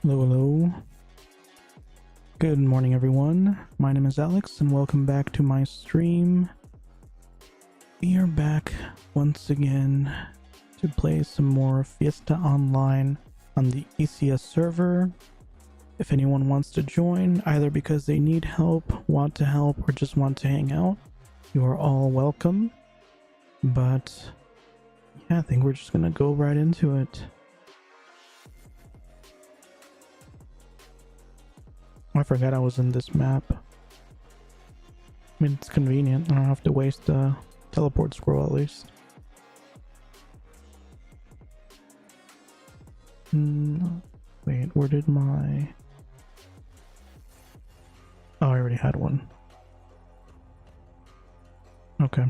Hello, hello. Good morning, everyone. My name is Alex, and welcome back to my stream. We are back once again to play some more Fiesta Online on the Isya server. If anyone wants to join, either because they need help, want to help, or just want to hang out, you are all welcome. But yeah, I think we're just gonna go right into it. I forgot I was in this map. I mean, it's convenient. I don't have to waste a teleport scroll at least. Wait, where did my... Oh, I already had one. Okay.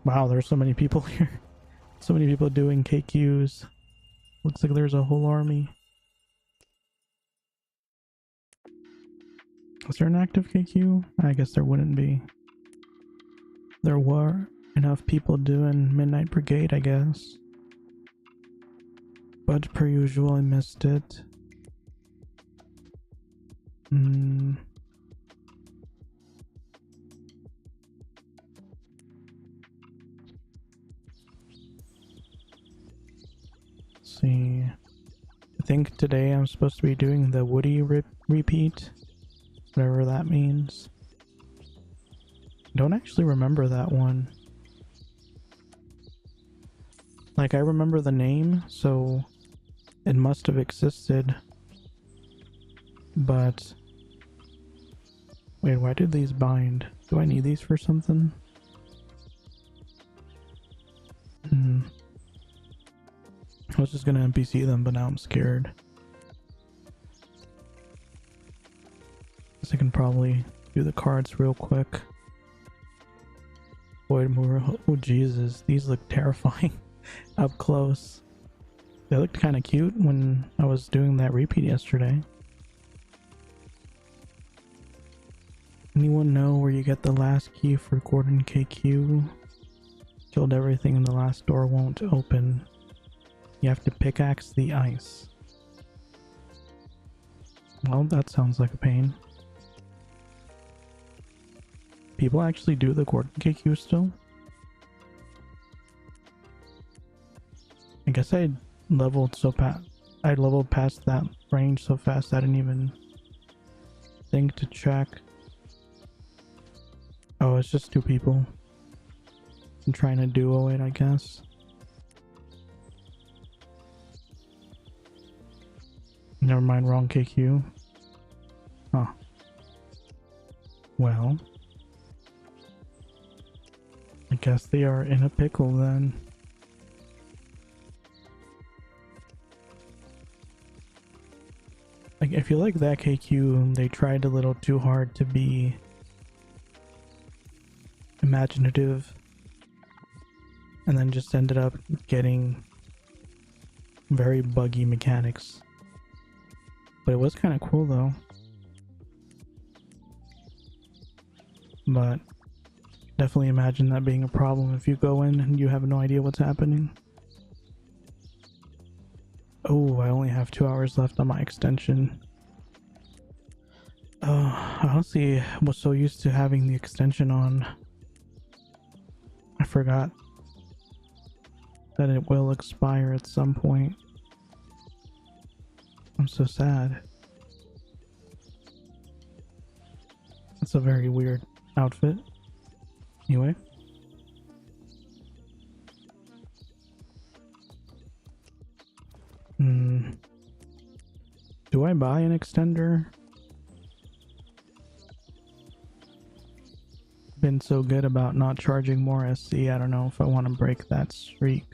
Wow, there's so many people here. So many people doing KQs. Looks like there's a whole army. Was there an active KQ? I guess there wouldn't be. There were enough people doing Midnight Brigade, I guess. But per usual, I missed it. Let's see. I think today I'm supposed to be doing the Woody repeat. Whatever that means. I don't actually remember that one. Like, I remember the name, so it must have existed. But... Wait, why did these bind? Do I need these for something? I was just gonna NPC them, but now I'm scared. Guess I can probably do the cards real quick. Void Moor. Oh Jesus, these look terrifying up close. They looked kind of cute when I was doing that repeat yesterday. Anyone know where you get the last key for Gordon KQ? Killed everything and the last door won't open. You have to pickaxe the ice. Well, that sounds like a pain. People actually do the Gordon KQ still? I guess I leveled past that range so fast I didn't even think to check. Oh, it's just two people. I'm trying to duo it, I guess. Never mind, wrong KQ. Huh. Well, I guess they are in a pickle then. Like, I feel like that KQ, they tried a little too hard to be imaginative and then just ended up getting very buggy mechanics. But it was kind of cool though. But definitely imagine that being a problem if you go in and you have no idea what's happening. Oh, I only have 2 hours left on my extension. I honestly was so used to having the extension on. I forgot that it will expire at some point. I'm so sad. That's a very weird outfit. Anyway. Do I buy an extender? Been so good about not charging more SC, I don't know if I want to break that streak.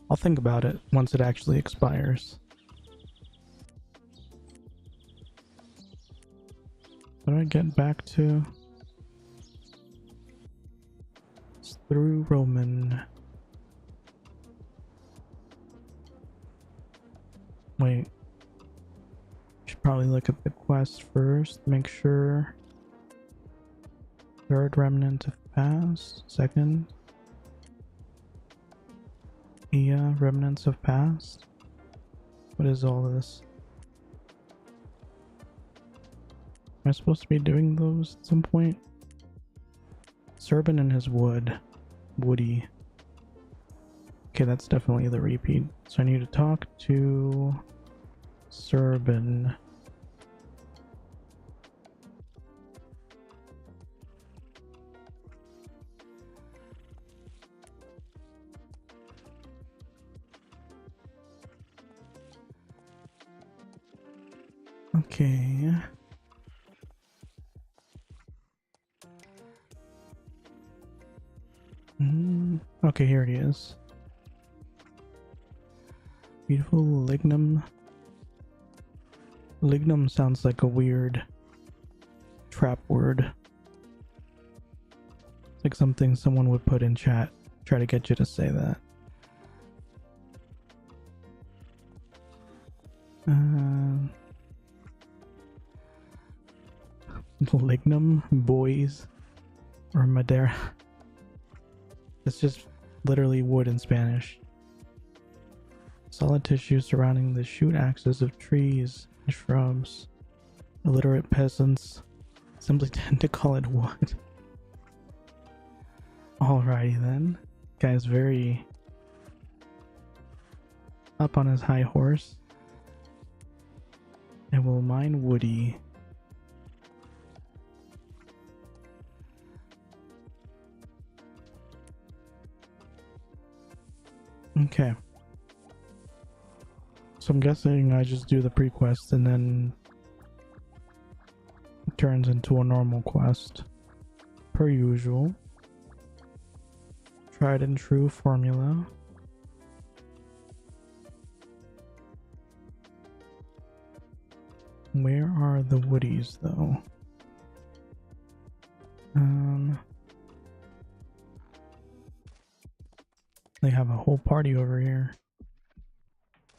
I'll think about it once it actually expires. How do I get back to? It's through Roman. Wait. Should probably look at the quest first, make sure Third remnant of past. Second. Isya, remnants of past. What is all this? Am I supposed to be doing those at some point? Serban and his woody. Okay, that's definitely the repeat. So I need to talk to Serban. Okay. Okay, here he is. Beautiful lignum. Lignum sounds like a weird trap word. It's like something someone would put in chat, try to get you to say that. Lignum, boys, or madera. It's just literally wood in Spanish. Solid tissue surrounding the shoot axis of trees and shrubs. Illiterate peasants simply tend to call it wood. Alrighty then. Guy's very up on his high horse. I will mine woody. Okay. So I'm guessing I just do the pre-quest and then it turns into a normal quest. Per usual. Tried and true formula. Where are the woodies though? They have a whole party over here.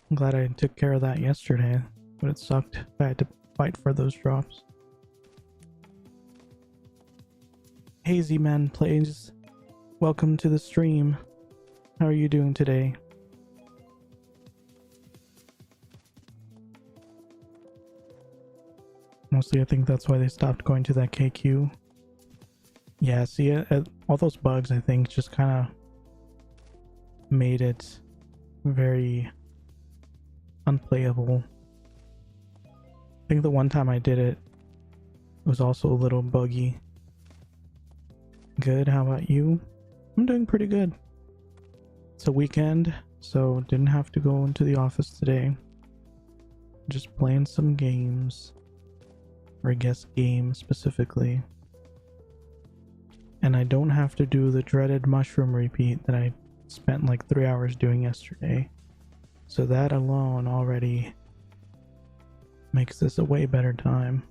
I'm glad I took care of that yesterday, but it sucked. I had to fight for those drops. Hazy Man Plays, welcome to the stream. How are you doing today? Mostly I think that's why they stopped going to that KQ. Yeah, see, all those bugs I think just kind of made it very unplayable. I think the one time I did it was also a little buggy. Good, how about you? I'm doing pretty good. It's a weekend, so didn't have to go into the office today. Just playing some games. Or I guess games specifically. And I don't have to do the dreaded mushroom repeat that I spent like 3 hours doing yesterday. So that alone already makes this a way better time.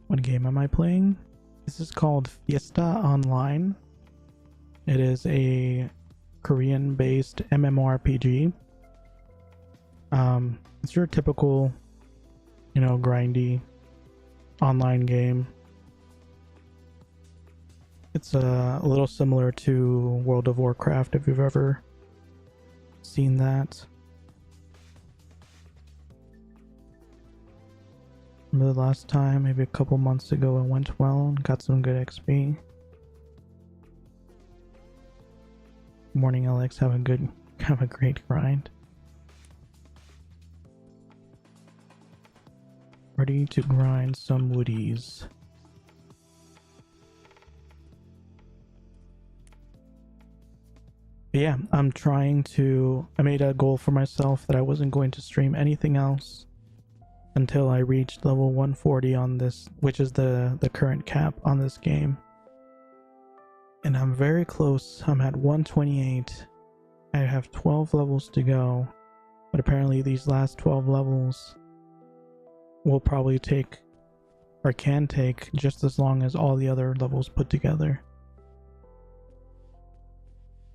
What game am I playing? This is called Fiesta Online. It is a Korean-based MMORPG. It's your typical, you know, grindy online game. It's a little similar to World of Warcraft, if you've ever seen that. Remember the last time, maybe a couple months ago, it went well and got some good XP. Morning, Alex. Have a great grind. Ready to grind some woodies. But yeah, I made a goal for myself that I wasn't going to stream anything else until I reached level 140 on this, which is the current cap on this game. And I'm very close. I'm at 128. I have 12 levels to go, but apparently these last 12 levels will probably take, or can take, just as long as all the other levels put together.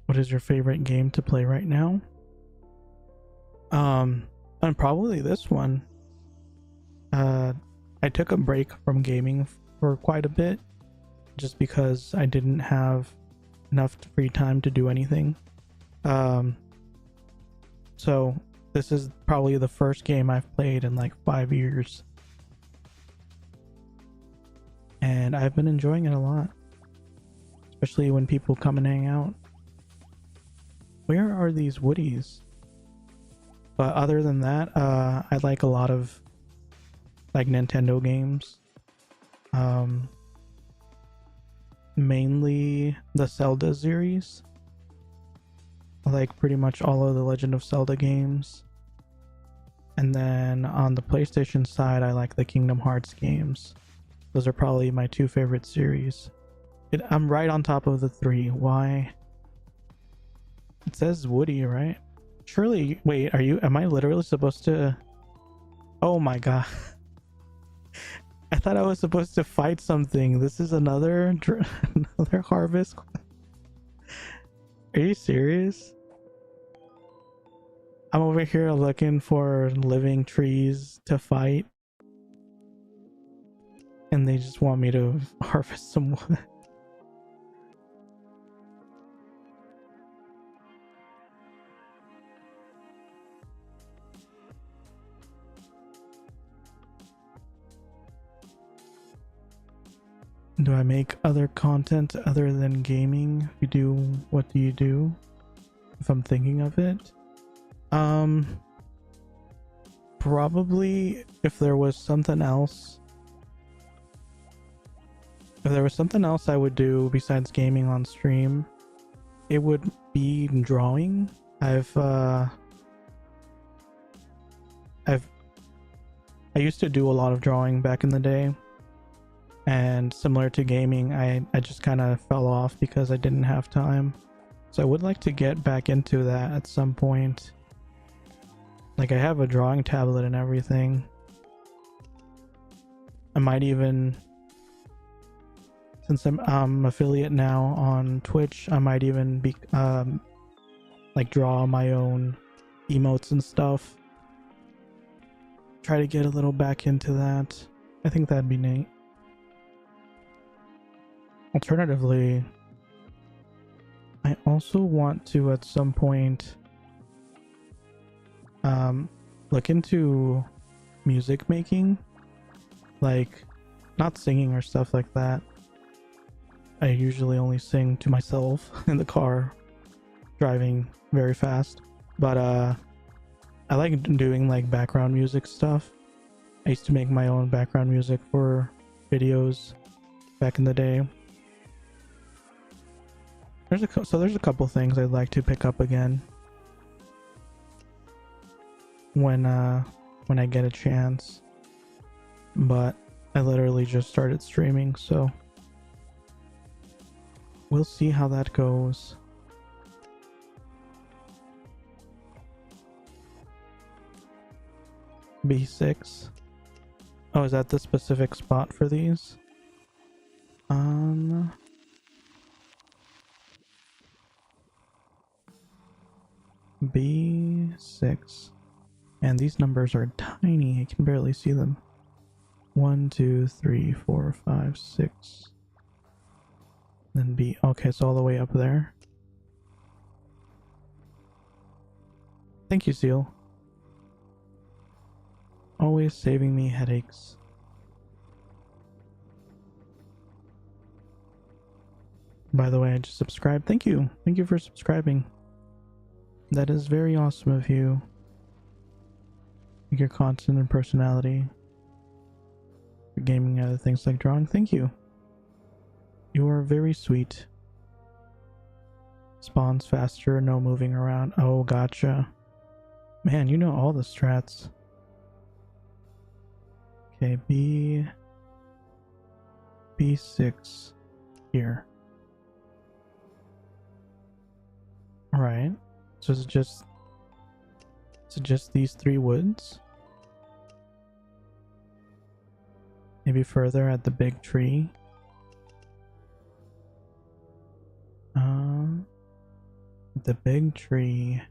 What is your favorite game to play right now? And probably this one. I took a break from gaming for quite a bit just because I didn't have enough free time to do anything. So this is probably the first game I've played in like 5 years. And I've been enjoying it a lot. Especially when people come and hang out. Where are these woodies? But other than that, I like a lot of like Nintendo games. Mainly the Zelda series. I like pretty much all of the Legend of Zelda games. And then on the PlayStation side, I like the Kingdom Hearts games. Those are probably my 2 favorite series. I'm right on top of the 3. Why? It says Woody, right? Surely, wait, am I literally supposed to... Oh my god. I thought I was supposed to fight something. This is another harvest. Are you serious? I'm over here looking for living trees to fight. And they just want me to harvest some wood. Do I make other content other than gaming? If you do, what do you do? If I'm thinking of it. Probably if there was something else. If there was something else I would do besides gaming on stream, it would be drawing. I used to do a lot of drawing back in the day. And similar to gaming, I just kind of fell off because I didn't have time. So I would like to get back into that at some point. Like, I have a drawing tablet and everything. I might even, since I'm affiliate now on Twitch, I might even be like draw my own emotes and stuff. Try to get a little back into that. I think that'd be neat. Alternatively, I also want to at some point look into music making, like not singing or stuff like that. I usually only sing to myself in the car driving very fast, but I like doing like background music stuff. I used to make my own background music for videos back in the day. There's a couple things I'd like to pick up again when I get a chance, but I literally just started streaming, so we'll see how that goes. B6. Oh, is that the specific spot for these? B6. And these numbers are tiny. I can barely see them. 1, 2, 3, 4, 5, 6. Then B. Okay, it's all the way up there. Thank you, Seal. Always saving me headaches. By the way, I just subscribed. Thank you. Thank you for subscribing. That is very awesome of you. Your content and personality. Your gaming and other things like drawing. Thank you. You are very sweet. Spawns faster, no moving around. Oh, gotcha. Man, you know all the strats. Okay, B6 here. Alright. So is it just these 3 woods? Maybe further at the big tree. The big tree.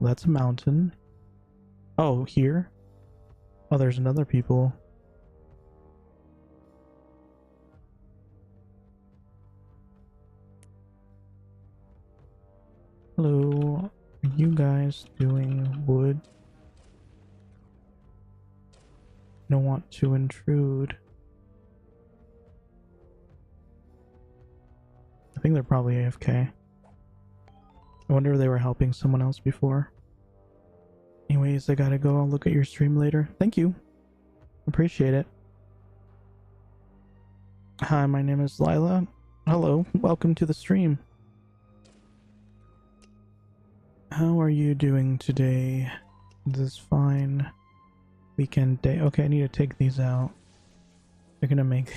That's a mountain. Oh, here? Oh, there's another people. Hello, are you guys doing wood? Don't want to intrude. I think they're probably AFK. I wonder if they were helping someone else before. Anyways, I gotta go. I'll look at your stream later. Thank you. Appreciate it. Hi, my name is Lila. Hello, welcome to the stream. How are you doing today? This fine weekend day. Okay, I need to take these out. They're gonna make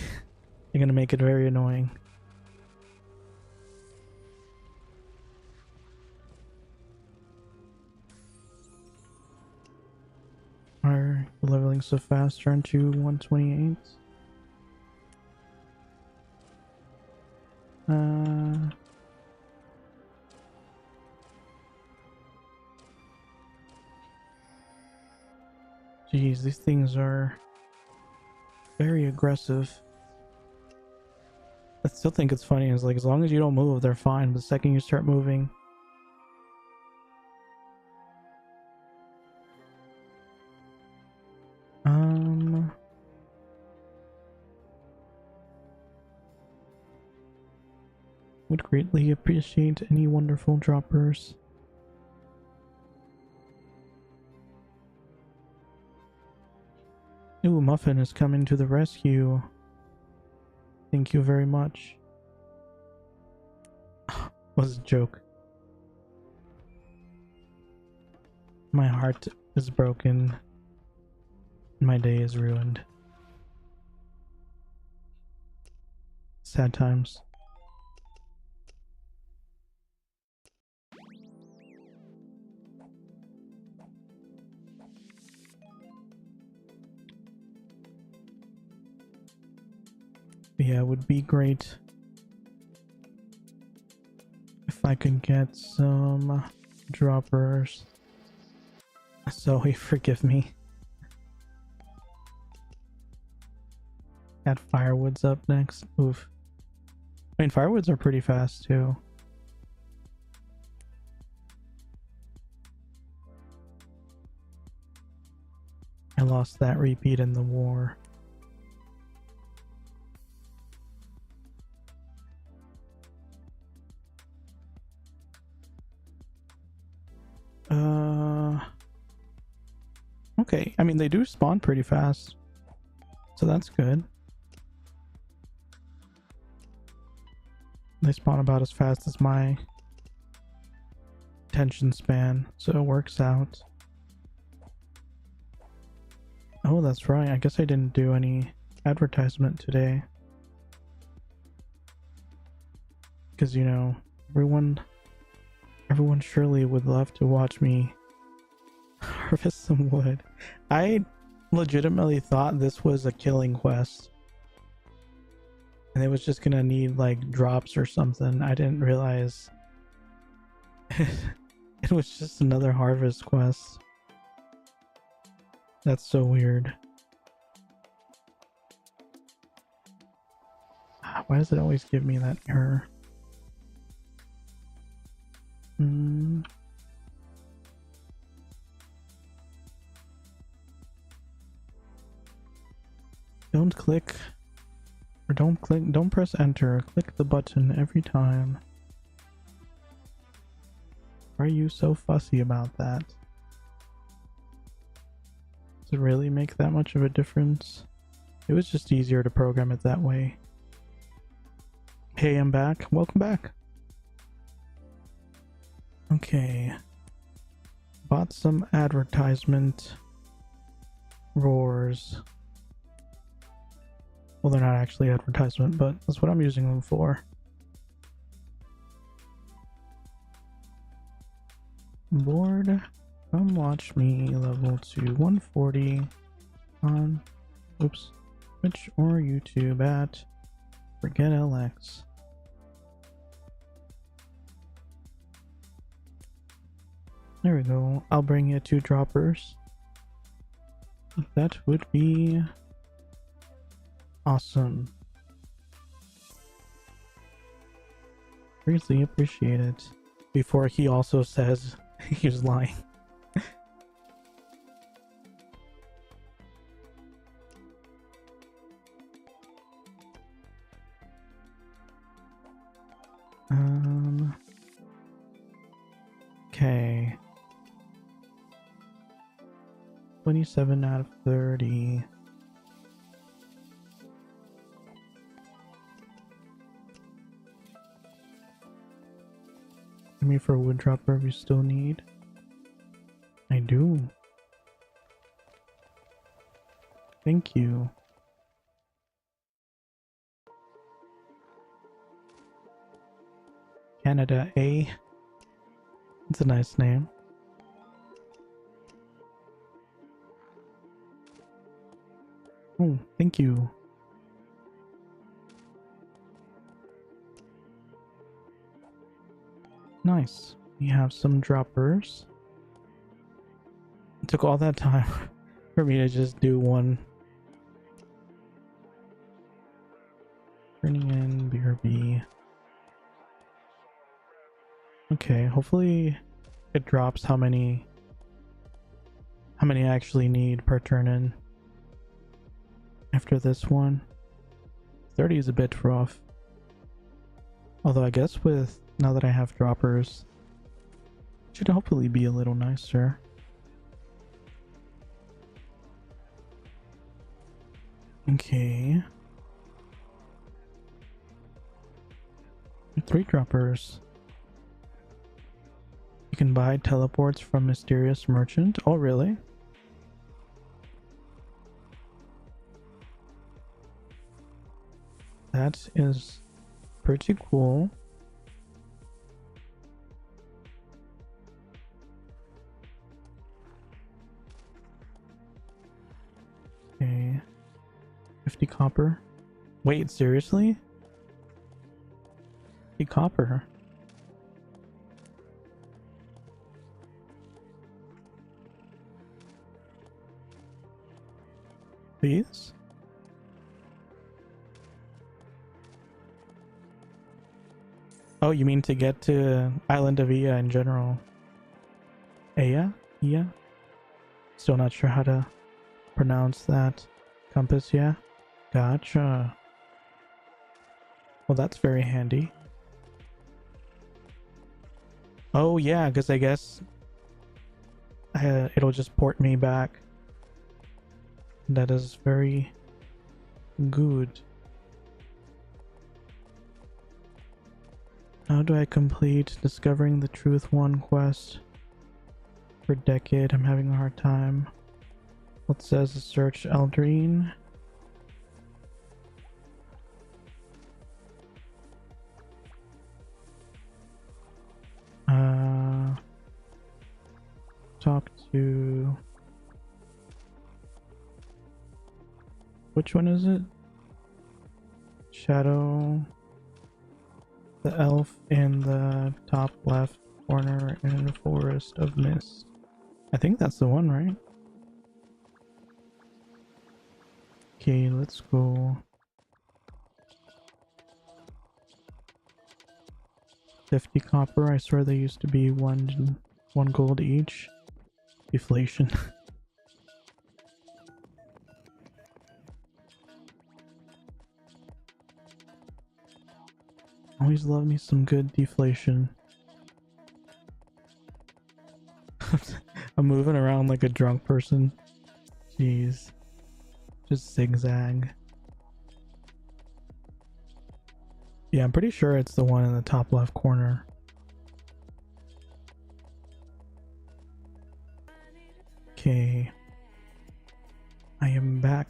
it very annoying. Are you leveling so fast? Aren't you 128? Jeez, these things are very aggressive. I still think it's funny, is like, as long as you don't move, they're fine, but the second you start moving... Would greatly appreciate any wonderful droppers. Ooh, Muffin is coming to the rescue. Thank you very much. Was a joke. My heart is broken. My day is ruined. Sad times. Yeah, it would be great if I could get some droppers. Zoe, forgive me. Got firewoods up next. Oof. I mean, firewoods are pretty fast too. I lost that repeat in the war. Okay, I mean, they do spawn pretty fast, so that's good. They spawn about as fast as my attention span, so it works out. Oh, that's right. I guess I didn't do any advertisement today. Because, you know, everyone surely would love to watch me harvest some wood. I legitimately thought this was a killing quest. And it was just gonna need, like, drops or something. I didn't realize it was just another harvest quest. That's so weird. Why does it always give me that error? Don't click, or don't press enter. Click the button every time. Why are you so fussy about that? Does it really make that much of a difference? It was just easier to program it that way. Hey, I'm back. Welcome back. Okay. Bought some advertisement roars. Well, they're not actually advertisement, but that's what I'm using them for. Board, come watch me level to 140 on, oops, Twitch or YouTube at ForgetLX. There we go. I'll bring you 2 droppers. That would be awesome. Greatly appreciate it. before he also says he was lying. Okay. 27 out of 30. Give me for a wood dropper if you still need. I do. Thank you. Canada A. It's a nice name. Oh, thank you. Nice. We have some droppers. It took all that time for me to just do one. Turning in BRB. Okay, hopefully it drops how many I actually need per turn in. After this one, 30 is a bit rough. Although I guess with now that I have droppers, it should hopefully be a little nicer. Okay. 3 droppers. You can buy teleports from Mysterious Merchant. Oh, really? That is pretty cool. Okay. 50 copper. Wait, seriously? 50 copper. Please? Oh, you mean to get to Island of Iya in general? Iya? Iya? Still not sure how to pronounce that. Compass, yeah? Gotcha. Well, that's very handy. Oh, yeah, because I guess it'll just port me back. That is very good. How do I complete Discovering the Truth 1 quest? For Decade, I'm having a hard time. What says to search Eldrine? Talk to... Which one is it? Shadow... The elf in the top left corner in the Forest of Mist. I think that's the one, right? Okay, let's go. 50 copper. I swear they used to be one gold each. Deflation. Always love me some good deflation. I'm moving around like a drunk person. Jeez. Just zigzag. Yeah, I'm pretty sure it's the one in the top left corner. Okay. I am back.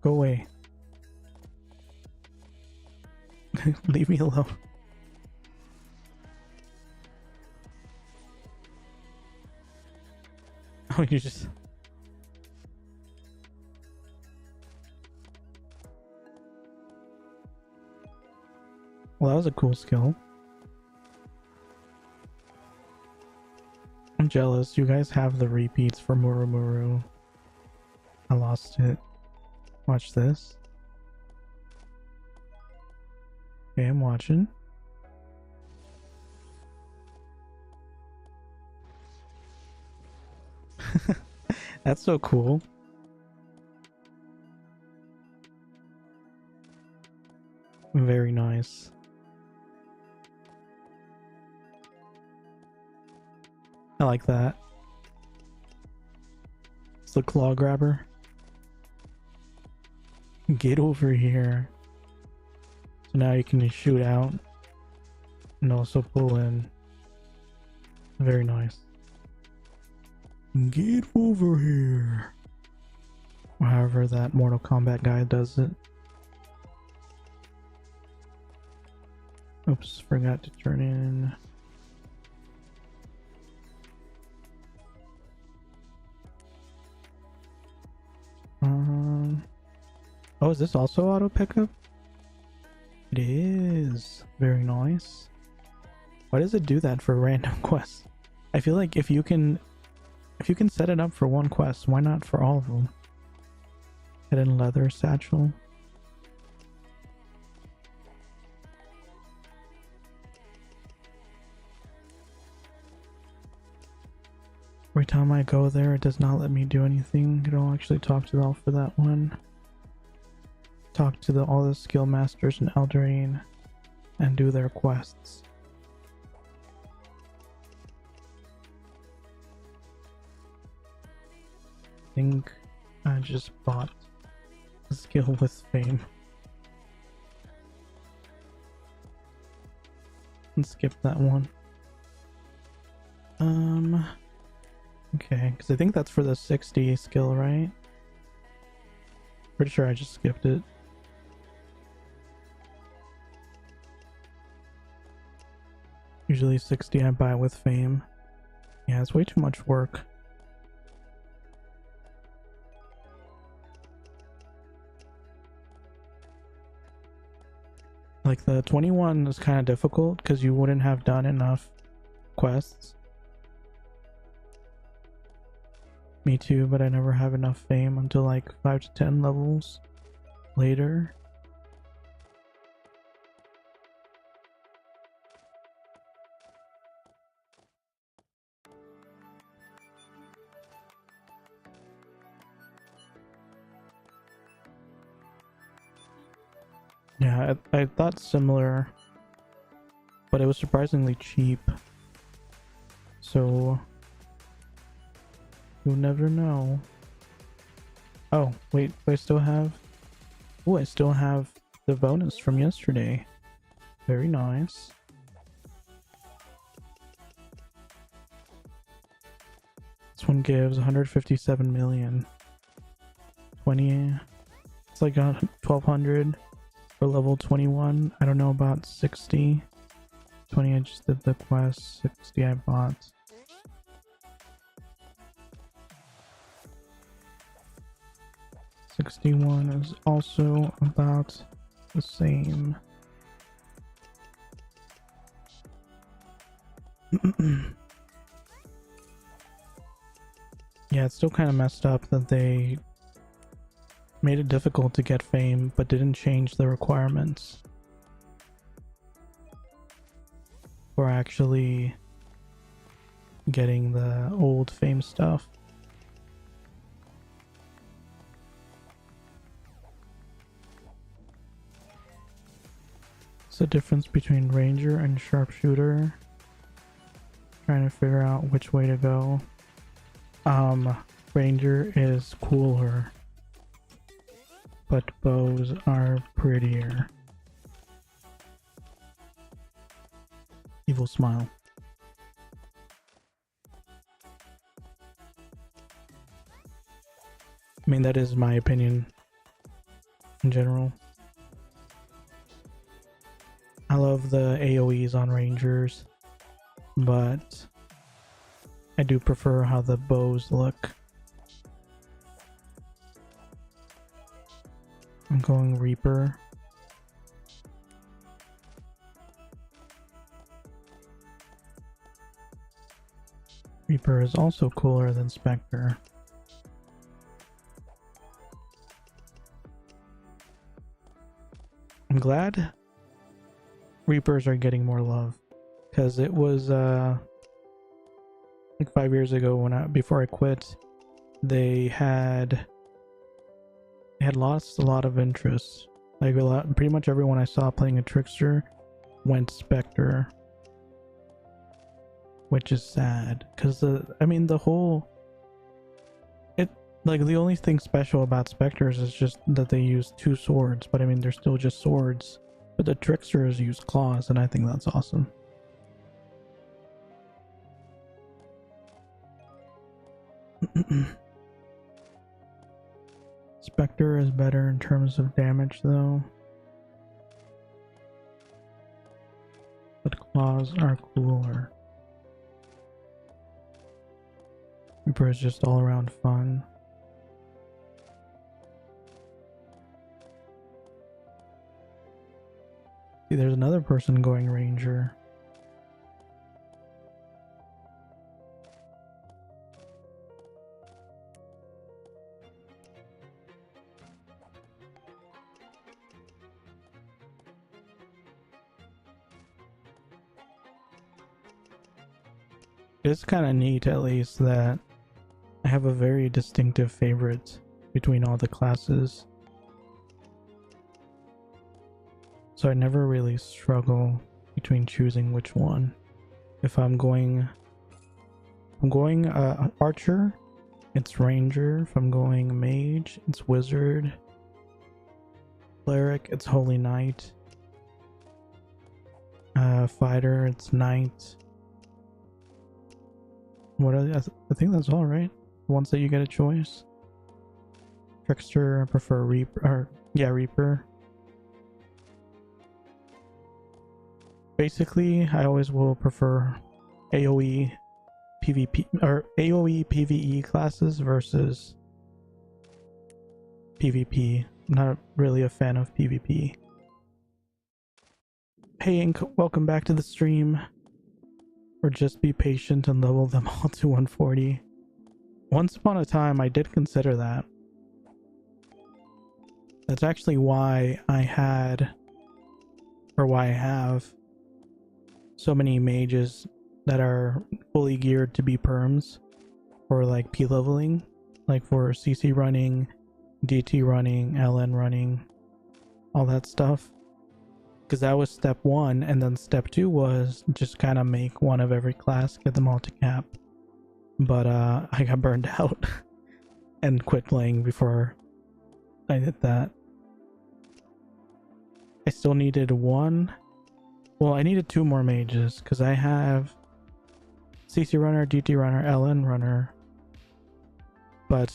Go away. Leave me alone. Oh, you just... Well, that was a cool skill. I'm jealous. You guys have the repeats for Murumuru. I lost it. Watch this. Okay, I'm watching. That's so cool. Very nice. I like that. It's the claw grabber. Get over here. So now you can shoot out and also pull in. Very nice. Get over here. However that Mortal Kombat guy does it. Oops, forgot to turn in. Oh, is this also auto pickup? It is. Very nice. Why does it do that for random quests? I feel like if you can set it up for one quest, why not for all of them? Hidden leather satchel. Every time I go there, it does not let me do anything. I'll actually talk to Elf for that one. Talk to all the skill masters in Eldraine and do their quests. I think I just bought a skill with fame. Let's skip that one. Okay, because I think that's for the 60 skill, right? Pretty sure I just skipped it. Usually 60 I buy with fame. Yeah, it's way too much work. Like the 21 is kind of difficult because you wouldn't have done enough quests. Me too, but I never have enough fame until like 5 to 10 levels later. Yeah, I thought similar, but it was surprisingly cheap. So you'll never know. Oh, wait, I still have... Oh, I still have the bonus from yesterday. Very nice. This one gives 157 million. 20... It's like 1200 for level 21. I don't know about 60. 20 I just did the quest. 60 I bought. $61 is also about the same. Yeah, it's still kind of messed up that they made it difficult to get fame, but didn't change the requirements for actually getting the old fame stuff. What's the difference between ranger and sharpshooter? Trying to figure out which way to go. Ranger is cooler, but bows are prettier. Evil smile. I mean, that is my opinion in general. I love the AoEs on rangers, but I do prefer how the bows look. I'm going Reaper. Reaper is also cooler than Spectre. I'm glad Reapers are getting more love, because it was like 5 years ago before I quit, they had lost a lot of interest. Like pretty much everyone I saw playing a trickster went Spectre, which is sad, because the only thing special about Spectres is just that they use 2 swords, but I mean they're still just swords. But the tricksters use claws, and I think that's awesome. Spectre is better in terms of damage though, but claws are cooler. Reaper is just all around fun. See, there's another person going Ranger. It's kind of neat, at least, that I have a very distinctive favorite between all the classes. So I never really struggle between choosing which one. If I'm going Archer, it's Ranger. If I'm going Mage, it's Wizard. Cleric, it's Holy Knight. Fighter, it's Knight. What are the, I think that's all, right? The ones that you get a choice. Trickster, I prefer Reaper. Reaper. Basically, I always will prefer AoE PvP or AoE PvE classes versus PvP. I'm not really a fan of PvP. Hey Ink, welcome back to the stream. Or just be patient and level them all to 140. Once upon a time, I did consider that. That's actually why I have so many mages that are fully geared to be perms for like P leveling, like for CC running, DT running, LN running, all that stuff. Because that was step 1, and then step 2 was just kind of make one of every class, get them all to cap. But I got burned out and quit playing before I did that. I still needed I needed 2 more mages, because I have CC runner, DT runner, LN runner, but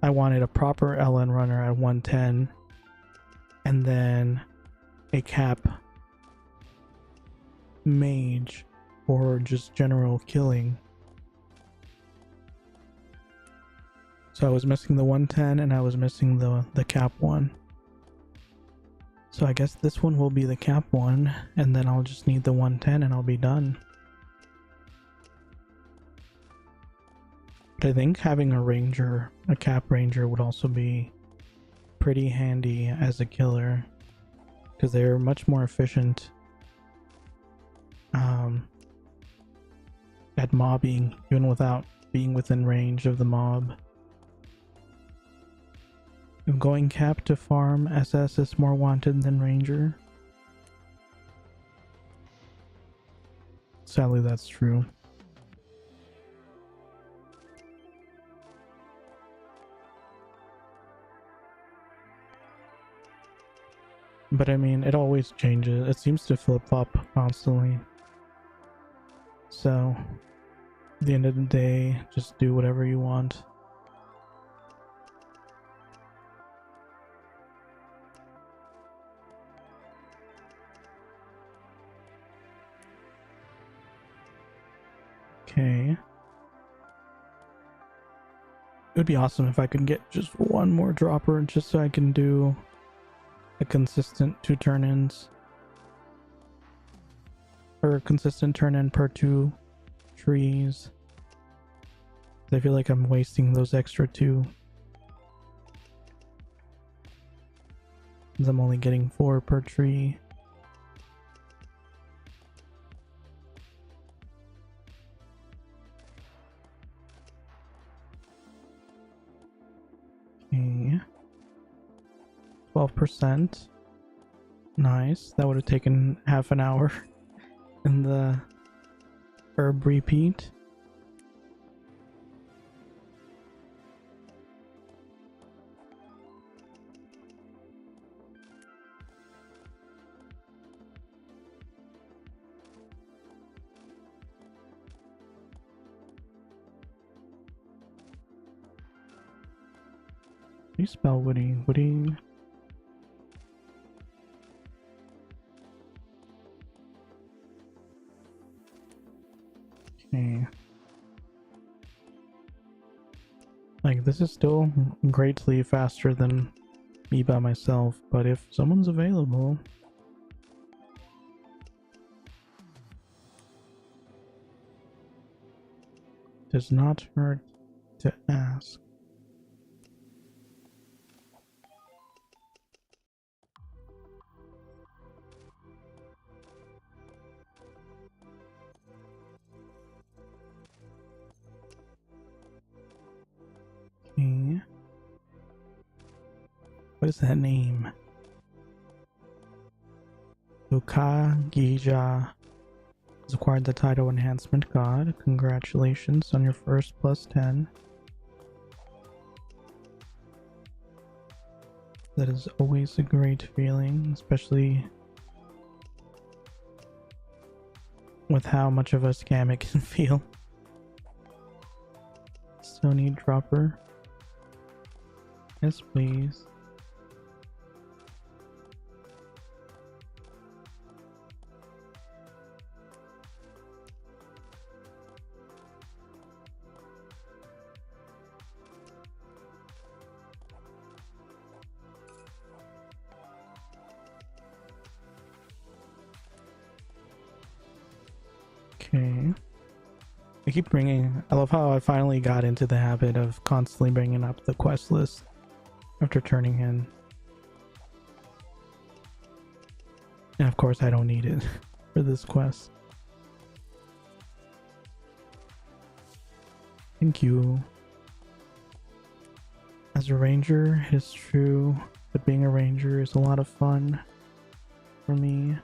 I wanted a proper LN runner at 110, and then a cap mage or just general killing. So I was missing the 110 and I was missing the cap one. So I guess this one will be the cap one, and then I'll just need the 110 and I'll be done. But I think having a cap ranger would also be pretty handy as a killer, because they're much more efficient at mobbing, even without being within range of the mob. If going cap to farm, SS is more wanted than ranger. Sadly, that's true. But I mean, it always changes. It seems to flip-flop constantly. So, at the end of the day, just do whatever you want. Okay. It would be awesome if I could get just one more dropper, just so I can do a consistent 2 turn-ins, or a consistent turn-in per 2 trees. I feel like I'm wasting those extra 2. I'm only getting 4 per tree. 100%. Nice. That would have taken half an hour in the herb repeat. How do you spell woody? Woody. Okay. Like, this is still greatly faster than me by myself, but if someone's available, does not hurt to ask. Okay. What is that name? Ukagija has acquired the title Enhancement God. Congratulations on your first +10. That is always a great feeling, especially with how much of a scam it can feel. Still need dropper. Yes, please. Okay. I love how I finally got into the habit of constantly bringing up the quest list after turning in. And of course I don't need it for this quest. Thank you. As a ranger, it is true, but being a ranger is a lot of fun for me.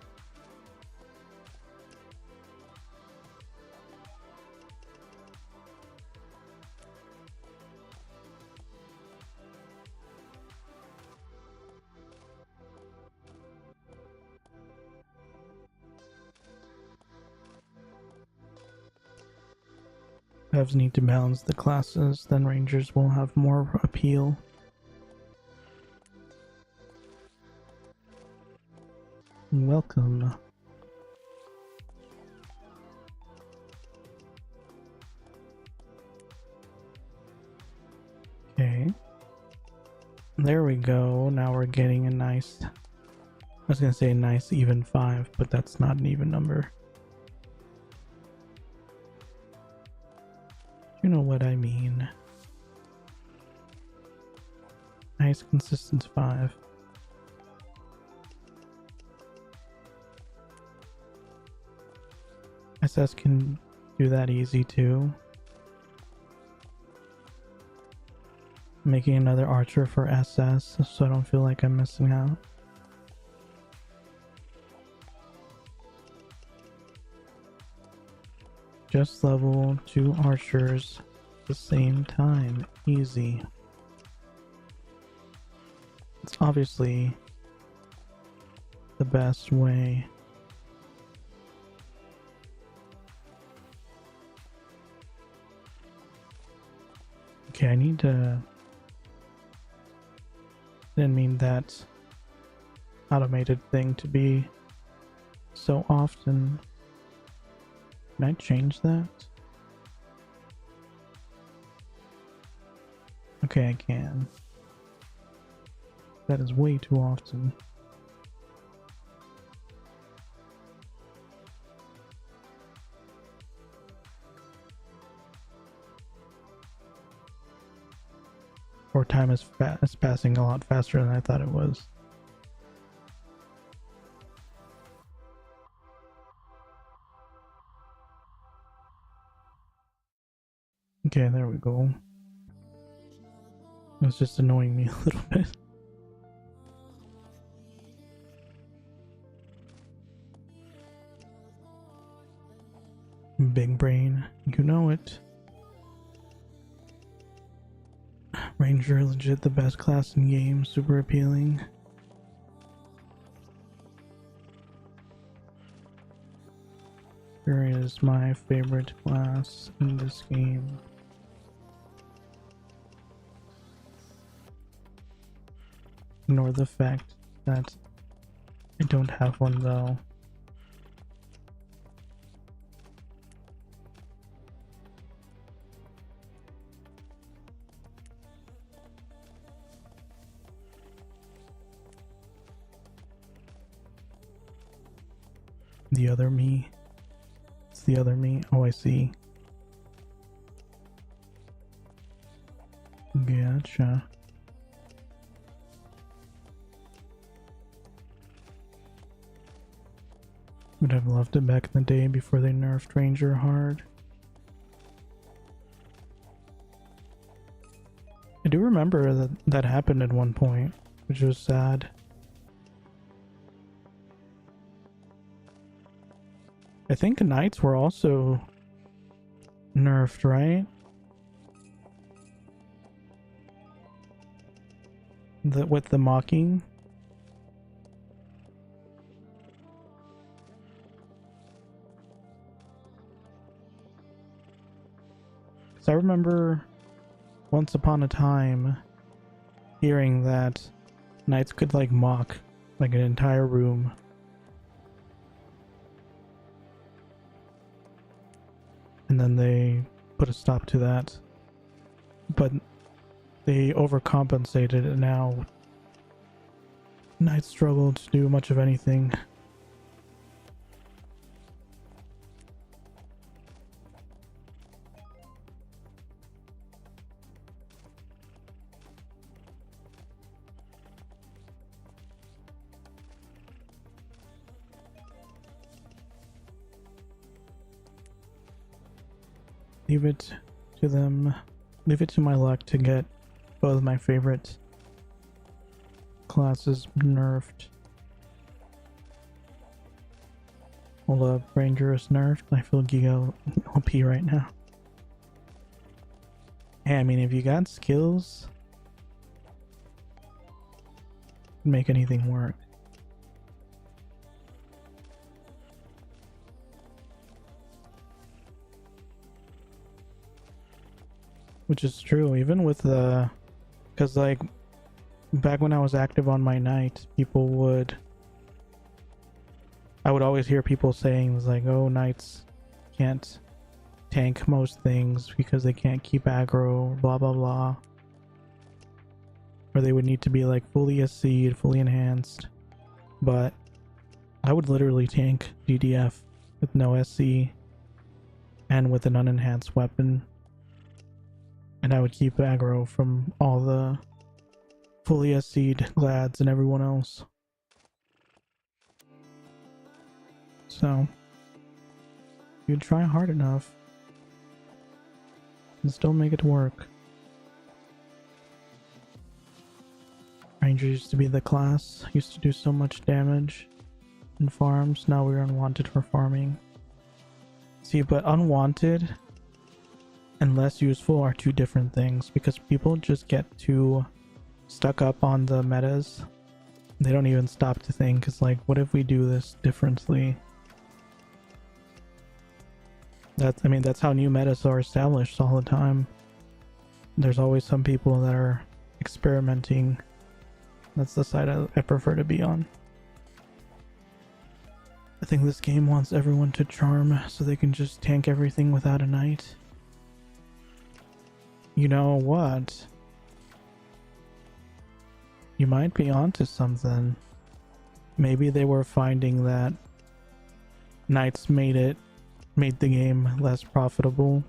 Devs need to balance the classes, then rangers will have more appeal. Welcome. Okay. There we go. Now we're getting a nice... I was gonna say a nice even 5, but that's not an even number. You know what I mean. Nice consistent 5. SS can do that easy too. Making another archer for SS so I don't feel like I'm missing out. Just level 2 archers at the same time. Easy. It's obviously the best way. Okay, I need to... Didn't mean that automated thing to be so often. Can I change that? Okay, I can. That is way too often. Or time is passing a lot faster than I thought it was. Okay, there we go. It's just annoying me a little bit. Big brain, you know it. Ranger, legit the best class in game, super appealing. Here is my favorite class in this game. Ignore the fact that I don't have one though. The other me. It's the other me. Oh, I see. Gotcha. Would have loved it back in the day before they nerfed Ranger hard. I do remember that that happened at one point, which was sad. I think Knights were also nerfed, right? With the mocking. Because I remember once upon a time hearing that Knights could like mock like an entire room. And then they put a stop to that. But they overcompensated, and now Knights struggle to do much of anything. Leave it to them. Leave it to my luck to get both my favorite classes nerfed. Hold up, Ranger is nerfed. I feel Giga OP right now. Hey, I mean, if you got skills, make anything work. Which is true, even with the... Because, like, back when I was active on my Knight, people would... I would always hear people saying, like, oh, Knights can't tank most things because they can't keep aggro, blah, blah, blah. Or they would need to be, like, fully SC'd, fully enhanced. But I would literally tank DDF with no SC and with an unenhanced weapon. And I would keep aggro from all the fully SC'd lads and everyone else. So, you try hard enough and still make it work. Ranger used to be the class, used to do so much damage in farms, now we're unwanted for farming. See, but unwanted and less useful are two different things, because people just get too stuck up on the metas. They don't even stop to think, it's like, what if we do this differently? I mean, that's how new metas are established all the time. There's always some people that are experimenting. That's the side I prefer to be on. I think this game wants everyone to charm so they can just tank everything without a knight. You know what? You might be onto something. Maybe they were finding that knights made the game less profitable.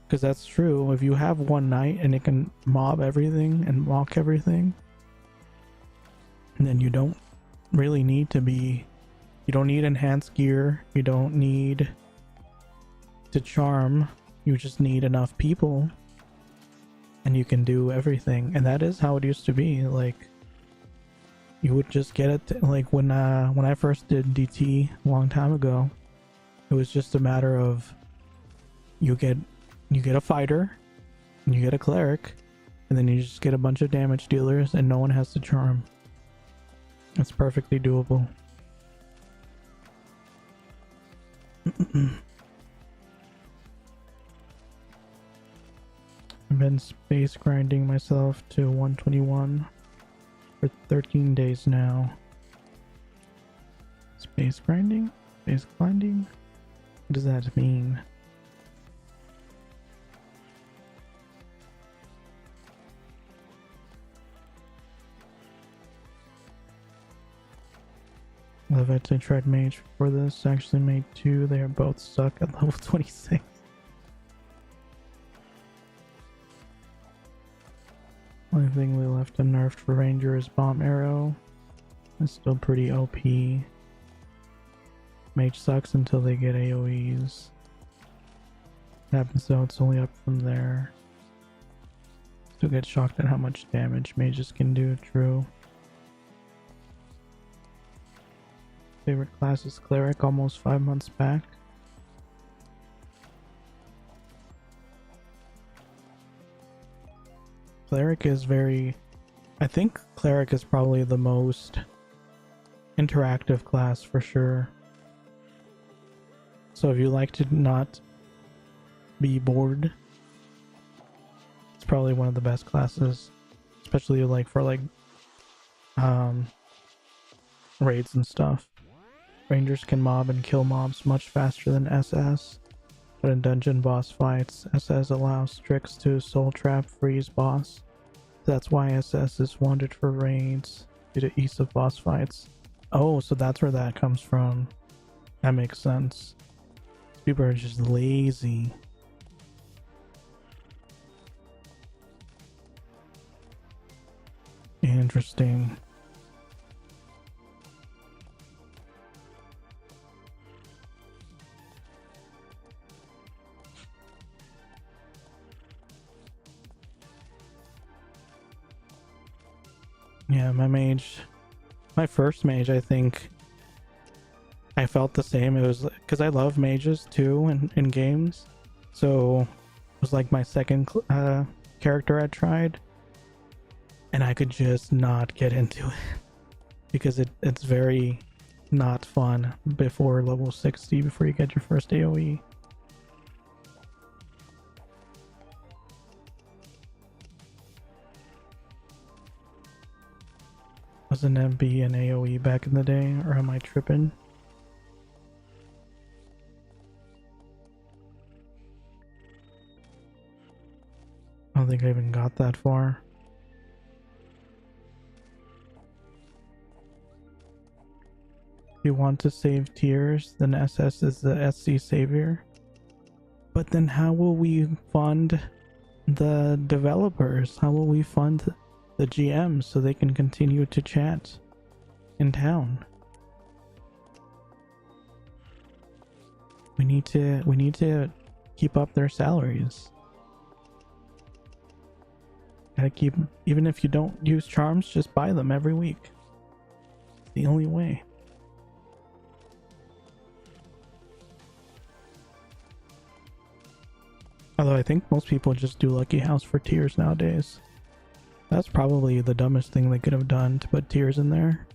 Because that's true. If you have one knight and it can mob everything and mock everything, then you don't really need to be... You don't need enhanced gear. You don't need to charm. You just need enough people. And you can do everything. And that is how it used to be. Like, you would just get it. Like when I first did DT a long time ago, it was just a matter of you get a fighter, and you get a cleric, and then you just get a bunch of damage dealers, and no one has to charm. It's perfectly doable. I've been space grinding myself to 121 for 13 days now. Space grinding? Space grinding? What does that mean? I love it. I tried Mage before this. Actually made 2. They are both stuck at level 26. Only thing we left unnerfed for Ranger is Bomb Arrow. It's still pretty OP. Mage sucks until they get AoEs. Happens though, it's only up from there. Still get shocked at how much damage mages can do, true. Favorite class is Cleric, almost 5 months back. Cleric is very... I think Cleric is probably the most interactive class for sure. So if you like to not be bored, it's probably one of the best classes. Especially like for like raids and stuff. Rangers can mob and kill mobs much faster than SS. But in dungeon boss fights, SS allows tricks to soul trap freeze boss. That's why SS is wanted for raids due to ease of boss fights. Oh, so that's where that comes from. That makes sense. People are just lazy. Interesting. Yeah, my first mage, I think I felt the same. It was because I love mages too in games, so it was like my second character I tried, and I could just not get into it because it's very not fun before level 60, before you get your first AoE. Wasn't MB an AoE back in the day, or am I tripping? I don't think I even got that far. If you want to save tiers, then SS is the SC savior. But then how will we fund the developers? How will we fund the GMs so they can continue to chat in town? We need to keep up their salaries. Gotta keep, even if you don't use charms, just buy them every week. It's the only way. Although I think most people just do Lucky House for tiers nowadays. That's probably the dumbest thing they could have done, to put tiers in there.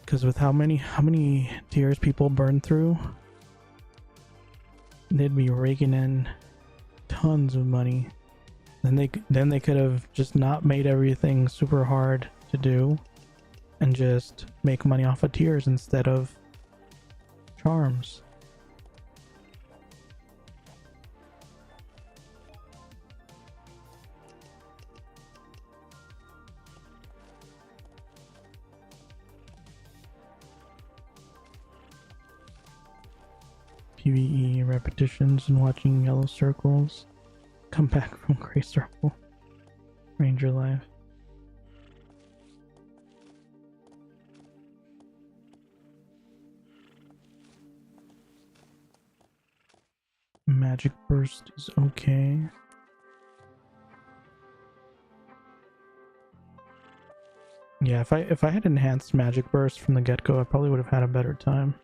Because with how many tiers people burn through, they'd be raking in tons of money. Then they could have just not made everything super hard to do, and just make money off of tiers instead of charms. PvE repetitions and watching yellow circles. Come back from gray circle. Ranger life. Magic burst is okay. Yeah, if I had enhanced magic burst from the get-go, I probably would have had a better time.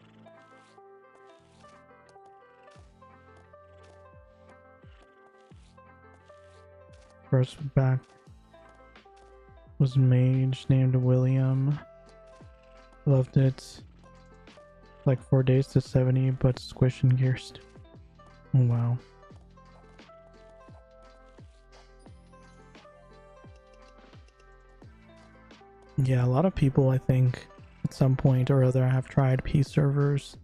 first back was Mage named William. Loved it. Like 4 days to 70, but squish and gears. Oh wow. Yeah, a lot of people I think at some point or other have tried P servers.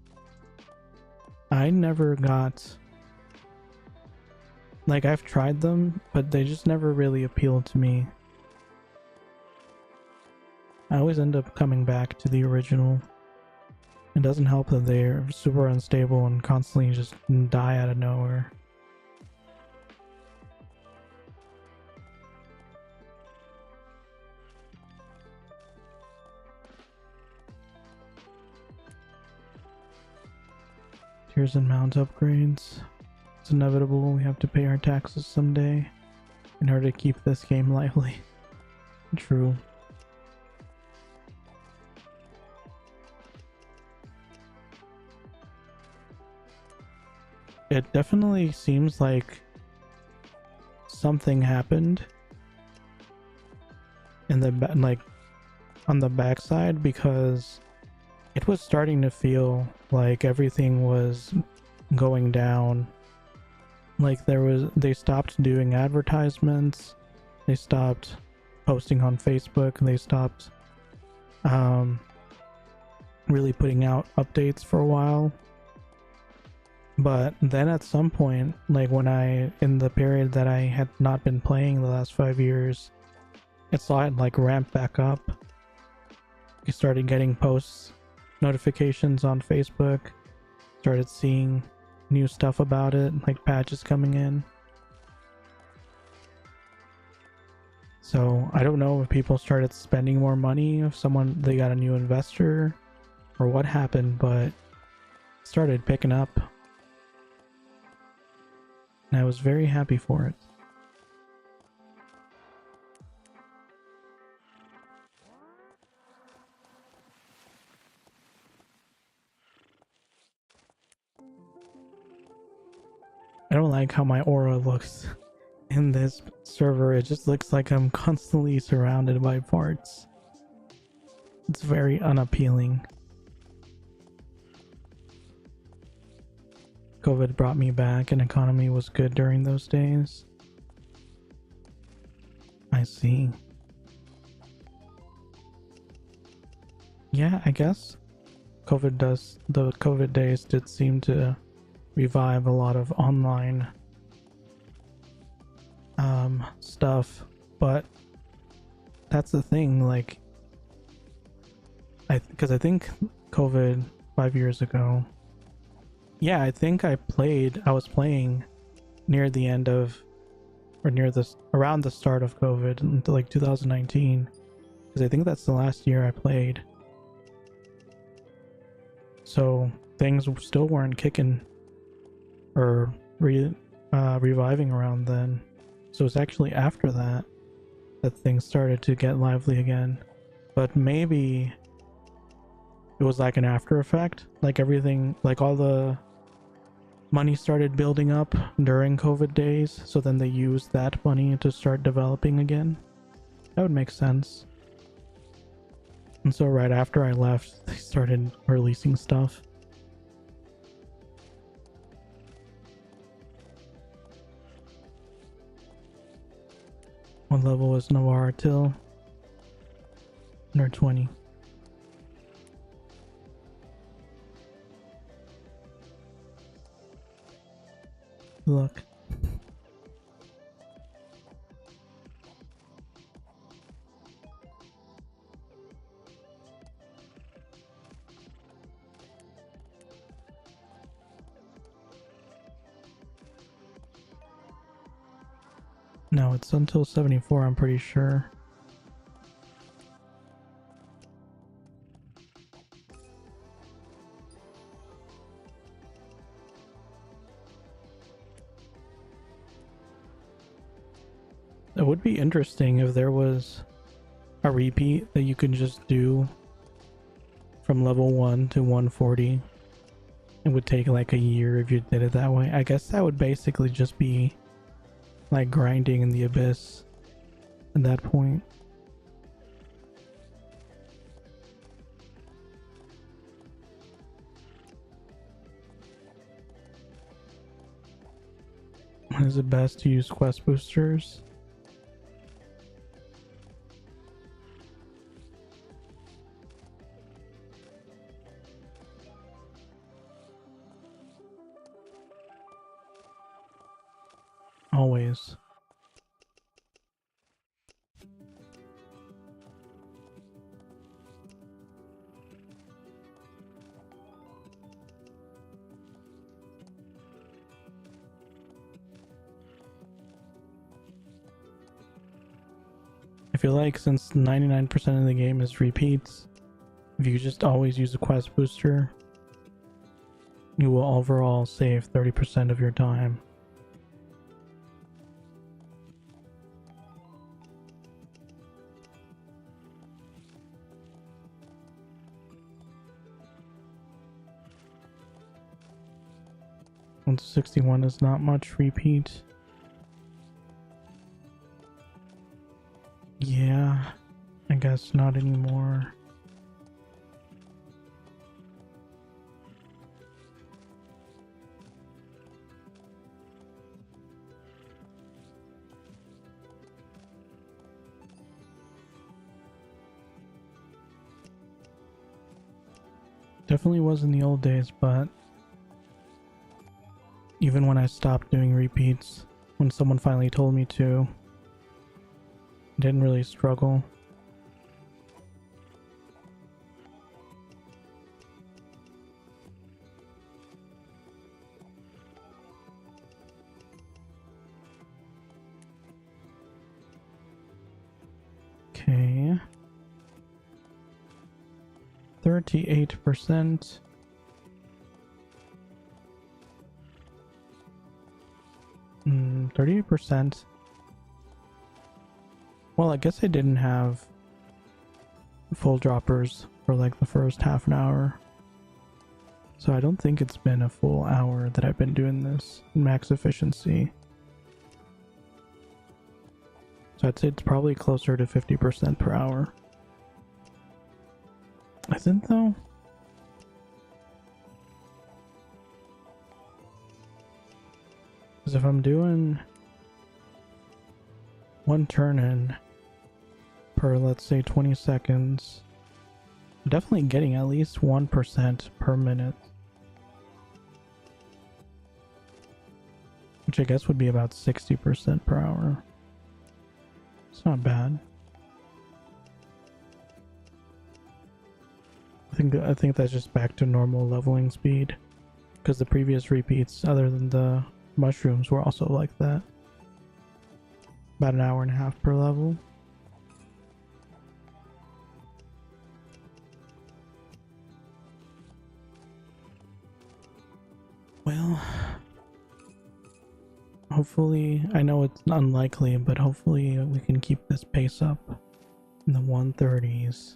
I never got, like, I've tried them, but they just never really appealed to me. I always end up coming back to the original. It doesn't help that they're super unstable and constantly just die out of nowhere. Tiers and mount upgrades. It's inevitable, we have to pay our taxes someday in order to keep this game lively. True. It definitely seems like something happened in the like on the backside, because it was starting to feel like everything was going down. Like they stopped doing advertisements, they stopped posting on Facebook, they stopped really putting out updates for a while. But then at some point, like in the period that I had not been playing the last 5 years, it saw it like ramp back up. I started getting posts, notifications on Facebook, started seeing new stuff about it, like patches coming in. So I don't know if people started spending more money, if they got a new investor, or what happened, but it started picking up. And I was very happy for it. I don't like how my aura looks in this server. It just looks like I'm constantly surrounded by parts. It's very unappealing. COVID brought me back and economy was good during those days. I see. Yeah, I guess the COVID days did seem to revive a lot of online stuff, but that's the thing, like, because I think COVID 5 years ago, yeah, I think I was playing near the end of, or around the start of COVID, until like 2019, because I think that's the last year I played. So things still weren't kicking or reviving around then. So it's actually after that things started to get lively again. But maybe it was like an after effect, like everything, like all the money started building up during COVID days, so then they used that money to start developing again. That would make sense. And so right after I left, they started releasing stuff. What level was Navarre till? Under 20. Look. No, it's until 74, I'm pretty sure. It would be interesting if there was a repeat that you could just do from level 1 to 140. It would take like a year if you did it that way. I guess that would basically just be like grinding in the abyss at that point. When is it best to use quest boosters? Always. I feel like since 99% of the game is repeats, if you just always use a quest booster, you will overall save 30% of your time. Once 61 is not much repeat. Yeah, I guess not anymore. Definitely was in the old days, but even when I stopped doing repeats, when someone finally told me to, I didn't really struggle. Okay. 38%. Hmm, 38%. Well, I guess I didn't have full droppers for like the first half an hour. So I don't think it's been a full hour that I've been doing this max efficiency. So I'd say it's probably closer to 50% per hour. Isn't though? Because if I'm doing one turn in per, let's say, 20 seconds, I'm definitely getting at least 1% per minute. Which I guess would be about 60% per hour. It's not bad. I think that's just back to normal leveling speed. Because the previous repeats, other than the mushrooms, were also like that. About an hour and a half per level. Well, hopefully, I know it's unlikely, but hopefully we can keep this pace up in the 130s.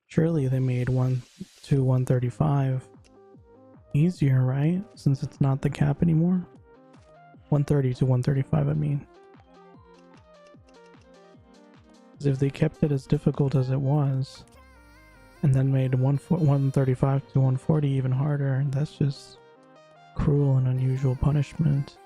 Surely they made 1 to 135 easier, right? Since it's not the cap anymore. 130 to 135, I mean. Because if they kept it as difficult as it was, and then made 135 to 140 even harder, that's just cruel and unusual punishment.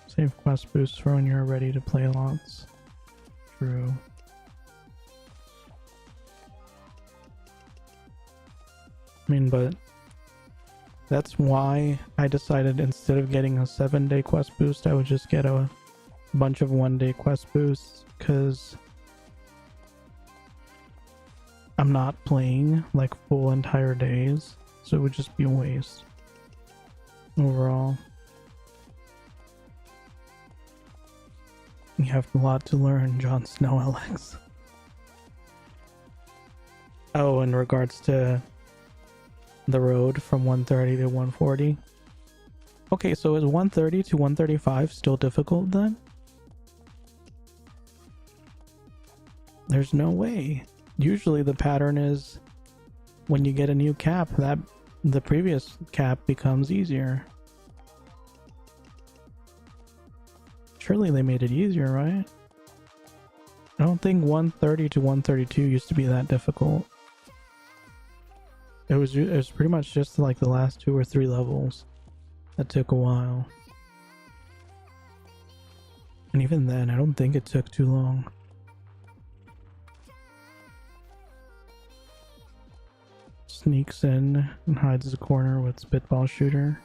Save quest boosts for when you're ready to play lots. True. I mean, but that's why I decided instead of getting a 7-day quest boost, I would just get a bunch of 1-day quest boosts, because I'm not playing like full entire days, so it would just be a waste overall. You have a lot to learn, Jon Snow LX. Oh, in regards to the road from 130 to 140. Okay, so is 130 to 135 still difficult then? There's no way. Usually the pattern is when you get a new cap, that the previous cap becomes easier. Surely they made it easier, right? I don't think 130 to 132 used to be that difficult. It was pretty much just like the last 2 or 3 levels that took a while. And even then, I don't think it took too long. Sneaks in and hides the corner with spitball shooter.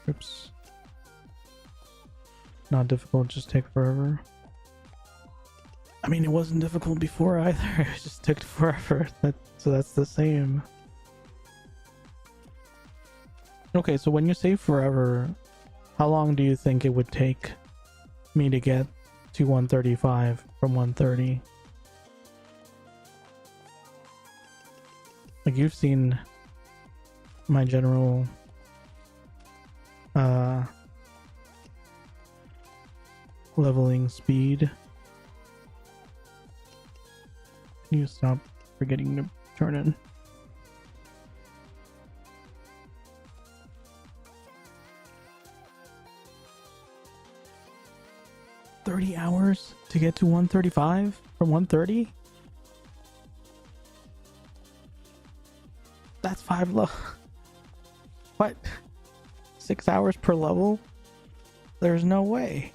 Oops. Not difficult, just take forever. I mean, it wasn't difficult before either. It just took forever. So that's the same. Okay, so when you say forever, how long do you think it would take me to get to 135 from 130? Like, you've seen my general leveling speed. You stop forgetting to turn in. $30 hours to get to 135 from 130? That's 5 levels. What? 6 hours per level? There's no way.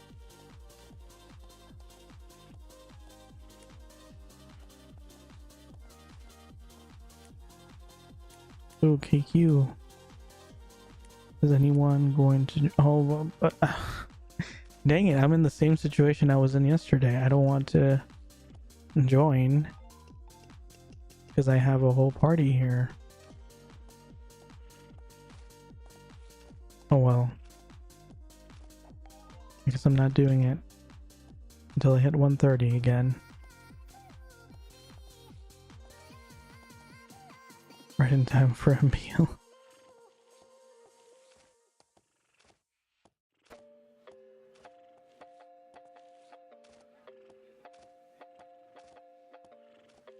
Ooh, KQ. Is anyone going to... Oh, dang it, I'm in the same situation I was in yesterday. I don't want to join because I have a whole party here. Oh well. I guess I'm not doing it until I hit 130 again. Right in time for a meal.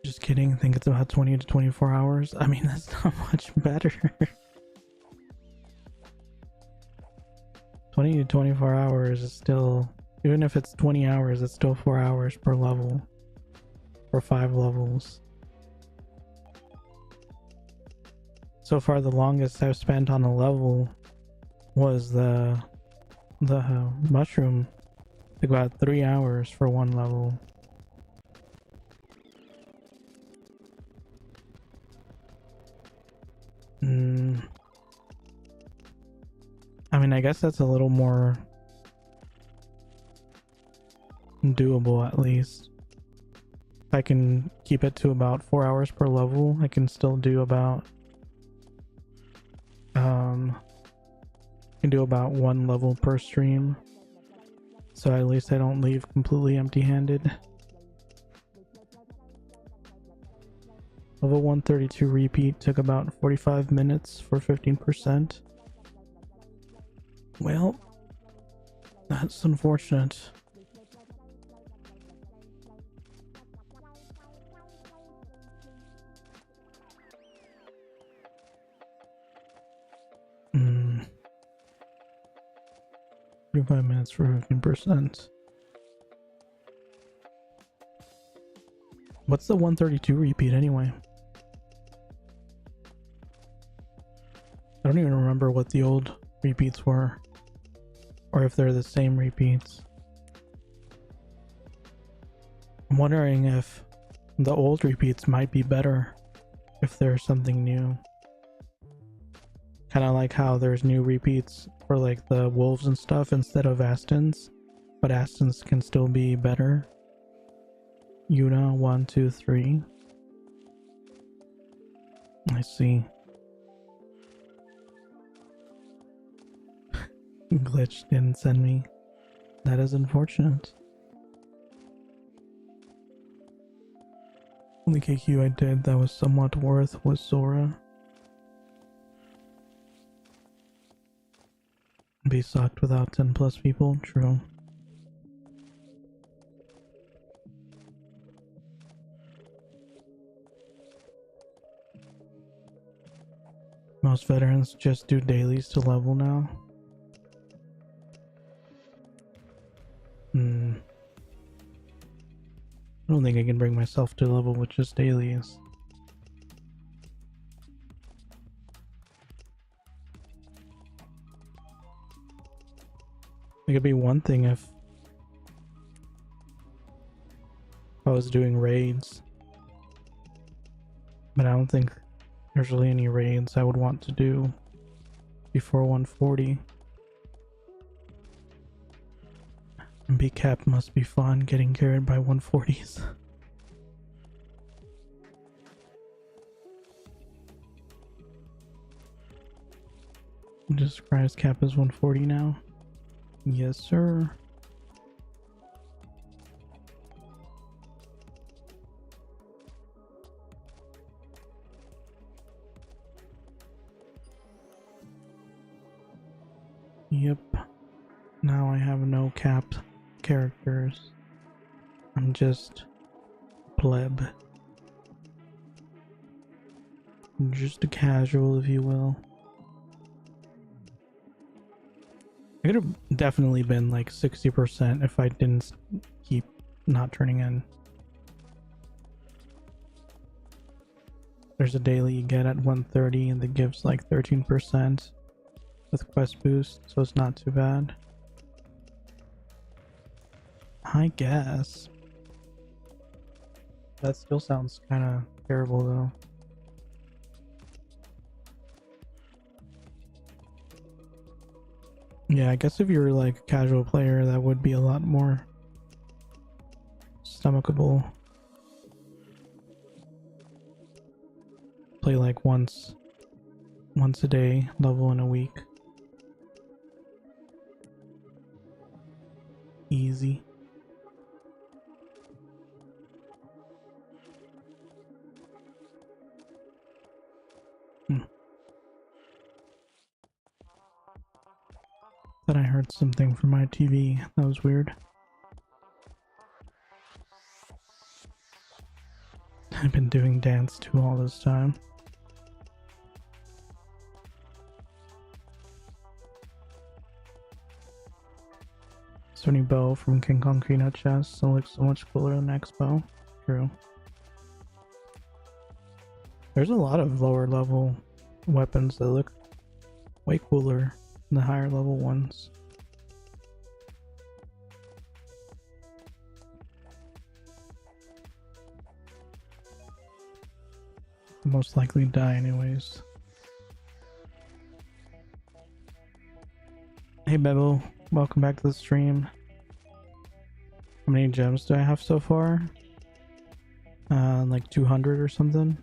Just kidding. I think it's about 20 to 24 hours. I mean, that's not much better. 20 to 24 hours is still... Even if it's 20 hours, it's still 4 hours per level. For 5 levels. So far, the longest I've spent on a level was the mushroom. It took about 3 hours for 1 level. I mean, I guess that's a little more doable, at least. If I can keep it to about 4 hours per level, I can still do about can do about 1 level per stream, so at least I don't leave completely empty-handed. Level 132 repeat took about 45 minutes for 15%. Well, that's unfortunate. Hmm. 45 minutes for 15%. What's the 132 repeat anyway? I don't even remember what the old repeats were, or if they're the same repeats. I'm wondering if the old repeats might be better if there's something new. Kind of like how there's new repeats for like the wolves and stuff instead of Astons, but Astons can still be better. Yuna 1, 2, 3. I see. Glitch didn't send me. That is unfortunate. Only KQ I did that was somewhat worth was Zora. Be sucked without 10 plus people, true. Most veterans just do dailies to level now. I don't think I can bring myself to level with just dailies. It could be one thing if I was doing raids, but I don't think there's really any raids I would want to do before 140. And B cap must be fun getting carried by 140s. Jesus Christ, cap is 140 now. Yes, sir. Yep. Now I have no capped characters. I'm just pleb. Just a casual, if you will. I could have definitely been like 60% if I didn't keep not turning in. There's a daily you get at 130 and that gives like 13% with quest boost, so it's not too bad. I guess. That still sounds kind of terrible though. Yeah, I guess if you're like a casual player, that would be a lot more stomachable. Play like once a day, level in a week. Easy. Thought I heard something from my TV. That was weird. I've been doing dance too all this time. Sony bow from King Kong Peanut Chest. It looks so much cooler than X bow. True. There's a lot of lower level weapons that look way cooler than the higher level ones. I'll most likely die anyways. Hey Bebo, welcome back to the stream. How many gems do I have so far? Like 200 or something.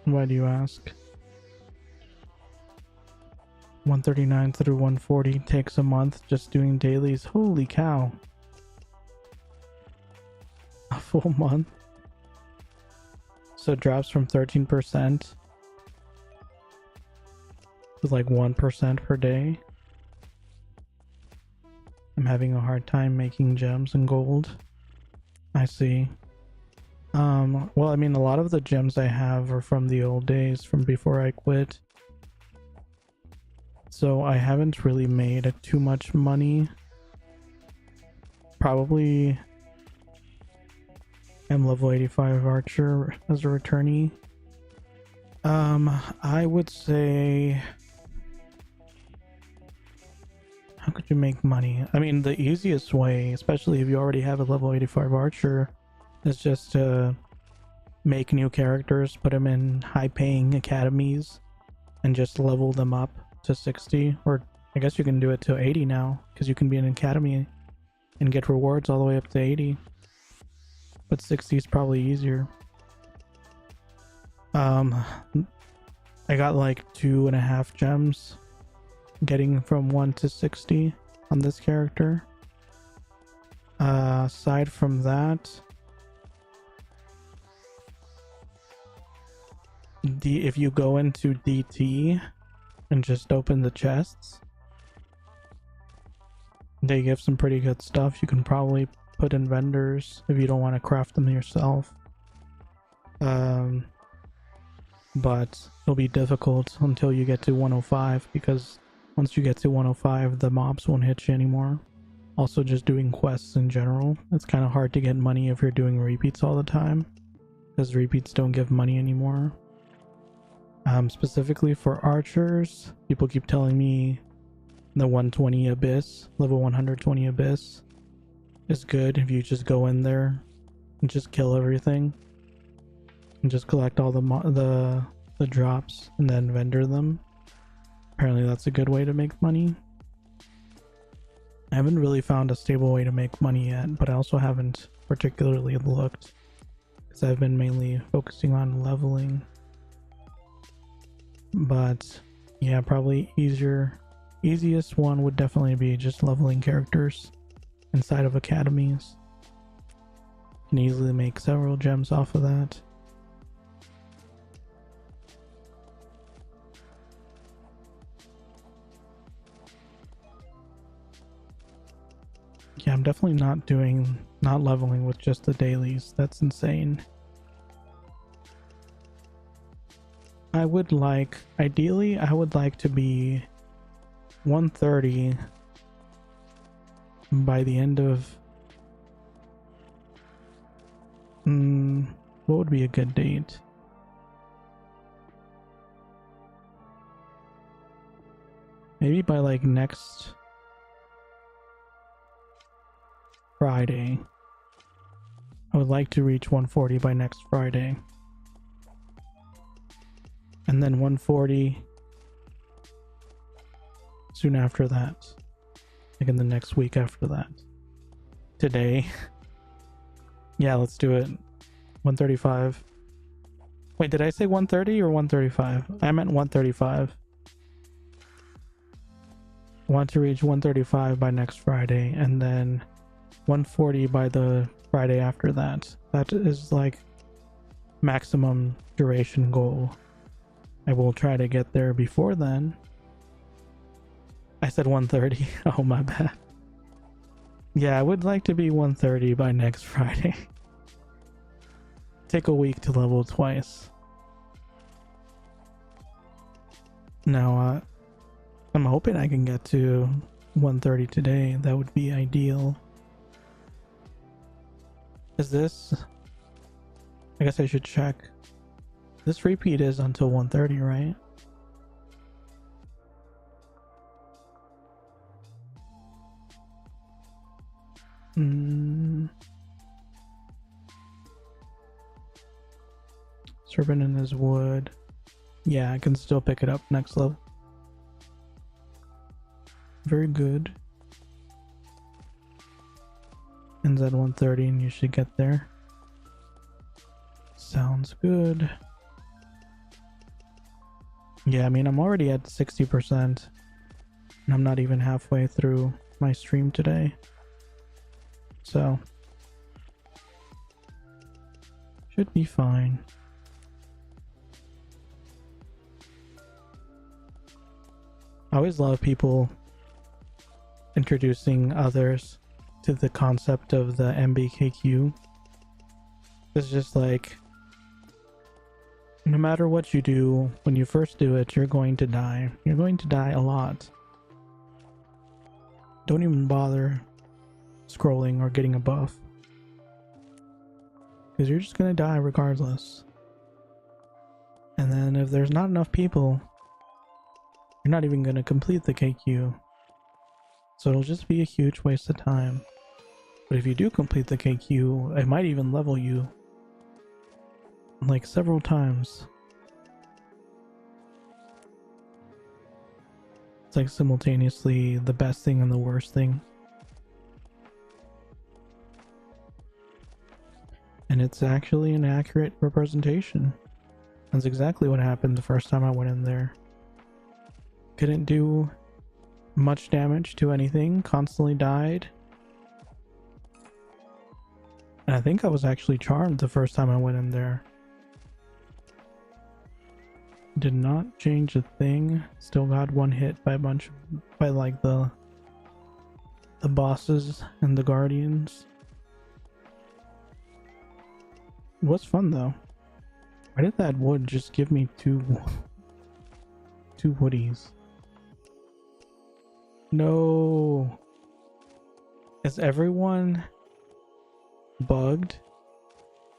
Why do you ask? 139 through 140 takes a month just doing dailies. Holy cow. A full month. So it drops from 13% to like 1% per day. I'm having a hard time making gems and gold. I see. Well, I mean, a lot of the gems I have are from the old days, from before I quit. So I haven't really made too much money. Probably am level 85 archer as a returnee. I would say, how could you make money? I mean, the easiest way, especially if you already have a level 85 archer, is just to make new characters, put them in high-paying academies, and just level them up to 60. Or I guess you can do it to 80 now, because you can be in an academy and get rewards all the way up to 80. But 60 is probably easier. I got like 2.5 gems getting from 1 to 60 on this character. Aside from that, if you go into DT and just open the chests, they give some pretty good stuff. You can probably put in vendors if you don't want to craft them yourself. But it'll be difficult until you get to 105, because once you get to 105, the mobs won't hit you anymore. Also, just doing quests in general, it's kind of hard to get money if you're doing repeats all the time, because repeats don't give money anymore. Specifically for archers, people keep telling me the 120 abyss, level 120 abyss is good if you just go in there and just kill everything and just collect all the drops and then vendor them. Apparently that's a good way to make money. I haven't really found a stable way to make money yet, but I also haven't particularly looked, because I've been mainly focusing on leveling. But yeah, probably easiest one would definitely be just leveling characters inside of academies. You can easily make several gems off of that. Yeah, I'm definitely not leveling with just the dailies. That's insane. Ideally, I would like to be 130 by the end of... what would be a good date? Maybe by like next Friday. I would like to reach 140 by next Friday. And then 140 soon after that. Like in the next week after that. Today. Yeah, let's do it. 135. Wait, did I say 130 or 135? I meant 135. I want to reach 135 by next Friday, and then 140 by the Friday after that. That is like maximum duration goal. I will try to get there before then. I said 130. Oh, my bad. Yeah, I would like to be 130 by next Friday. Take a week to level twice. Now, I'm hoping I can get to 130 today. That would be ideal. Is this... I guess I should check. This repeat is until 130, right? Serpent in his wood. Yeah, I can still pick it up next level. Very good. Ends at 130 and you should get there. Sounds good. Yeah, I mean, I'm already at 60%. And I'm not even halfway through my stream today. So should be fine. I always love people introducing others to the concept of the MBKQ. It's just like, no matter what you do, when you first do it, you're going to die. You're going to die a lot. Don't even bother scrolling or getting a buff, because you're just gonna die regardless. And then if there's not enough people, you're not even gonna complete the KQ. So it'll just be a huge waste of time. But if you do complete the KQ, it might even level you like several times. It's like simultaneously the best thing and the worst thing. And it's actually an accurate representation. That's exactly what happened the first time I went in there. Couldn't do much damage to anything, constantly died. And I think I was actually charmed the first time I went in there. Did not change a thing. Still got one hit by like the bosses and the guardians. It was fun though. Why did that wood just give me two woodies? No. Is everyone bugged?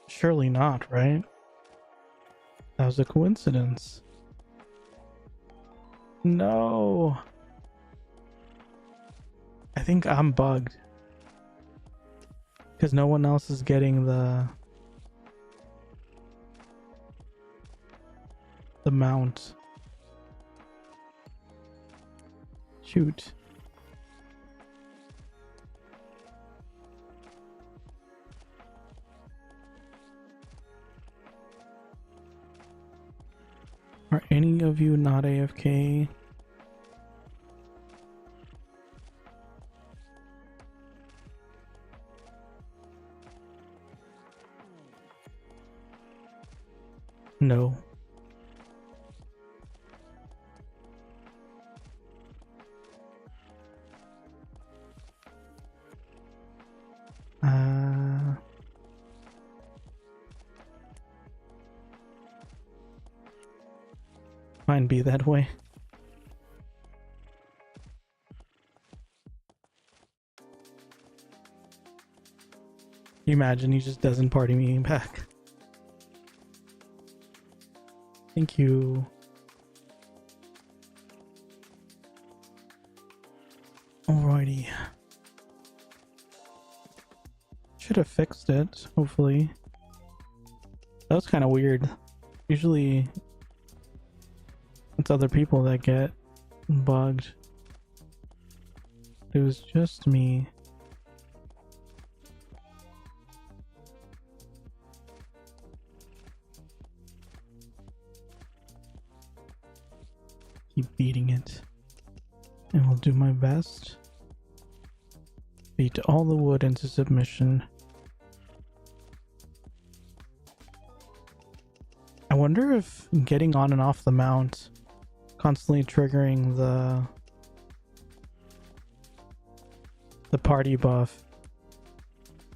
Surely not, right? That was a coincidence. No. I think I'm bugged. Because no one else is getting the mount. Shoot. Are any of you not AFK? No. Fine, be that way. Imagine he just doesn't party me back. Thank you. Alrighty. Should have fixed it, hopefully. That was kind of weird. Usually it's other people that get bugged. It was just me. Keep beating it. And will do my best. Beat all the wood into submission. I wonder if getting on and off the mount, constantly triggering the party buff,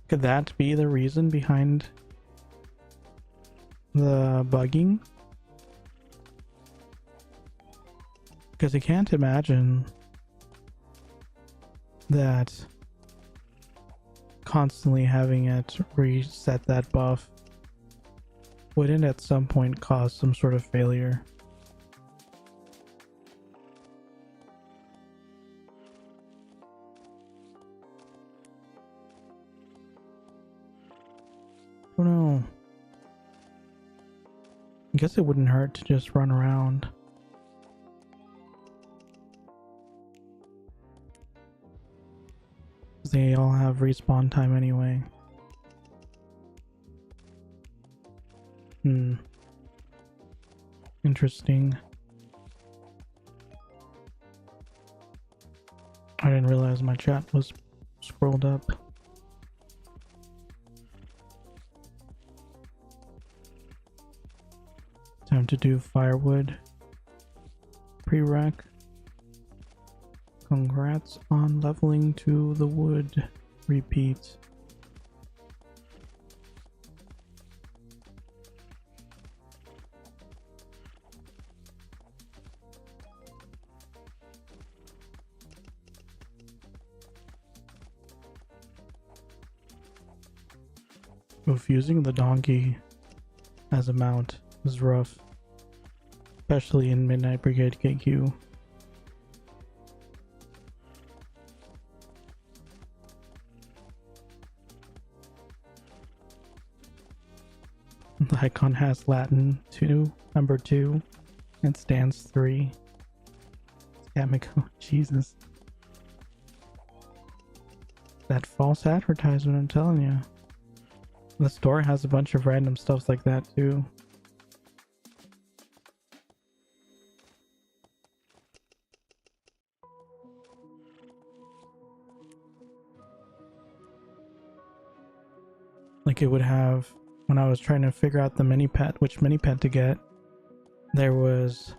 could that be the reason behind the bugging? Because I can't imagine that constantly having it reset that buff wouldn't at some point cause some sort of failure. Oh no. I guess it wouldn't hurt to just run around. They all have respawn time anyway. Interesting. I didn't realize my chat was scrolled up. Time to do firewood prereq. Congrats on leveling to the wood. Repeat. Oof, using the donkey as a mount is rough, especially in Midnight Brigade KQ. The icon has Latin 2, number 2, and stands 3. Scamico, Jesus. That false advertisement, I'm telling you. The store has a bunch of random stuff like that too. Like it would have, when I was trying to figure out the mini pet, which mini pet to get, there was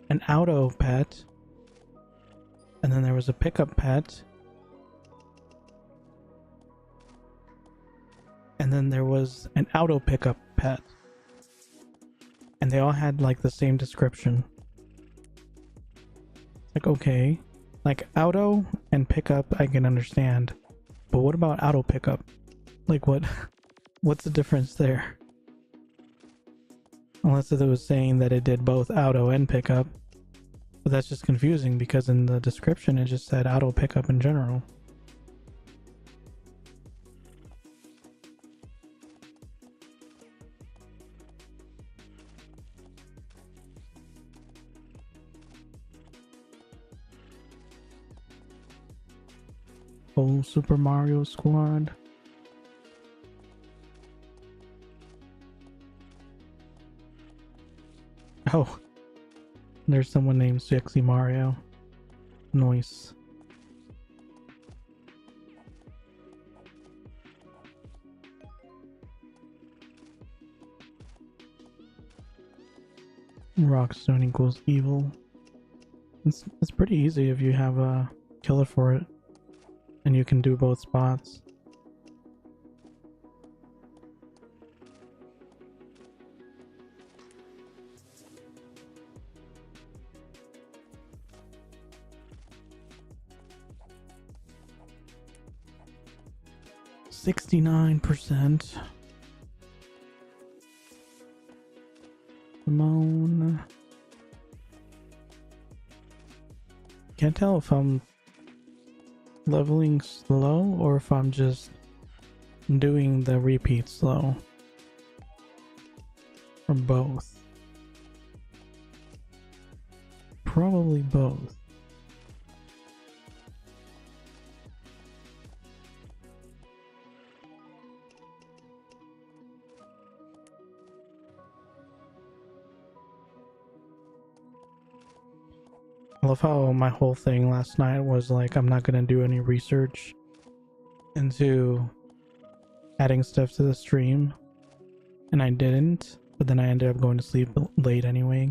an auto pet, and then there was a pickup pet, and then there was an auto pickup pet, and they all had like the same description. Like, okay, like auto and pickup I can understand, but what about auto pickup? Like what's the difference there? Unless it was saying that it did both auto and pickup. But that's just confusing because in the description it just said auto pickup in general. Oh, Super Mario Squad. Oh, there's someone named Sexy Mario. Nice. Rockstone equals evil. It's pretty easy if you have a killer for it, and you can do both spots. %69%. Simone. Can't tell if I'm leveling slow or if I'm just doing the repeat slow. Or both. Probably both. I love how my whole thing last night was like, I'm not gonna do any research into adding stuff to the stream, and I didn't, but then I ended up going to sleep late anyway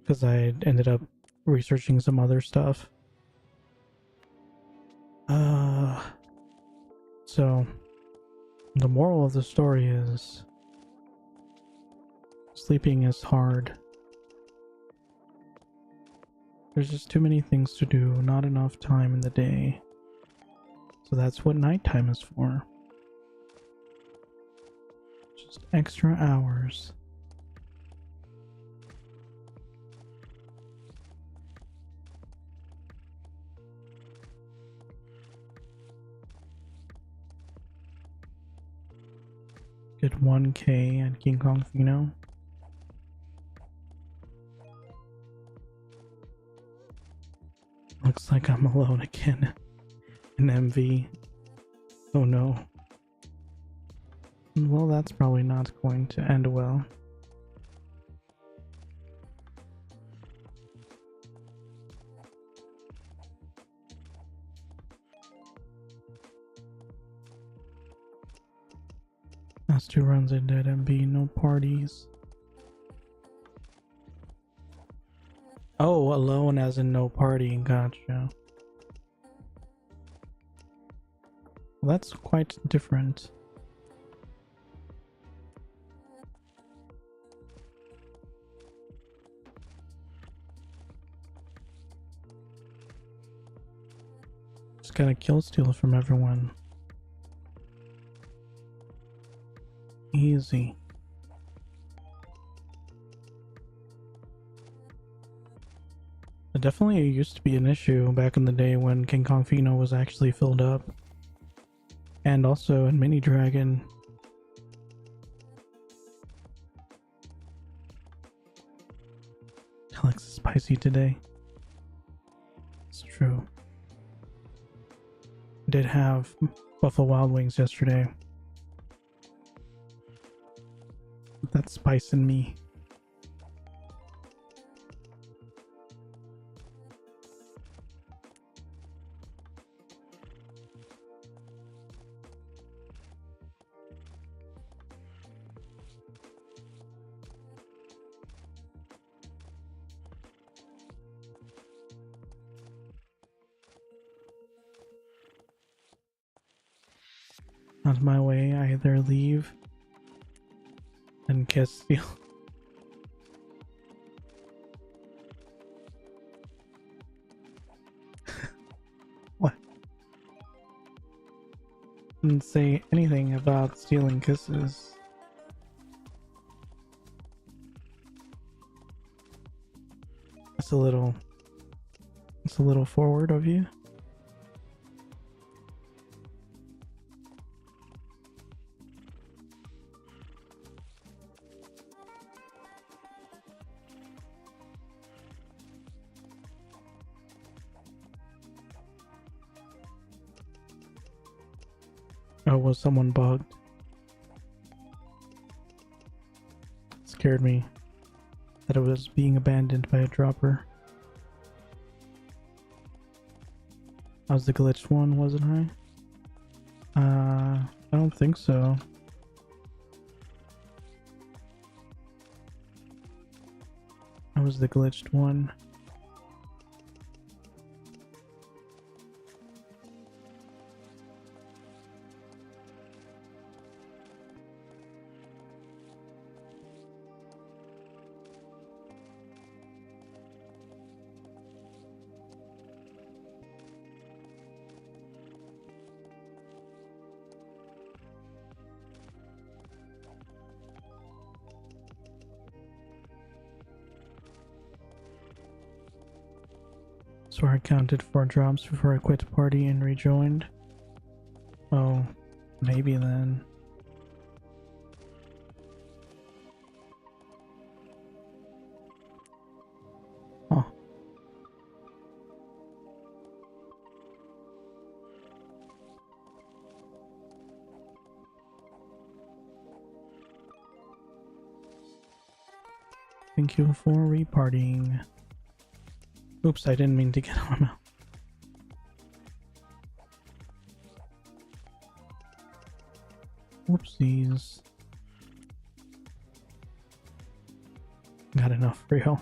because I ended up researching some other stuff. So the moral of the story is sleeping is hard. There's just too many things to do, not enough time in the day. So that's what nighttime is for. Just extra hours. Get 1K at King Kong Fino. Looks like I'm alone again in MV. Oh no. Well, that's probably not going to end well. Last 2 runs I did MB, no parties. Oh, alone as in no party, gotcha. Well, that's quite different. Just gotta kill steal from everyone. Easy. It definitely used to be an issue back in the day when King Kong Fino was actually filled up. And also in Mini Dragon. Alex is spicy today. It's true. I did have Buffalo Wild Wings yesterday. That spice in me. On my way, I either leave and kiss Steel. What? Didn't say anything about stealing kisses. It's a little forward of you. Oh, was someone bugged? It scared me that it was being abandoned by a dropper. I was the glitched one, wasn't I? I don't think so. I was the glitched one. So I counted 4 drops before I quit the party and rejoined. Oh, maybe then. Huh. Thank you for repartying. Oops, I didn't mean to get on my mouth. Whoopsies. Got enough for you.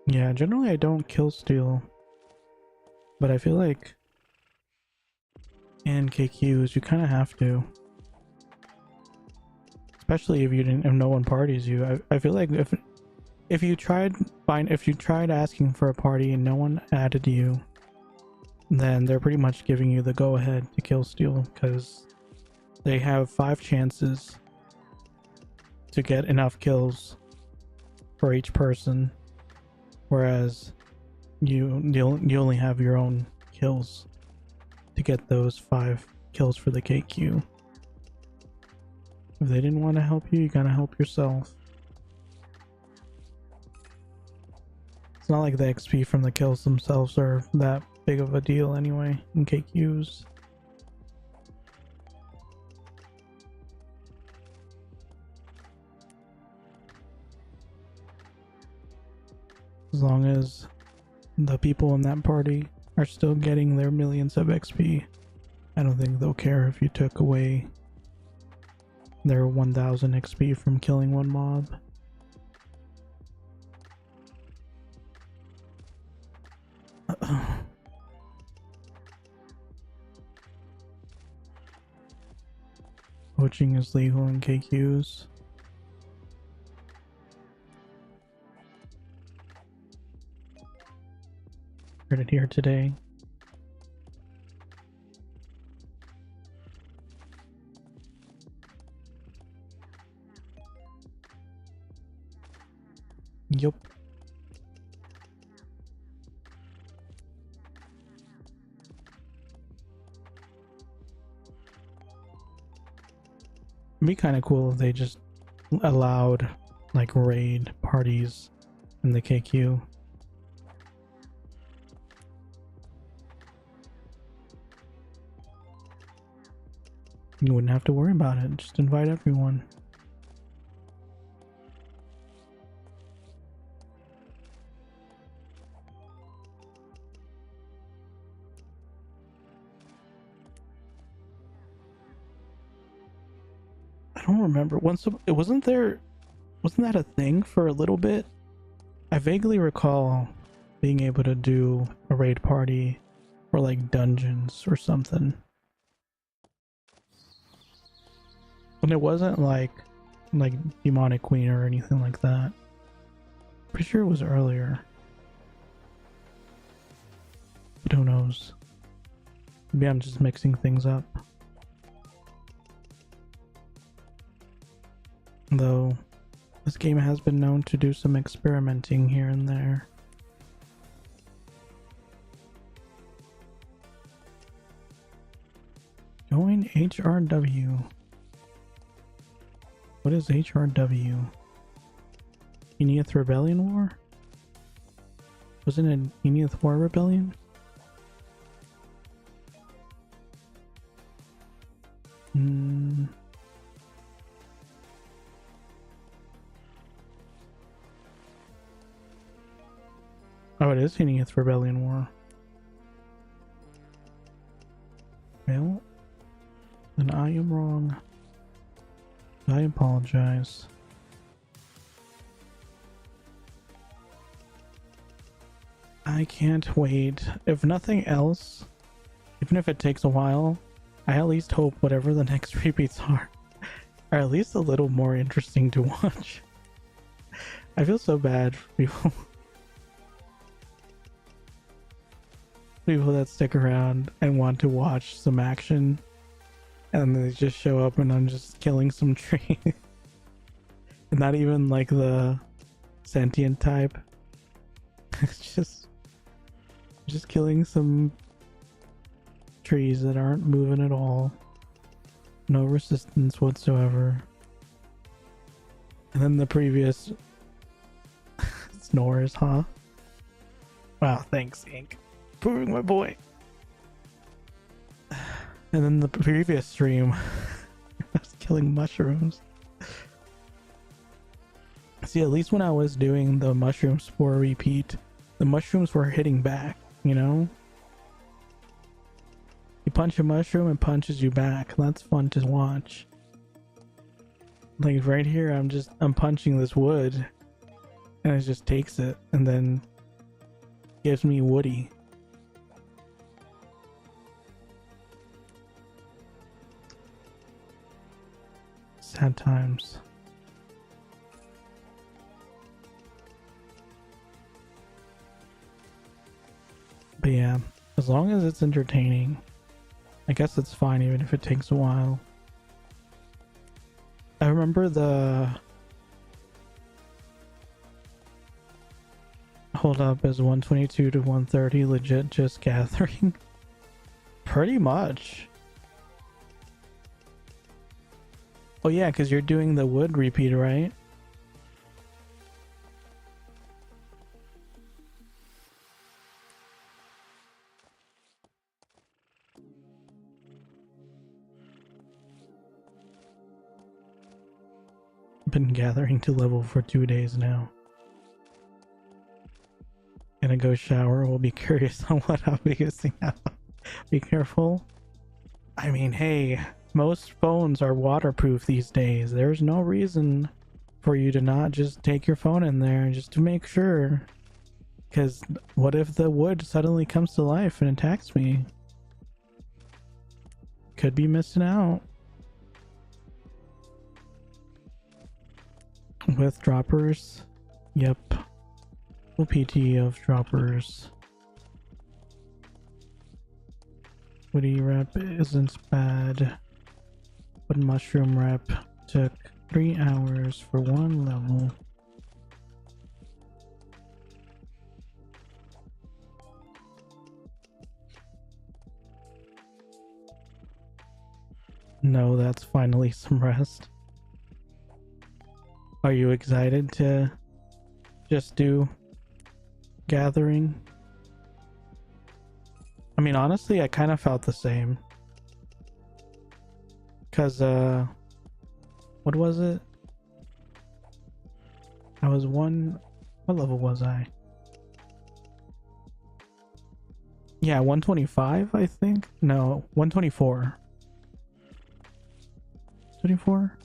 Yeah, generally I don't kill steal, but I feel like in KQs you kind of have to, especially if no one parties you. I feel like if you tried asking for a party and no one added you, then they're pretty much giving you the go ahead to kill steal, because they have 5 chances to get enough kills for each person. Whereas you only have your own kills to get those 5 kills for the KQ. If they didn't want to help you, you gotta help yourself. It's not like the XP from the kills themselves are that big of a deal anyway in KQs. As long as the people in that party are still getting their millions of XP, I don't think they'll care if you took away their 1000 XP from killing one mob. Poaching is legal in KQs. Heard it here today. Yup. It'd be kind of cool if they just allowed like raid parties in the KQ. You wouldn't have to worry about it. Just invite everyone. I don't remember. Once it wasn't that a thing for a little bit? I vaguely recall being able to do a raid party or like dungeons or something. And it wasn't like Demonic Queen or anything like that. Pretty sure it was earlier. But who knows? Maybe I'm just mixing things up. Though this game has been known to do some experimenting here and there. Join HRW. What is HRW? Enneath Rebellion War? Wasn't it Enneath War Rebellion? Oh, it is Enneath Rebellion War. Well, then I am wrong. I apologize. I can't wait. If nothing else, even if it takes a while, I at least hope whatever the next repeats are at least a little more interesting to watch. I feel so bad for people that stick around and want to watch some action, and they just show up and I'm just killing some tree. And not even like the sentient type. It's just killing some trees that aren't moving at all. No resistance whatsoever. And then the previous snores, huh? Wow, thanks, Ink. Proving my boy. And then the previous stream, I was killing mushrooms. See, at least when I was doing the mushroom spore repeat, the mushrooms were hitting back, you know? You punch a mushroom, it punches you back. That's fun to watch. Like right here, I'm punching this wood, and it just takes it, and then gives me woody. Sad times. But yeah, as long as it's entertaining, I guess it's fine even if it takes a while. I remember the hold up is 122 to 130 legit just gathering. Pretty much. Oh yeah, because you're doing the wood repeat, right? Been gathering to level for 2 days now. Gonna go shower. We'll be curious on what I'll be using now. Be careful. I mean, hey, most phones are waterproof these days. There's no reason for you to not just take your phone in there just to make sure. Because what if the wood suddenly comes to life and attacks me? Could be missing out. With droppers, yep. Full PT of droppers. Woody rep isn't bad, but mushroom rep took 3 hours for 1 level. No, that's finally some rest. Are you excited to just do gathering? I mean, honestly, I kind of felt the same. Cause what was it? I was what level was I? Yeah, 125, I think. No, 124. 24?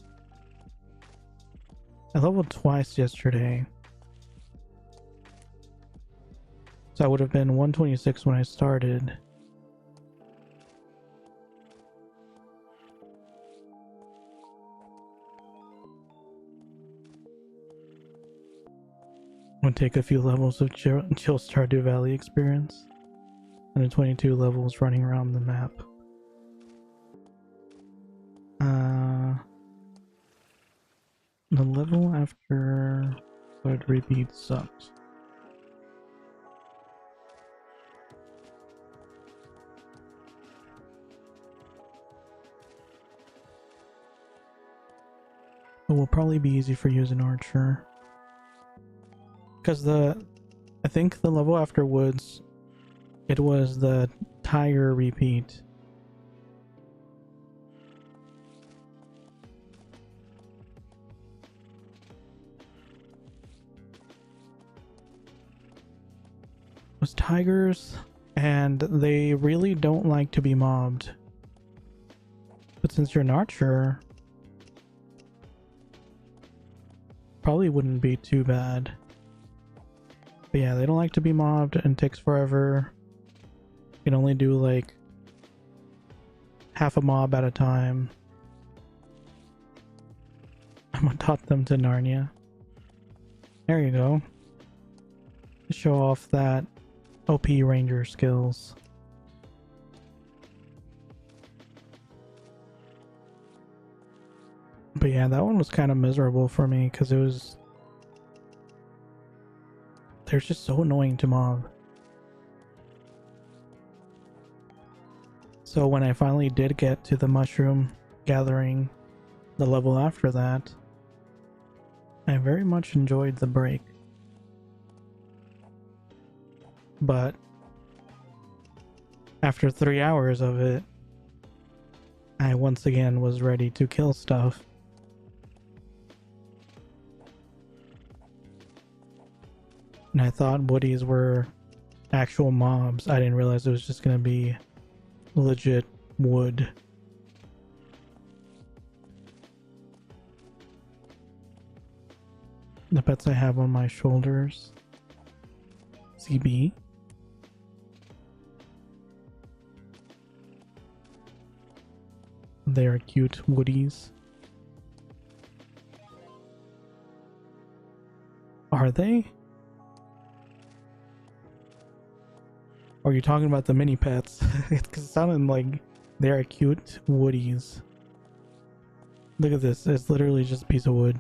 I leveled twice yesterday. So I would have been 126 when I started. Would take a few levels of chill Stardew Valley experience. And then 22 levels running around the map. The level after would repeat sucks. It will probably be easy for you as an archer. Because I think the level after woods, it was the tiger repeat. It was tigers, and they really don't like to be mobbed. But since you're an archer, probably wouldn't be too bad. But yeah, they don't like to be mobbed and takes forever. You can only do like half a mob at a time. I'm gonna taught them to Narnia. There you go. Show off that OP ranger skills. But yeah, that one was kind of miserable for me because they're just so annoying to mob. So when I finally did get to the mushroom gathering, the level after that, I very much enjoyed the break. But after 3 hours of it, I once again was ready to kill stuff. And I thought woodies were actual mobs. I didn't realize it was just gonna be legit wood. The pets I have on my shoulders. CB. They are cute woodies. Are they? Or are you talking about the mini pets? It sounded like they are cute woodies. Look at this. It's literally just a piece of wood.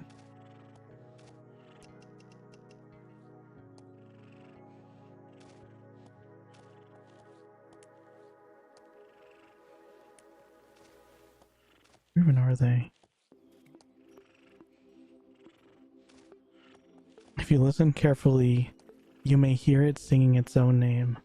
Where even are they? If you listen carefully, you may hear it singing its own name.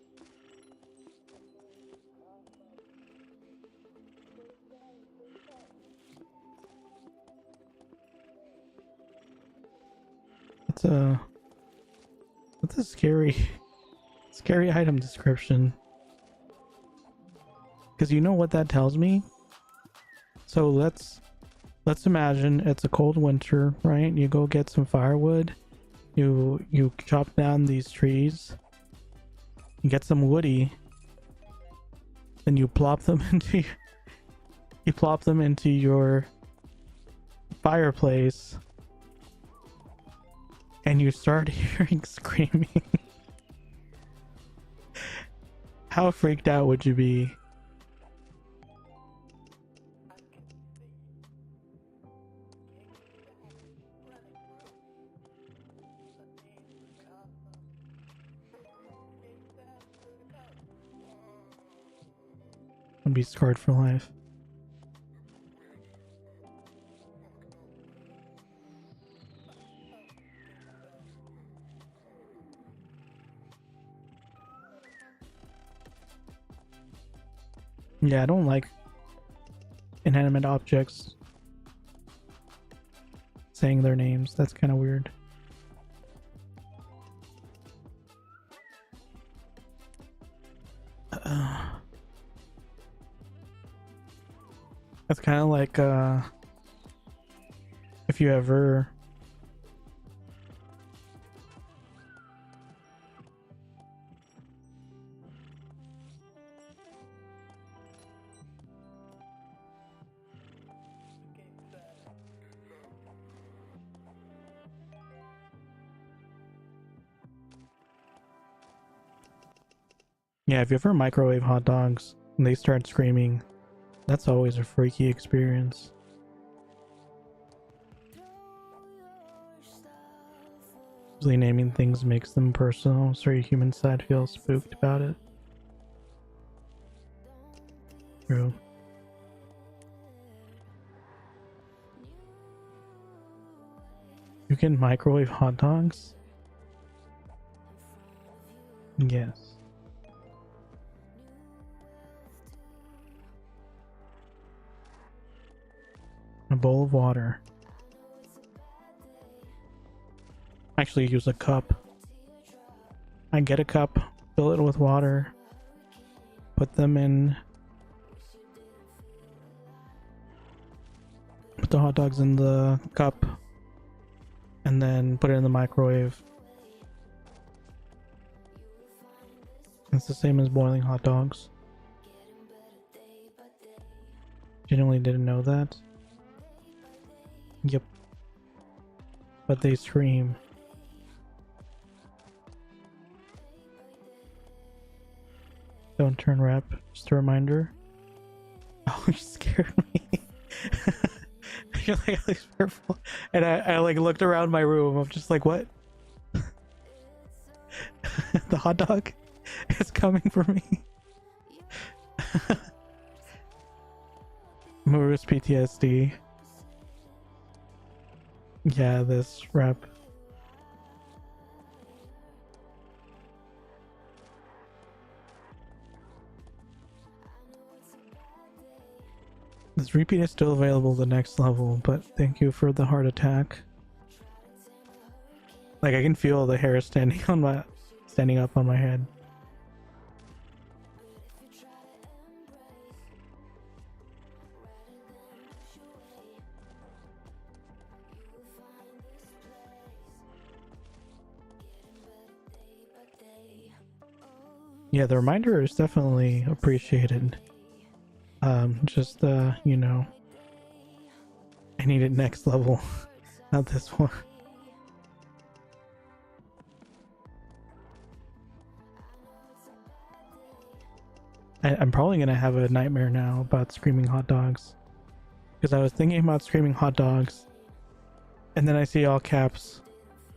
That's a scary item description. Because you know what that tells me? So let's imagine it's a cold winter, right? You go get some firewood, you chop down these trees, you get some woody, then you plop them into your fireplace, and you start hearing screaming. How freaked out would you be? I'd be scarred for life. Yeah, I don't like inanimate objects saying their names. That's kind of weird. That's kind of like if you ever if you ever microwave hot dogs and they start screaming, that's always a freaky experience. Usually naming things makes them personal, so your human side feels spooked about it. True. You can microwave hot dogs? Yes. A bowl of water. Actually use a cup. I get a cup, fill it with water, put them in, put the hot dogs in the cup, and then put it in the microwave. It's the same as boiling hot dogs. Genuinely didn't know that. Yep. But they scream. Don't turn rep. Just a reminder. Oh, you scared me. You're like, Alex, careful. And I like looked around my room. I'm just like, what? The hot dog is coming for me. Moose PTSD. Yeah, this rep. This repeat is still available the next level, but thank you for the heart attack. Like I can feel the hair standing up on my head. Yeah, the reminder is definitely appreciated. Just you know, I need it next level, not this one. I'm probably gonna have a nightmare now about screaming hot dogs, because I was thinking about screaming hot dogs, and then I see all caps,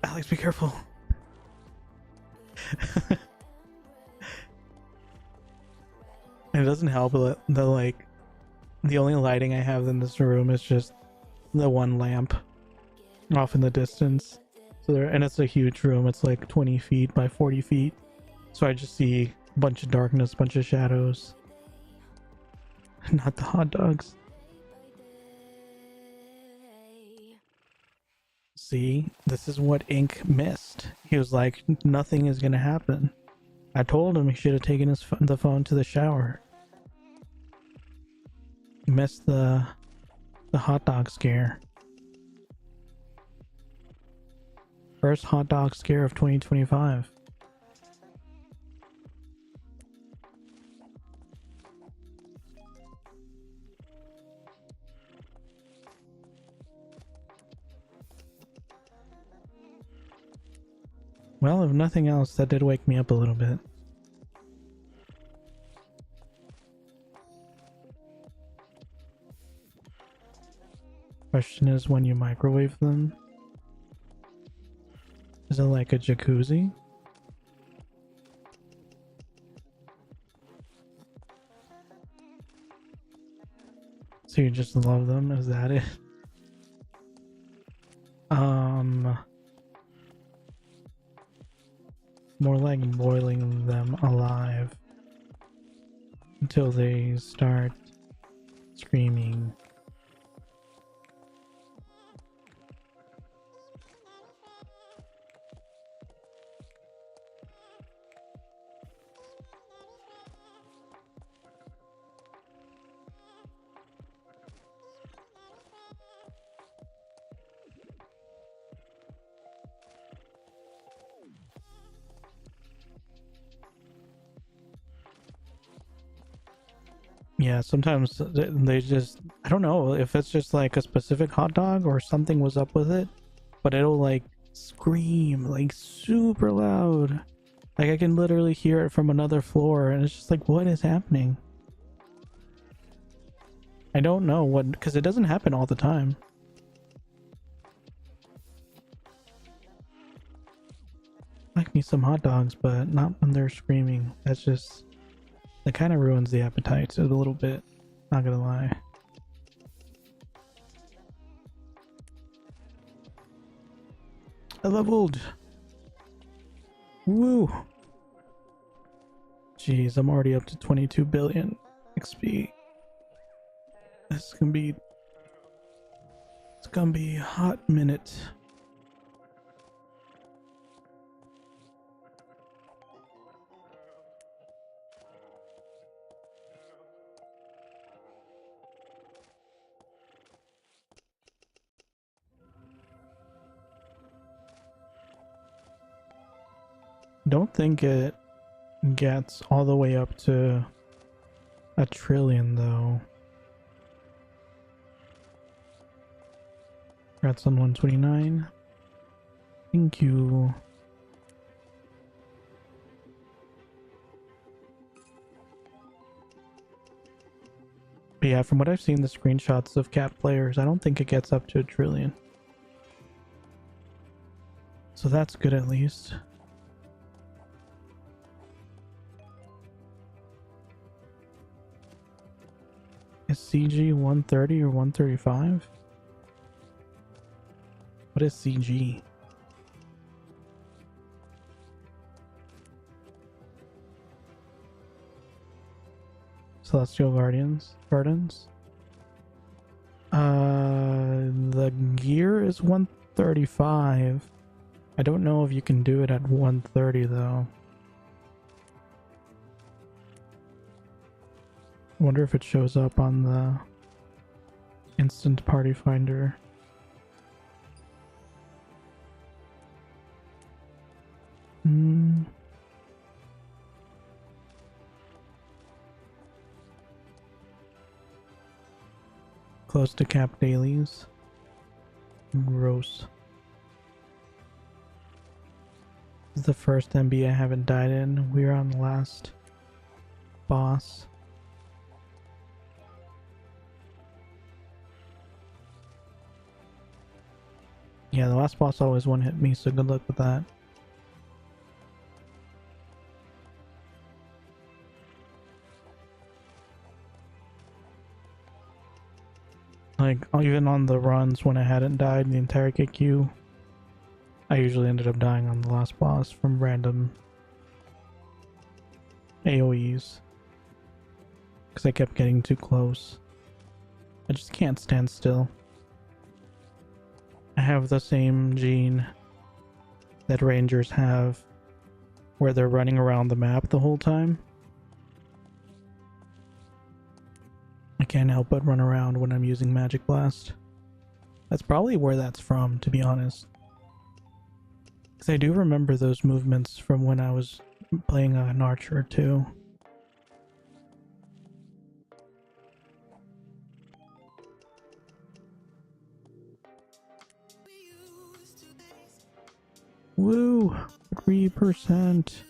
Alex, be careful. And it doesn't help that the only lighting I have in this room is just the one lamp off in the distance. So and it's a huge room. It's like 20 feet by 40 feet. So I just see a bunch of darkness, a bunch of shadows. Not the hot dogs. See, this is what Ink missed. He was like, nothing is gonna happen. I told him he should have taken the phone to the shower. He missed the hot dog scare. First hot dog scare of 2025. Well, if nothing else, that did wake me up a little bit. Question is, when you microwave them, is it like a jacuzzi? So you just love them? Is that it? More like boiling them alive until they start screaming. Yeah, sometimes they just, I don't know if it's just like a specific hot dog or something was up with it, but it'll like scream like super loud. Like I can literally hear it from another floor, and it's just like, what is happening? I don't know what, because it doesn't happen all the time. Like me some hot dogs, but not when they're screaming. That's just, that kind of ruins the appetite a little bit, not gonna lie. I leveled. Woo. Jeez, I'm already up to 22 billion XP. It's gonna be a hot minute. Don't think it gets all the way up to 1,000,000,000,000 though. Congrats on 129. Thank you. But yeah, from what I've seen the screenshots of cat players, I don't think it gets up to 1,000,000,000,000. So that's good at least. Is CG 130 or 135? What is CG? Celestial Gardens? The gear is 135. I don't know if you can do it at 130 though. I wonder if it shows up on the instant party finder. Close to cap dailies. Gross. This is the first MB I haven't died in. We're on the last boss. Yeah, the last boss always one-hit me, so good luck with that. Like, even on the runs when I hadn't died in the entire queue, I usually ended up dying on the last boss from random AoEs. Because I kept getting too close. I just can't stand still. I have the same gene that rangers have, where they're running around the map the whole time. I can't help but run around when I'm using Magic Blast. That's probably where that's from, to be honest. Because I do remember those movements from when I was playing an archer too. Woo! 3%.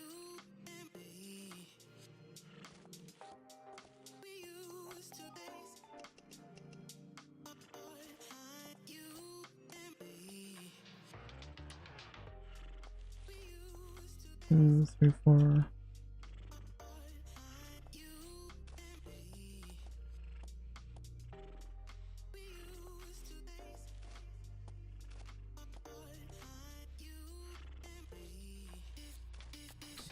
Two, three, four.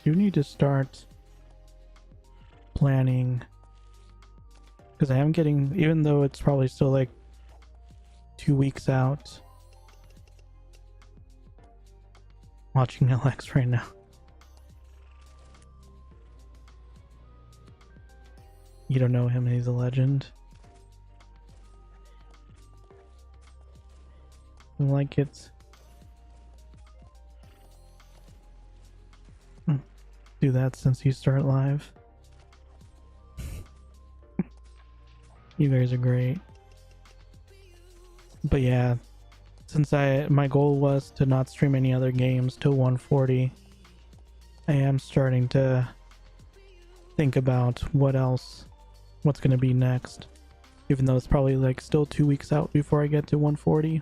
Do need to start planning Because I am getting, even though it's probably still like 2 weeks out, watching LX right now. You don't know him, he's a legend. I like it. Do that since you start live. You guys are great. But yeah, since my goal was to not stream any other games till 140, I am starting to think about what's gonna be next. Even though it's probably like still 2 weeks out before I get to 140.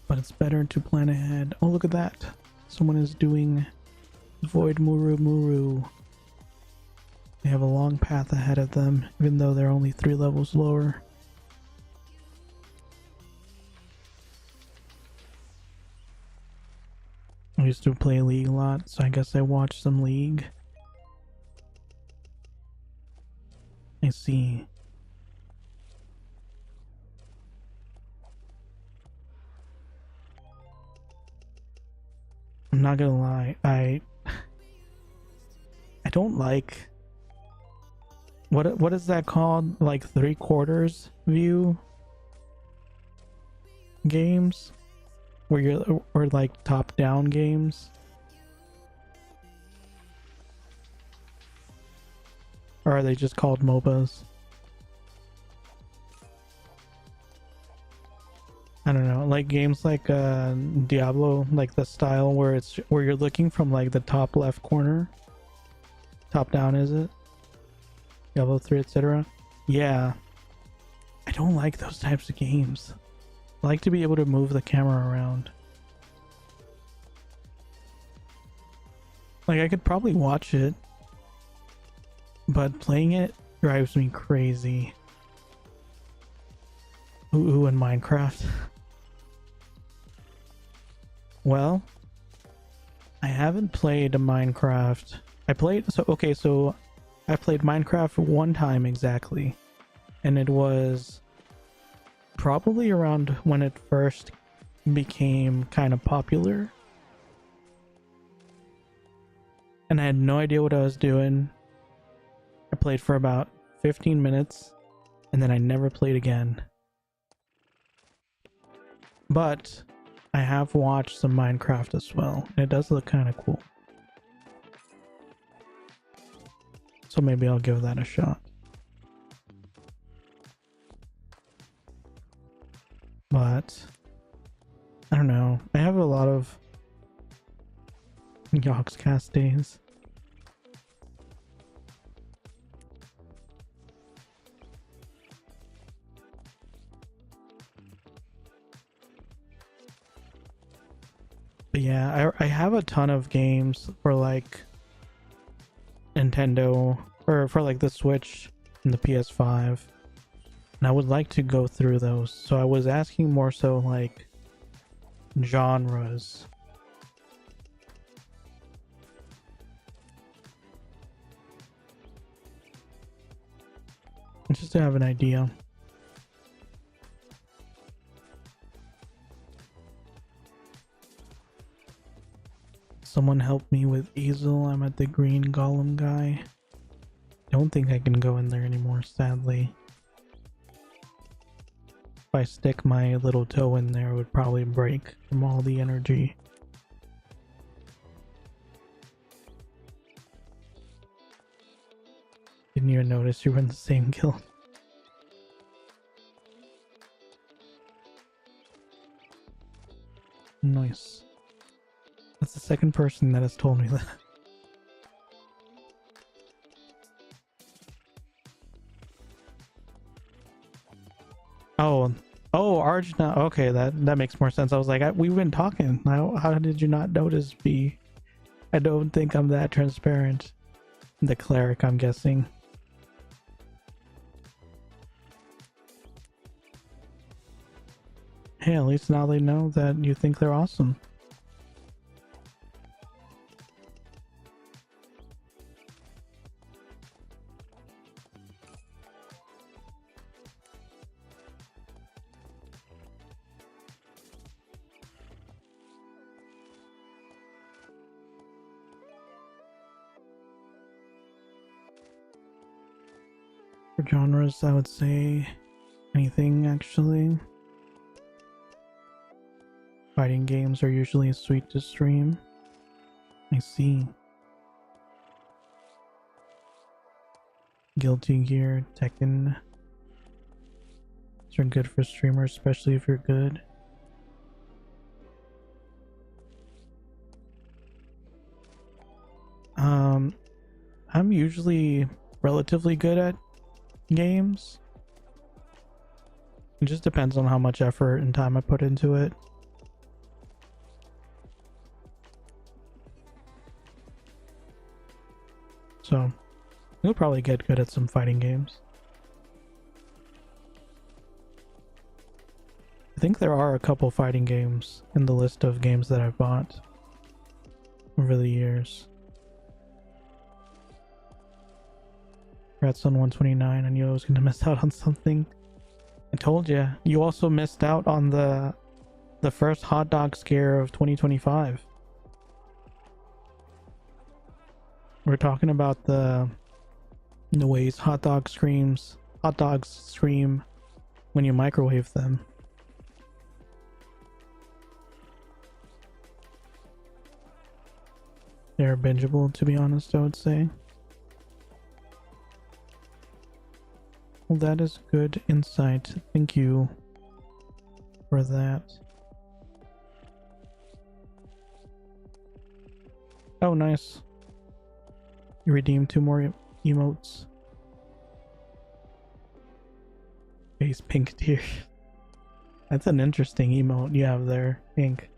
But it's better to plan ahead. Oh, look at that. Someone is doing Void Muru. They have a long path ahead of them, even though they're only 3 levels lower. I used to play League a lot, so I guess I watched some League. I see. I'm not gonna lie, I don't like what is that called? Like 3/4 view games, where you're, or like top down games, or are they just called MOBAs? I don't know, like games like Diablo, like the style where you're looking from like the top left corner, top down, is it? Diablo 3, etc. Yeah, I don't like those types of games. I like to be able to move the camera around. Like, I could probably watch it, but playing it drives me crazy. Ooh, in Minecraft. Well, I haven't played Minecraft. I played Minecraft one time exactly, and it was probably around when it first became kind of popular, and I had no idea what I was doing. I played for about 15 minutes and then I never played again. But I have watched some Minecraft as well, and it does look kind of cool. So maybe I'll give that a shot. But I don't know. I have a lot of Yogscast days. But yeah, I have a ton of games for like Nintendo, or for like the Switch and the PS5, and I would like to go through those. So I was asking more so like genres. Just to have an idea. Someone help me with easel. I'm at the green golem guy. Don't think I can go in there anymore, sadly. If I stick my little toe in there, it would probably break from all the energy. Didn't even notice you were in the same guild. Nice. That's the second person that has told me that. Oh, Arjuna. Okay, that makes more sense. I was like, we've been talking. How did you not notice me? I don't think I'm that transparent. The cleric, I'm guessing. Hey, at least now they know that you think they're awesome. For genres, I would say anything actually. Fighting games are usually sweet to stream. I see. Guilty Gear, Tekken. These are good for streamers, especially if you're good. I'm usually relatively good at games. It just depends on how much effort and time I put into it. So, you'll probably get good at some fighting games. I think there are a couple fighting games in the list of games that I've bought over the years. Congrats on 129. I knew I was going to miss out on something. I told you. You also missed out on the first hot dog scare of 2025. We're talking about the ways hot dogs scream when you microwave them. They're bingeable, to be honest, I would say. Well, that is good insight. Thank you for that. Oh, nice. You redeemed 2 more emotes. Face pink tear. That's an interesting emote you have there, Pink.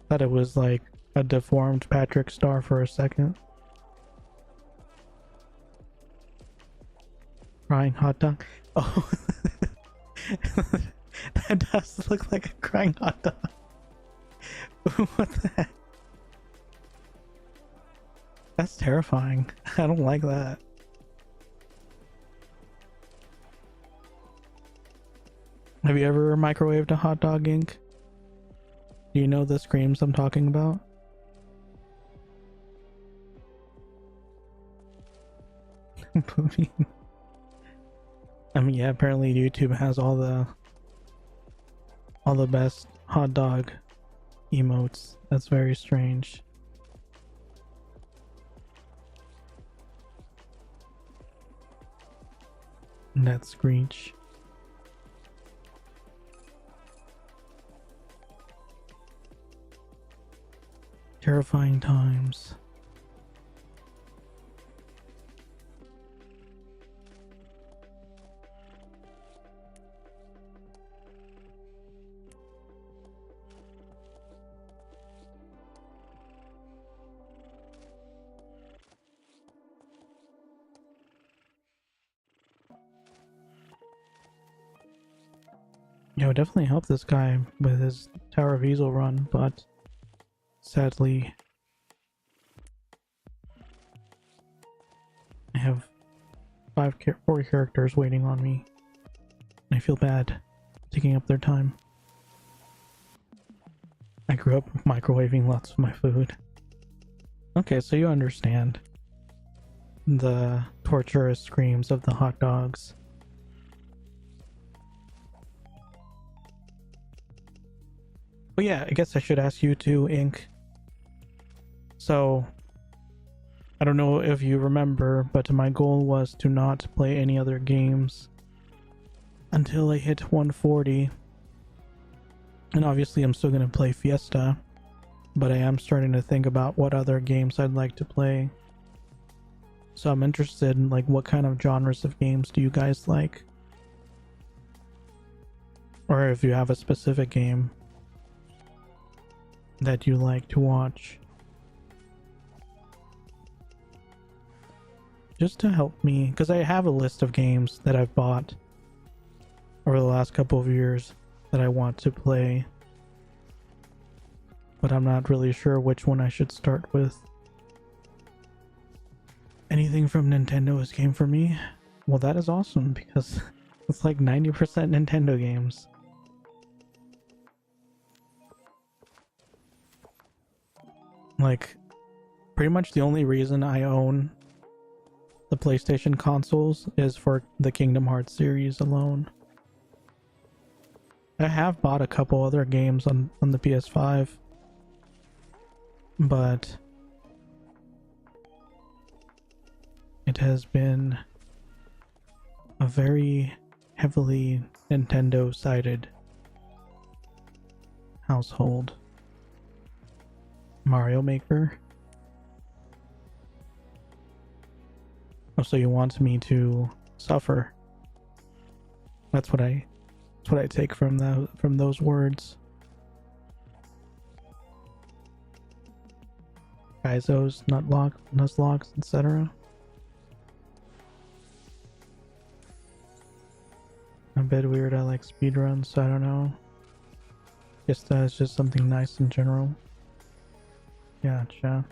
Thought it was like a deformed Patrick Star for a second. Crying hot dog. Oh, that does look like a crying hot dog. What the heck? That's terrifying. I don't like that. Have you ever microwaved a hot dog, Ink? Do you know the screams I'm talking about? I mean, yeah, apparently YouTube has all the best hot dog emotes. That's very strange. That screech. Terrifying times. Yeah, it would definitely help this guy with his Tower of Easel run, but sadly I have 4 characters waiting on me, and I feel bad taking up their time. I grew up microwaving lots of my food. Okay, so you understand the torturous screams of the hot dogs. But yeah, I guess I should ask you too, Ink. So, I don't know if you remember, but my goal was to not play any other games until I hit 140. And obviously I'm still going to play Fiesta, but I am starting to think about what other games I'd like to play. So I'm interested in like what kind of genres of games do you guys like? Or if you have a specific game that you like to watch. Just to help me, because I have a list of games that I've bought over the last couple of years that I want to play, but I'm not really sure which one I should start with. Anything from Nintendo is game for me. Well, that is awesome, because it's like 90% Nintendo games. Like, pretty much the only reason I own the PlayStation consoles is for the Kingdom Hearts series alone. I have bought a couple other games on the PS5, but it has been a very heavily Nintendo-sided household. Mario Maker. Oh, so you want me to suffer? That's what I take from those words. Kaizo's, Nuzlocke, etc. A bit weird. I like speedruns, so I don't know. Guess that's just something nice in general. Gotcha.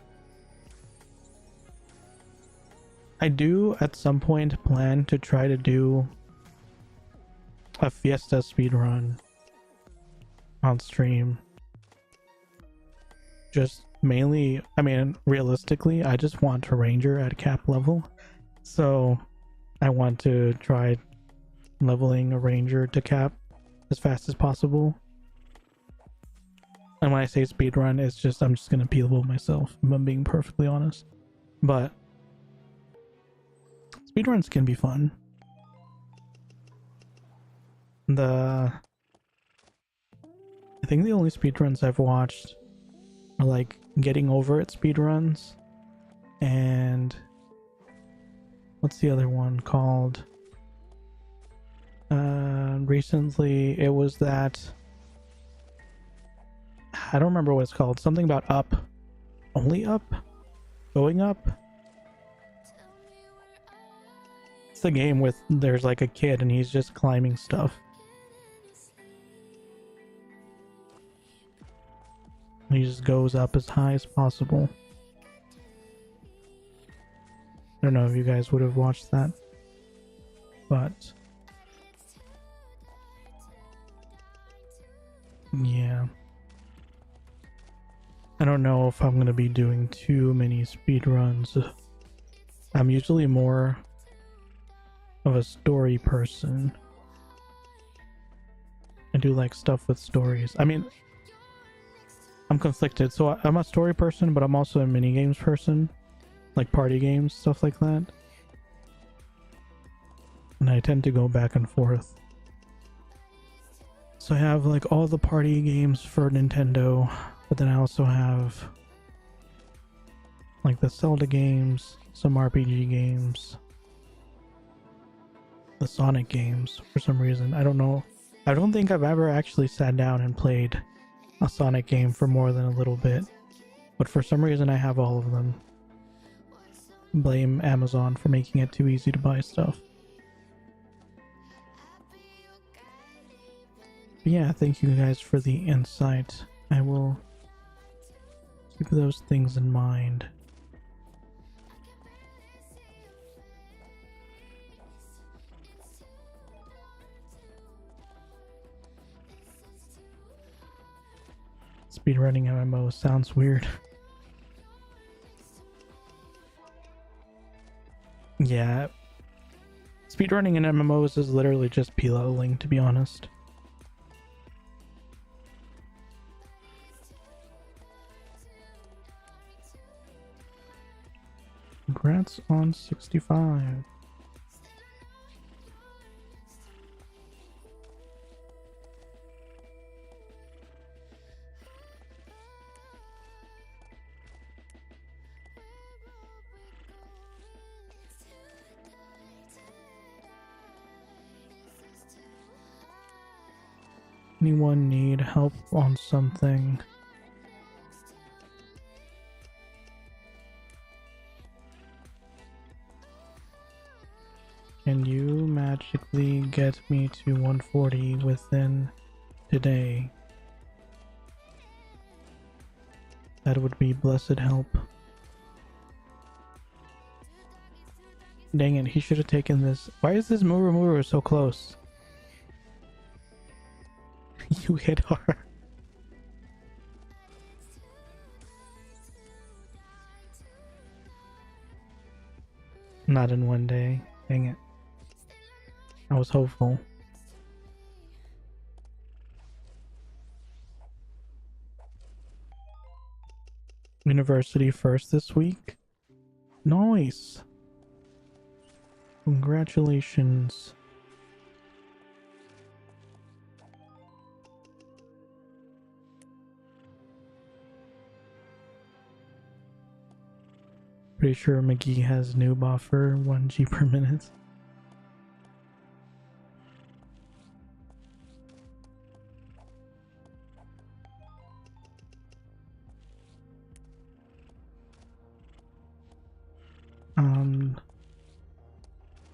I do at some point plan to try to do a Fiesta speedrun on stream. Just mainly, I mean, realistically, I just want a ranger at cap level. So I want to try leveling a ranger to cap as fast as possible. And when I say speedrun, it's just, I'm just gonna P-level myself, if I'm being perfectly honest. But speedruns can be fun. I think the only speedruns I've watched are like Getting Over It speedruns, and what's the other one called? Recently it was that, I don't remember what it's called. Something about up. Only up? Going up? It's the game with, there's like a kid and he's just climbing stuff. He just goes up as high as possible. I don't know if you guys would have watched that, but yeah. I don't know if I'm gonna be doing too many speedruns. I'm usually more of a story person. I do like stuff with stories. I mean, I'm conflicted. So I'm a story person, but I'm also a minigames person. Like party games, stuff like that. And I tend to go back and forth. So I have like all the party games for Nintendo, but then I also have like the Zelda games, some RPG games, the Sonic games for some reason. I don't know. I don't think I've ever actually sat down and played a Sonic game for more than a little bit, but for some reason I have all of them. Blame Amazon for making it too easy to buy stuff. But yeah, thank you guys for the insight. I will keep those things in mind. Speedrunning MMO sounds weird. Yeah. Speedrunning in MMOs is literally just P-leveling, to be honest. Congrats on 65. Anyone need help on something? Can you magically get me to 140 within today? That would be blessed help. Dang it, he should have taken this. Why is this Muru so close? You hit her. Not in one day. Dang it. I was hopeful. University first this week? Nice! Congratulations. Pretty sure McGee has noob offer 1G per minute.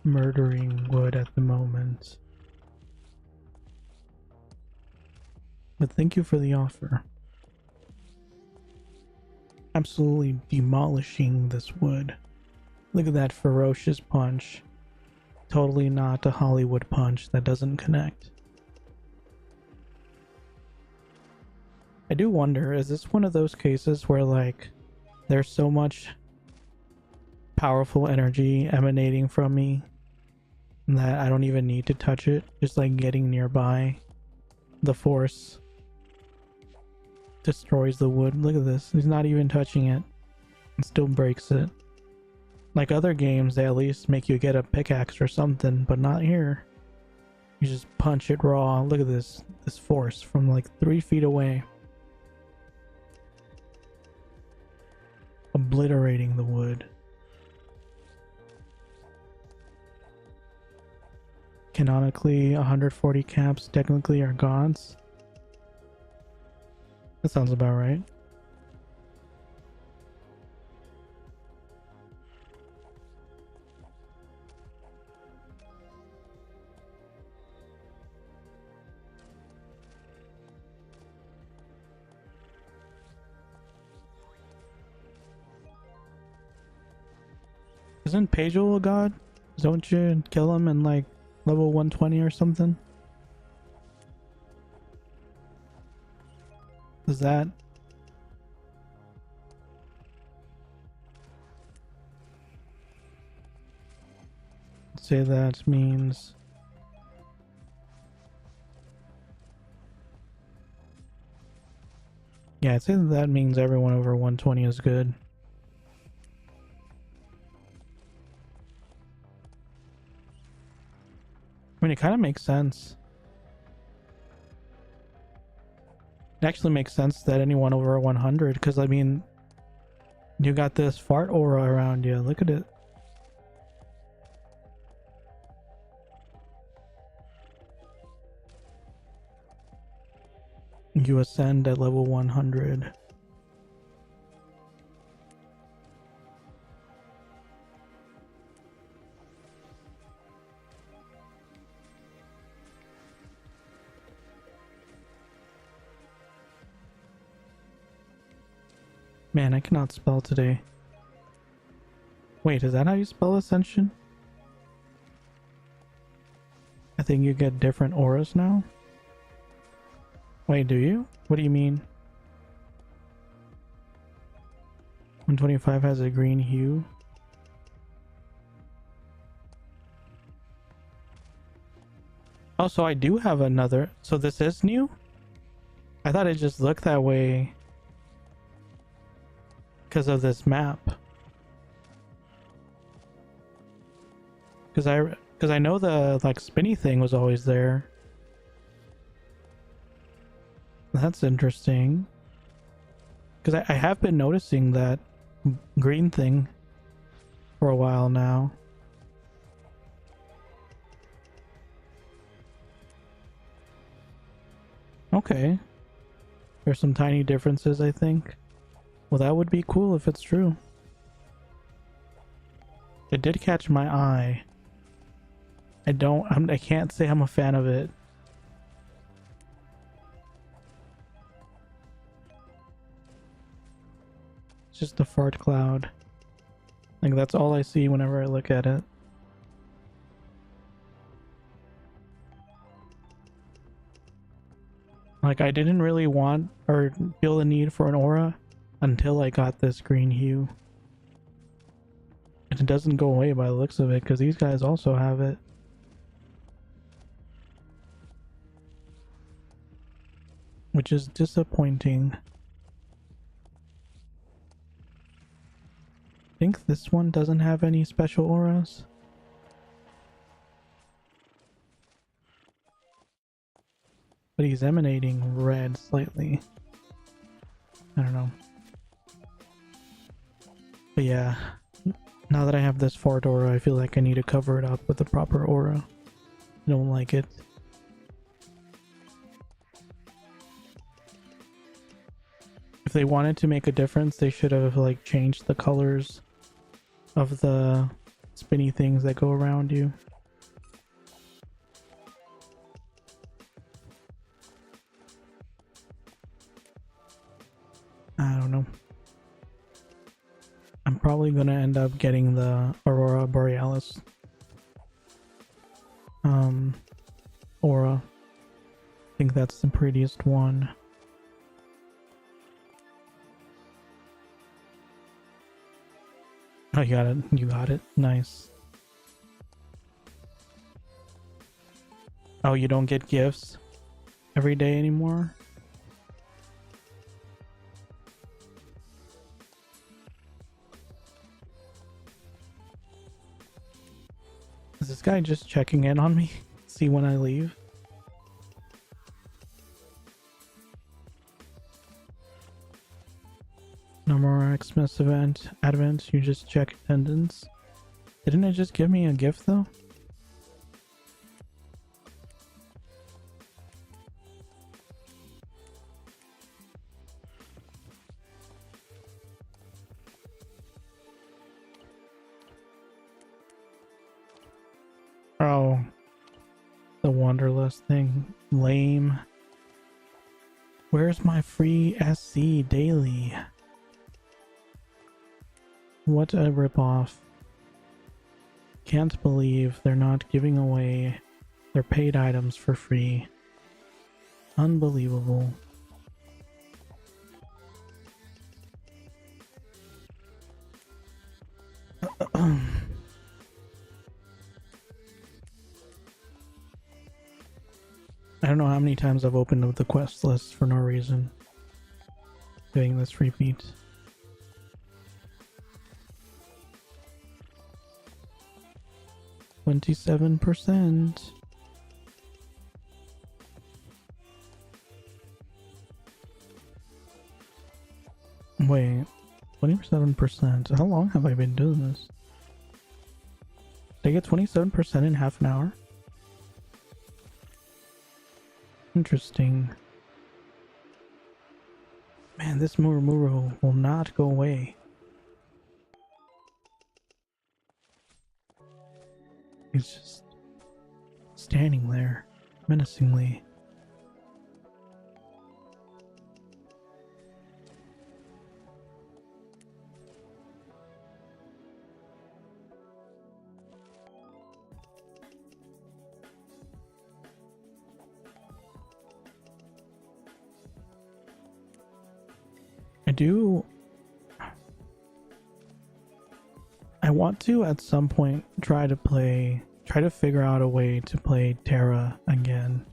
Murdering wood at the moment. But thank you for the offer. Absolutely demolishing this wood. Look at that ferocious punch. Totally not a Hollywood punch that doesn't connect. I do wonder, is this one of those cases where like there's so much powerful energy emanating from me that I don't even need to touch it? Just like getting nearby, the force destroys the wood. Look at this. He's not even touching it. It still breaks it. Like other games, they at least make you get a pickaxe or something, but not here. You just punch it raw. Look at this. This force from like 3 feet away. Obliterating the wood. Canonically, 140 caps technically are gods. That sounds about right. Isn't Pagel a god? Don't you kill him in like level 120 or something? Is that... say that means... yeah, I'd say that means everyone over 120 is good. I mean, it kind of makes sense. It actually makes sense that anyone over 100, because I mean, you got this fart aura around you. Look at it. You ascend at level 100. Man, I cannot spell today. Wait, is that how you spell ascension? I think you get different auras now. Wait, do you? What do you mean? 125 has a green hue. Oh, so I do have another. So this is new? I thought it just looked that way because of this map. Because I know the like spinny thing was always there. That's interesting. Because I have been noticing that green thing for a while now. Okay. There's some tiny differences, I think. Well, that would be cool if it's true. It did catch my eye. I can't say I'm a fan of it. It's just a fart cloud. Like, that's all I see whenever I look at it. Like, I didn't really want or feel the need for an aura until I got this green hue. And it doesn't go away by the looks of it, because these guys also have it. Which is disappointing. I think this one doesn't have any special auras. But he's emanating red slightly. I don't know. But yeah, now that I have this fart aura, I feel like I need to cover it up with the proper aura. I don't like it. If they wanted to make a difference, they should have like changed the colors of the spinny things that go around you. I don't know. I'm probably gonna end up getting the Aurora Borealis aura. I think that's the prettiest one. Oh, you got it. You got it. Nice. Oh, you don't get gifts every day anymore? Is this guy just checking in on me? See when I leave? No more Xmas event, Advent, you just check attendance. Didn't it just give me a gift though? Oh, the Wanderlust thing. Lame. Where's my free SC daily? What a ripoff. Can't believe they're not giving away their paid items for free. Unbelievable. I don't know how many times I've opened up the quest list for no reason. Doing this repeat. %. Wait, 27%. How long have I been doing this? Did I get 27% in half an hour? Interesting. Man, this Murumuru will not go away. He's just standing there, menacingly. I want to at some point try to figure out a way to play Terra again.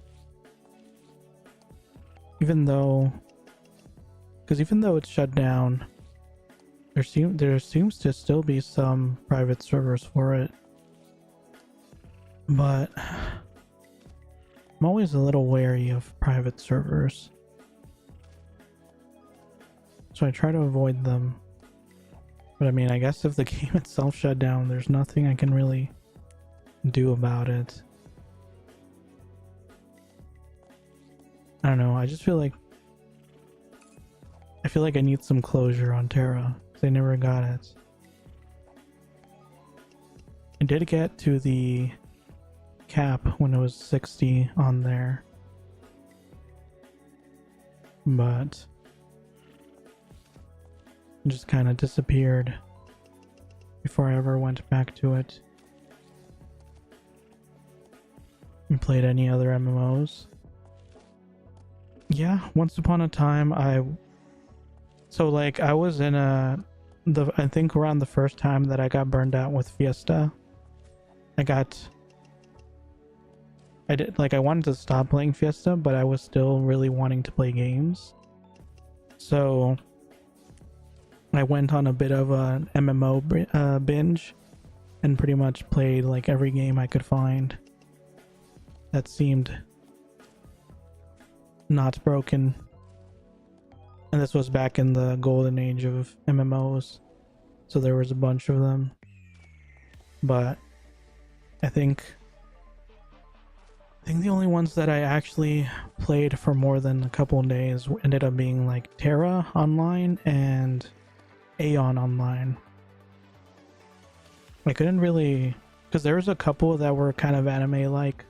Even though it's shut down, there seems to still be some private servers for it. But I'm always a little wary of private servers, so I try to avoid them. But I mean, I guess if the game itself shut down, there's nothing I can really do about it. I don't know, I feel like I need some closure on Terra, because I never got it. I did get to the cap when it was 60 on there, but it just kind of disappeared before I ever went back to it and played any other MMOs. Yeah, once upon a time I was in a I think around the first time that I got burned out with Fiesta, I wanted to stop playing Fiesta, but I was still really wanting to play games. So I went on a bit of an MMO binge and pretty much played like every game I could find that seemed not broken. And this was back in the golden age of MMOs, so there was a bunch of them. But I think the only ones that I actually played for more than a couple of days ended up being like Terra Online and Aeon Online. I couldn't really, because there was a couple that were kind of anime like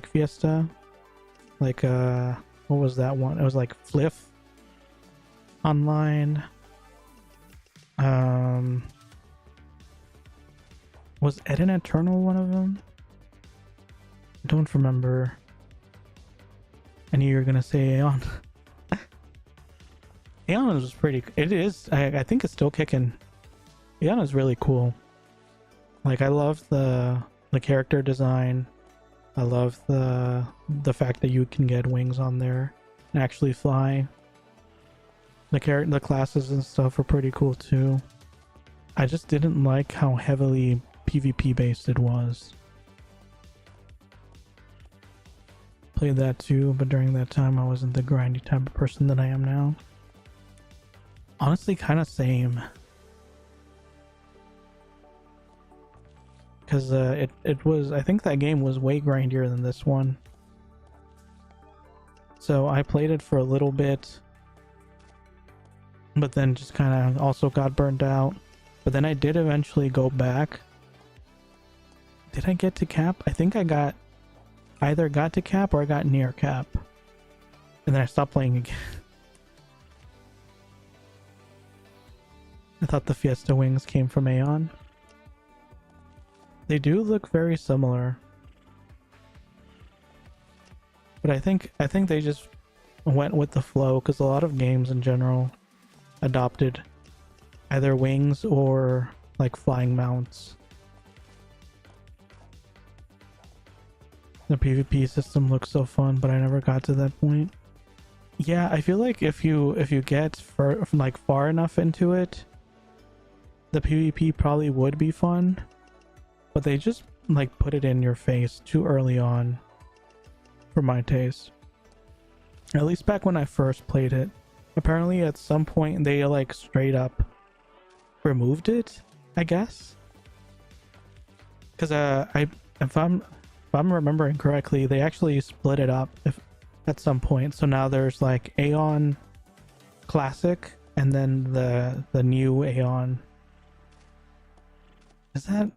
Fiesta. Like what was that one? It was like Fliff Online. Was Eden Eternal one of them? I don't remember. I knew you were gonna say Aeon. Aeon was pretty. It is. I think it's still kicking. Aeon is really cool. Like I love the character design. I love the fact that you can get wings on there and actually fly. The classes and stuff are pretty cool too. I just didn't like how heavily PvP based it was. Played that too, but during that time I wasn't the grindy type of person that I am now. Honestly, kind of same. Because it was, I think that game was way grindier than this one. So I played it for a little bit, but then just kind of also got burned out. But then I did eventually go back. Did I get to cap? I think I either got to cap or I got near cap. And then I stopped playing again. I thought the Fiesta wings came from Aeon. They do look very similar. But I think they just went with the flow, because a lot of games in general adopted either wings or like flying mounts. The PvP system looks so fun, but I never got to that point. Yeah, I feel like if you get far enough into it, the PvP probably would be fun, but they just like put it in your face too early on for my taste. At least back when I first played it. Apparently at some point they like straight up removed it, I guess. Because if I'm remembering correctly, they actually split it up at some point. So now there's like Aeon Classic and then the new Aeon. Is that?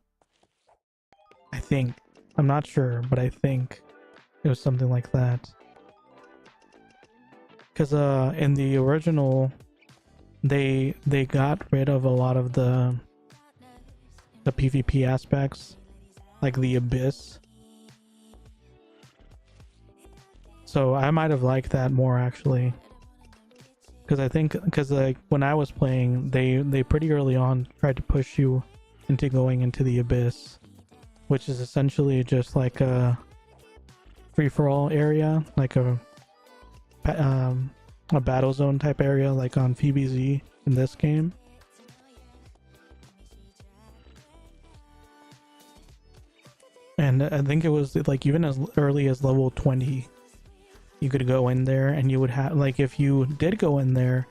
I think. I'm not sure, but I think it was something like that. Because in the original, they got rid of a lot of the PvP aspects, like the Abyss. So I might have liked that more actually. Because like when I was playing, they pretty early on tried to push you into going into the Abyss, which is essentially just like a free-for-all area, like a battle zone type area, like on PBZ in this game. And I think it was like even as early as level 20, you could go in there, and you would have, like, if you did go in there,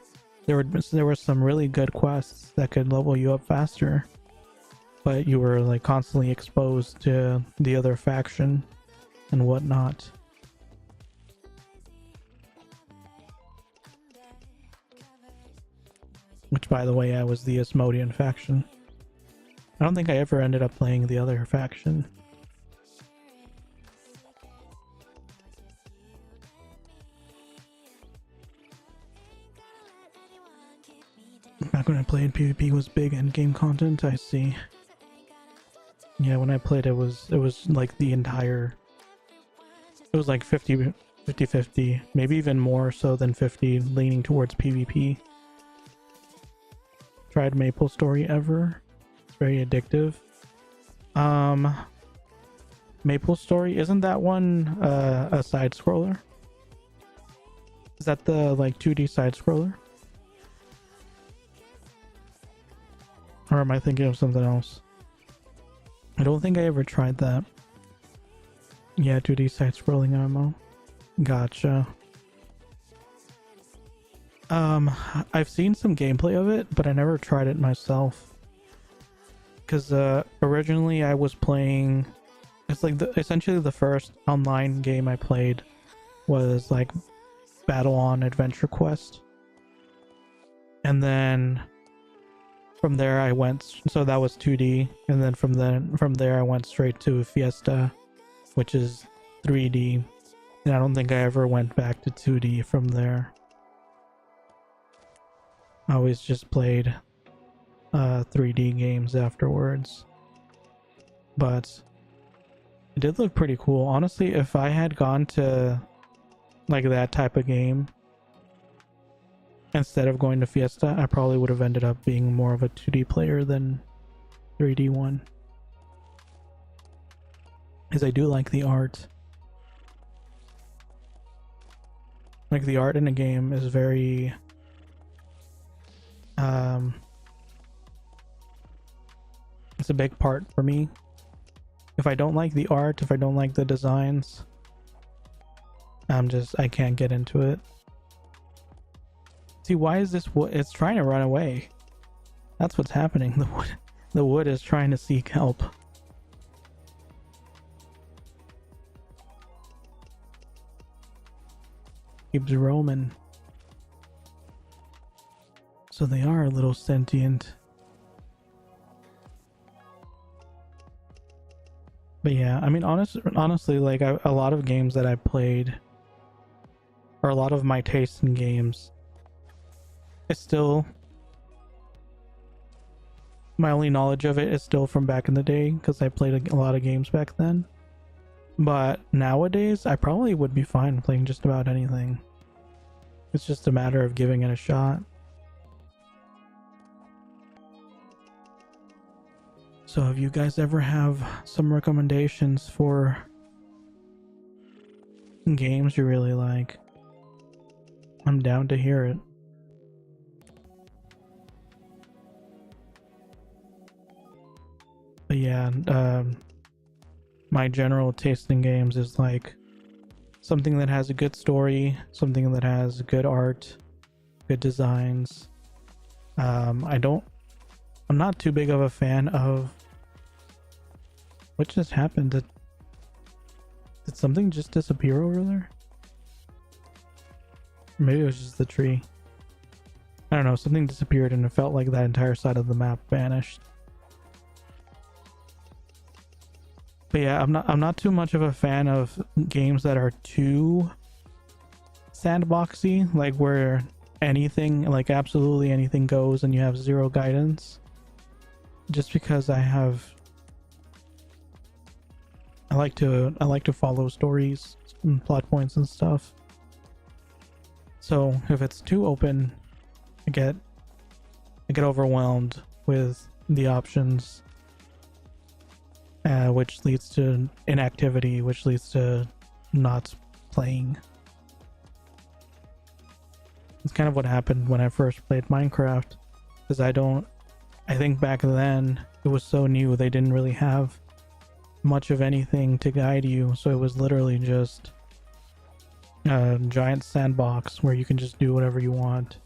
there were some really good quests that could level you up faster. But you were like constantly exposed to the other faction and whatnot. Which, by the way, I was the Asmodean faction. I don't think I ever ended up playing the other faction. Back when I played, PvP was big endgame content, I see. Yeah, when I played it was like the entire... It was like 50-50, maybe even more so than 50, leaning towards PvP. tried MapleStory ever. It's very addictive. MapleStory, isn't that one a side scroller? Is that the like 2D side scroller? Or am I thinking of something else? I don't think I ever tried that. Yeah, 2D side scrolling MMO. Gotcha. I've seen some gameplay of it, but I never tried it myself. Because originally I was playing, it's like essentially the first online game I played was like Battle on Adventure Quest. And then from there I went, so that was 2D, and then from there I went straight to Fiesta, which is 3D. And I don't think I ever went back to 2D from there. I always just played 3D games afterwards. But it did look pretty cool. Honestly, if I had gone to like that type of game instead of going to Fiesta, I probably would have ended up being more of a 2D player than 3D one. Because I do like the art. Like the art in a game is very it's a big part for me. If I don't like the art, if I don't like the designs, I can't get into it. See, why is this wood? It's trying to run away. That's what's happening. The wood is trying to seek help. Keeps roaming. So they are a little sentient. But yeah, I mean, honestly, like a lot of games that I played, or a lot of my taste in games, it's still, my only knowledge of it is still from back in the day, because I played a lot of games back then. But nowadays, I probably would be fine playing just about anything. It's just a matter of giving it a shot. So if you guys ever have some recommendations for games you really like, I'm down to hear it. But yeah, my general taste in games is like something that has a good story, something that has good art, good designs. I'm not too big of a fan of, what just happened? Did something just disappear over there? Maybe it was just the tree. I don't know, something disappeared and it felt like that entire side of the map vanished. But yeah, I'm not too much of a fan of games that are too sandboxy, like where anything, like absolutely anything goes and you have zero guidance. Just because I like to follow stories and plot points and stuff. So if it's too open, I get overwhelmed with the options, which leads to inactivity, which leads to not playing. It's kind of what happened when I first played Minecraft, because I think back then it was so new, they didn't really have much of anything to guide you, so it was literally just a giant sandbox where you can just do whatever you want.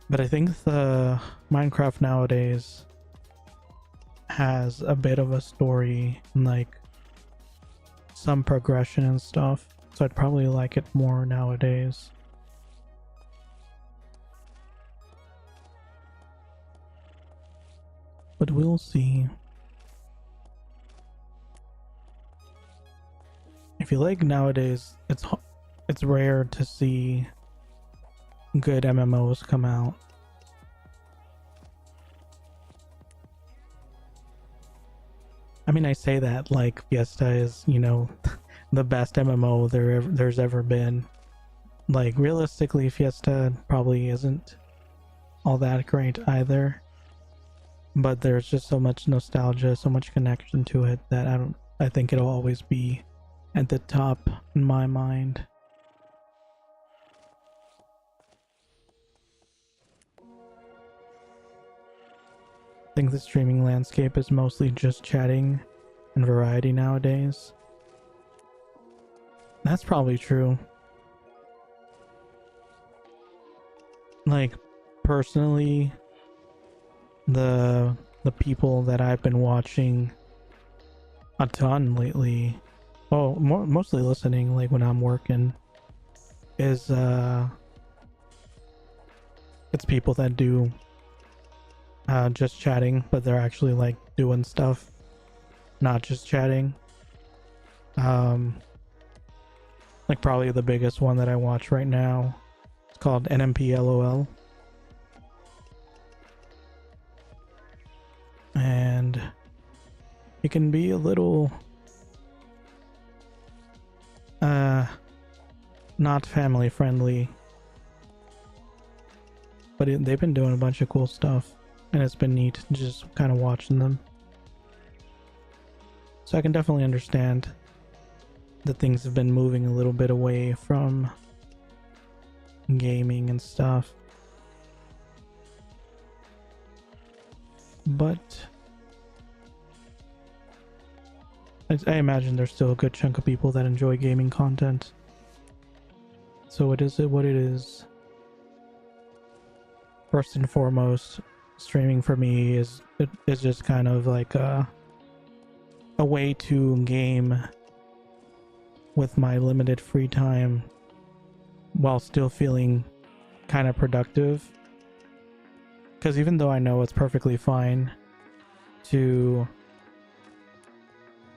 But I think the Minecraft nowadays has a bit of a story and like some progression and stuff, so I'd probably like it more nowadays. But we'll see. I feel like nowadays it's rare to see good MMOs come out. I mean, I say that like Fiesta is, you know, the best MMO there's ever been. Like, realistically, Fiesta probably isn't all that great either. But there's just so much nostalgia, so much connection to it that I think it'll always be at the top in my mind. I think the streaming landscape is mostly just chatting and variety nowadays. That's probably true. Like, personally, the people that I've been watching a ton lately, mostly listening, like when I'm working, is it's people that do just chatting, but they're actually like doing stuff, not just chatting. Like probably the biggest one that I watch right now, it's called NMPLOL. And it can be a little not family friendly, but they've been doing a bunch of cool stuff, and it's been neat just kind of watching them. So I can definitely understand that things have been moving a little bit away from gaming and stuff. But I imagine there's still a good chunk of people that enjoy gaming content. So it is what it is. First and foremost, streaming for me is just kind of like a way to game with my limited free time while still feeling kind of productive. Because even though I know it's perfectly fine to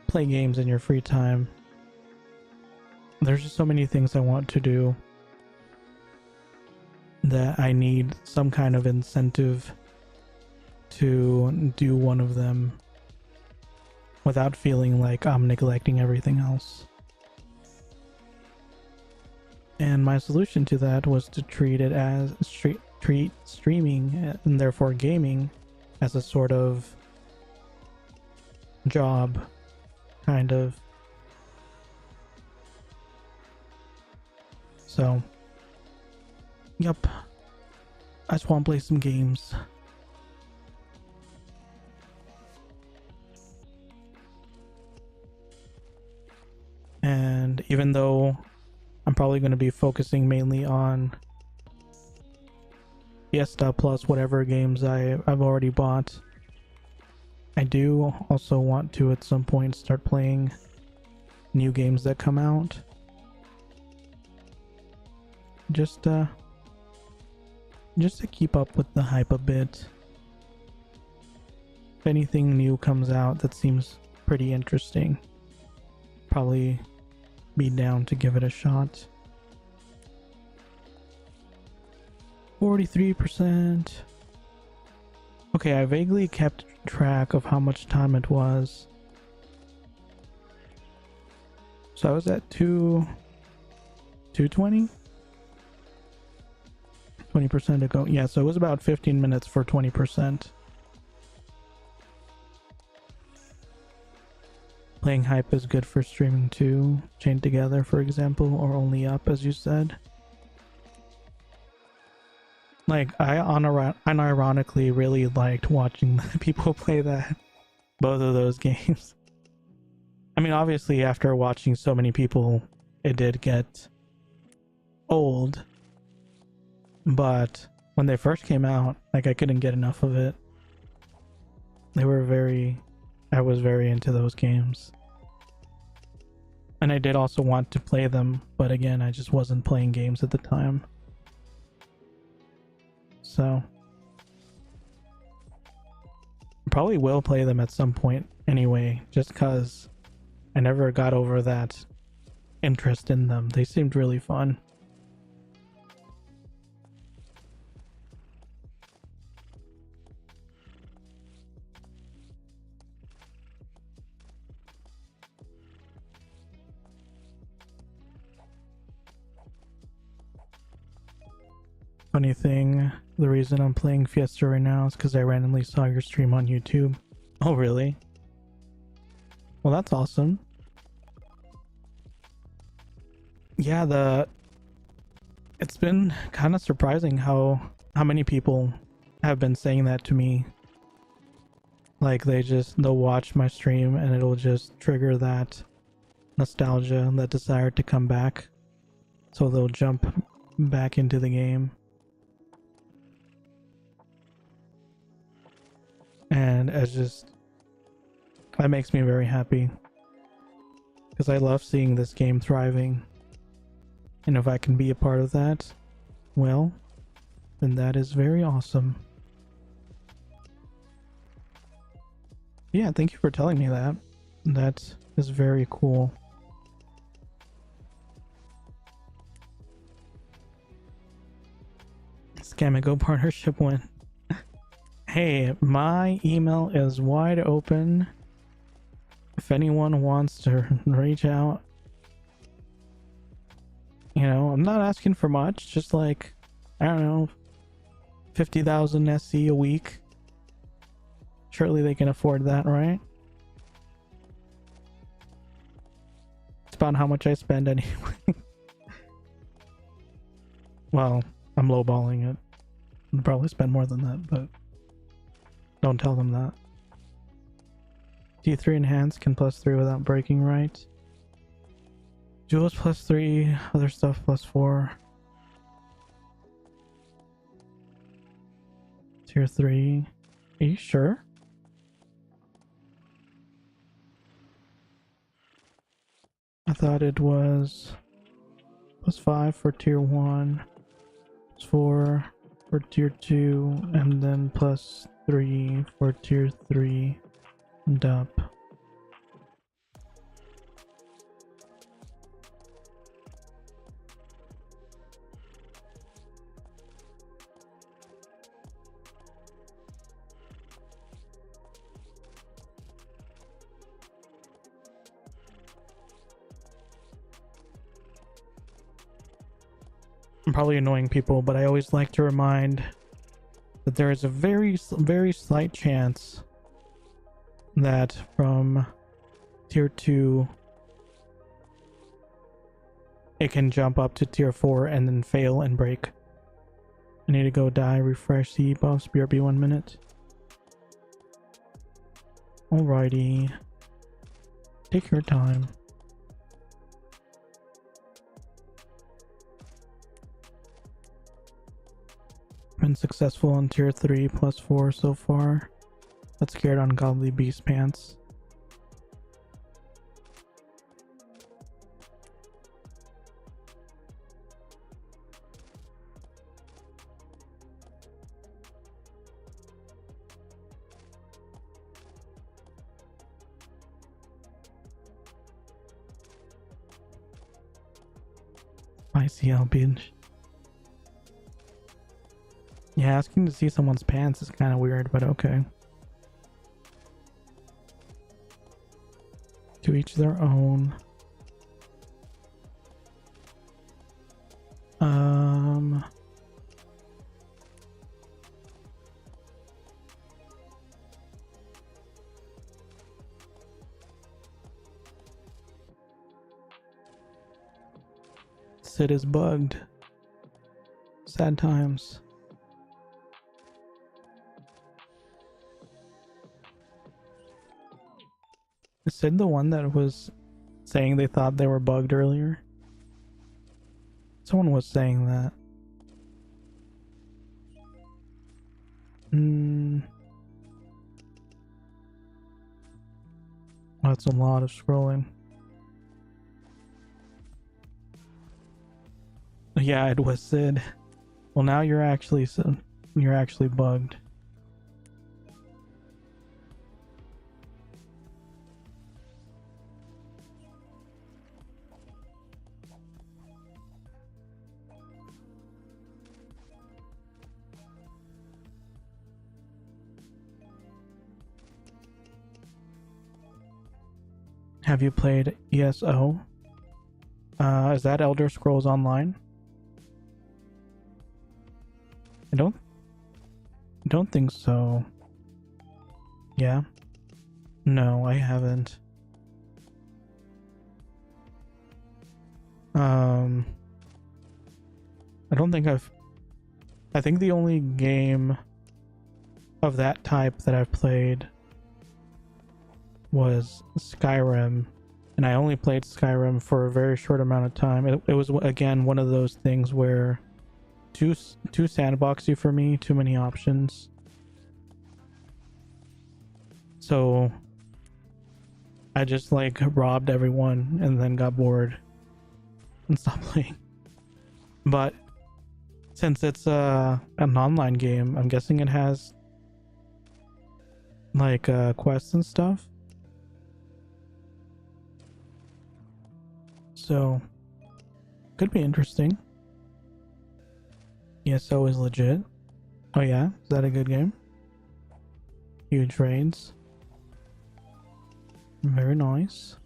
play games in your free time, there's just so many things I want to do that I need some kind of incentive to do one of them without feeling like I'm neglecting everything else. And my solution to that was to treat it as treat streaming and therefore gaming as a sort of job, kind of. So, yep, I just want to play some games. And even though I'm probably going to be focusing mainly on Fiesta plus whatever games I've already bought, I do also want to at some point start playing new games that come out. Just to keep up with the hype a bit. If anything new comes out that seems pretty interesting, probably be down to give it a shot. 43%. Okay, I vaguely kept track of how much time it was. So I was at 220? 20% ago. Yeah, so it was about 15 minutes for 20%. Playing hype is good for streaming too. Chained together, for example, or only up, as you said. Like, I unironically really liked watching people play both of those games. I mean, obviously, after watching so many people, it did get old. But when they first came out, like, I couldn't get enough of it. I was very into those games. And I did also want to play them, but again, I just wasn't playing games at the time. So I probably will play them at some point anyway, just because I never got over that interest in them. They seemed really fun. Funny thing, the reason I'm playing Fiesta right now is because I randomly saw your stream on YouTube. Oh, really? Well, that's awesome. Yeah, it's been kind of surprising how many people have been saying that to me. Like they'll watch my stream and it'll just trigger that nostalgia, that desire to come back. So they'll jump back into the game. And that makes me very happy. Because I love seeing this game thriving. And if I can be a part of that, well, then that is very awesome. Yeah, thank you for telling me that. That is very cool. Scamigo partnership win. Hey, my email is wide open. If anyone wants to reach out. You know, I'm not asking for much, just like, I don't know, 50,000 SC a week. Surely they can afford that, right? It's about how much I spend anyway. Well, I'm lowballing it. I'll probably spend more than that, but don't tell them that. D3 enhanced can +3 without breaking, right? Jewels +3, other stuff +4. Tier 3. Are you sure? I thought it was +5 for tier 1, +4 for tier 2, and then +3 for tier 3 and up. I'm probably annoying people, but I always like to remind that there is a very, very slight chance that from tier 2 it can jump up to tier 4 and then fail and break. I need to go die, refresh, see buffs, BRB 1 minute. Alrighty. Take your time. Been successful on tier 3 +4 so far. That's scared ungodly beast pants. ICL binge. Yeah, asking to see someone's pants is kind of weird, but okay. To each their own. Sid is bugged. Sad times. Is Sid the one that was saying they thought they were bugged earlier? Someone was saying that. That's a lot of scrolling. Yeah, it was Sid. Well, now you're actually bugged. Have you played ESO? Is that Elder Scrolls Online? I don't think so. Yeah. No, I haven't. I don't think I think the only game of that type that I've played was Skyrim, and I only played Skyrim for a very short amount of time. It was again one of those things where too sandboxy for me, too many options. So I just like robbed everyone and then got bored and stopped playing. But since it's an online game, I'm guessing it has like quests and stuff. So could be interesting. ESO is legit. Oh yeah, is that a good game? Huge raids. Very nice.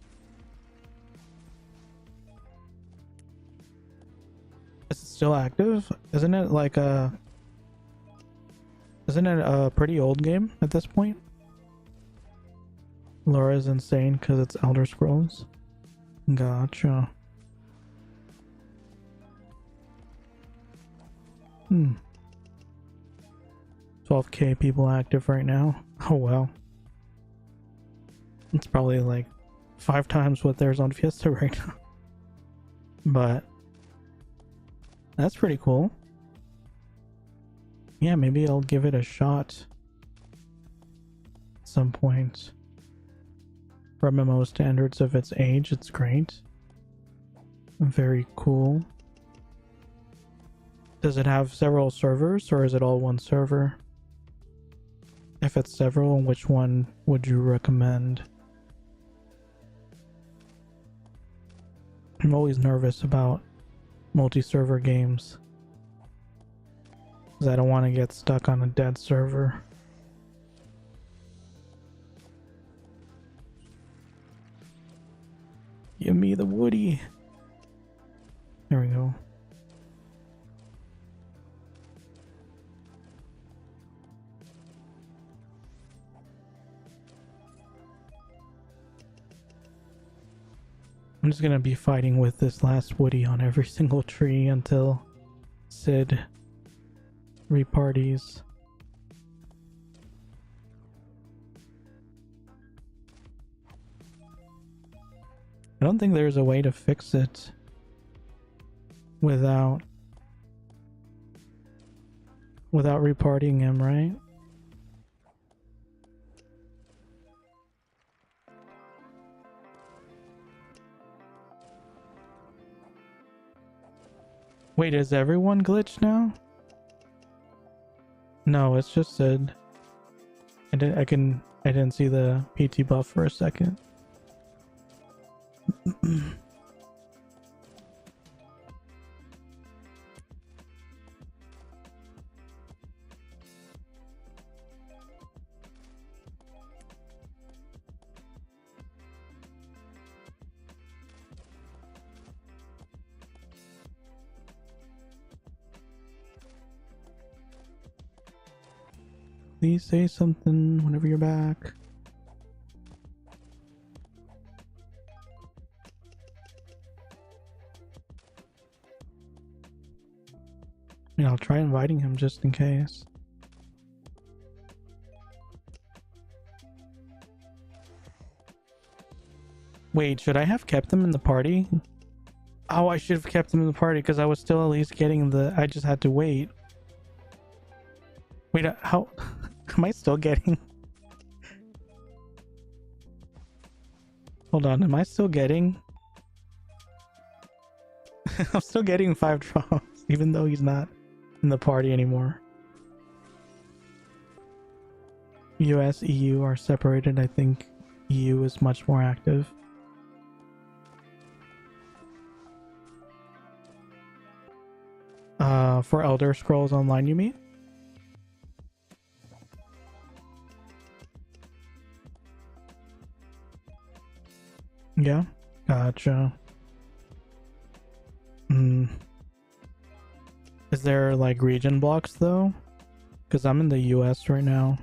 Is it still active? Isn't it a pretty old game at this point? Laura's insane because it's Elder Scrolls. Gotcha. 12k people active right now. Oh wow. It's probably like 5 times what there's on Fiesta right now. But that's pretty cool. Yeah, maybe I'll give it a shot at some point. For MMO standards of its age, it's great. Very cool. Does it have several servers, or is it all one server? If it's several, which one would you recommend? I'm always nervous about multi-server games, because I don't want to get stuck on a dead server. Give me the woody. There we go. I'm just gonna be fighting with this last woody on every single tree until Sid reparties. I don't think there's a way to fix it without repartying him, right? Wait, is everyone glitched now? No, it's just Sid. I didn't see the PT buff for a second. Please say something whenever you're back. I mean, I'll try inviting him just in case. Wait, should I have kept them in the party? Oh, I should have kept them in the party because I was still at least getting the... I just had to wait. Wait, how... Am I still getting... Hold on, am I still getting... I'm still getting 5 drops, even though he's not in the party anymore. US, EU are separated. I think EU is much more active. For Elder Scrolls Online, you mean? Yeah, gotcha. Is there like region blocks though? Because I'm in the US right now.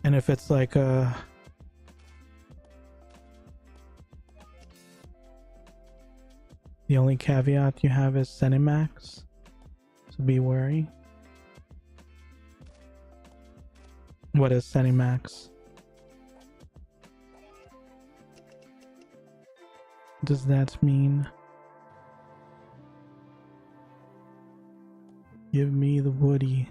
And if it's like the only caveat you have is Cinemax, so be wary. What is Cinemax? What does that mean? Give me the woody.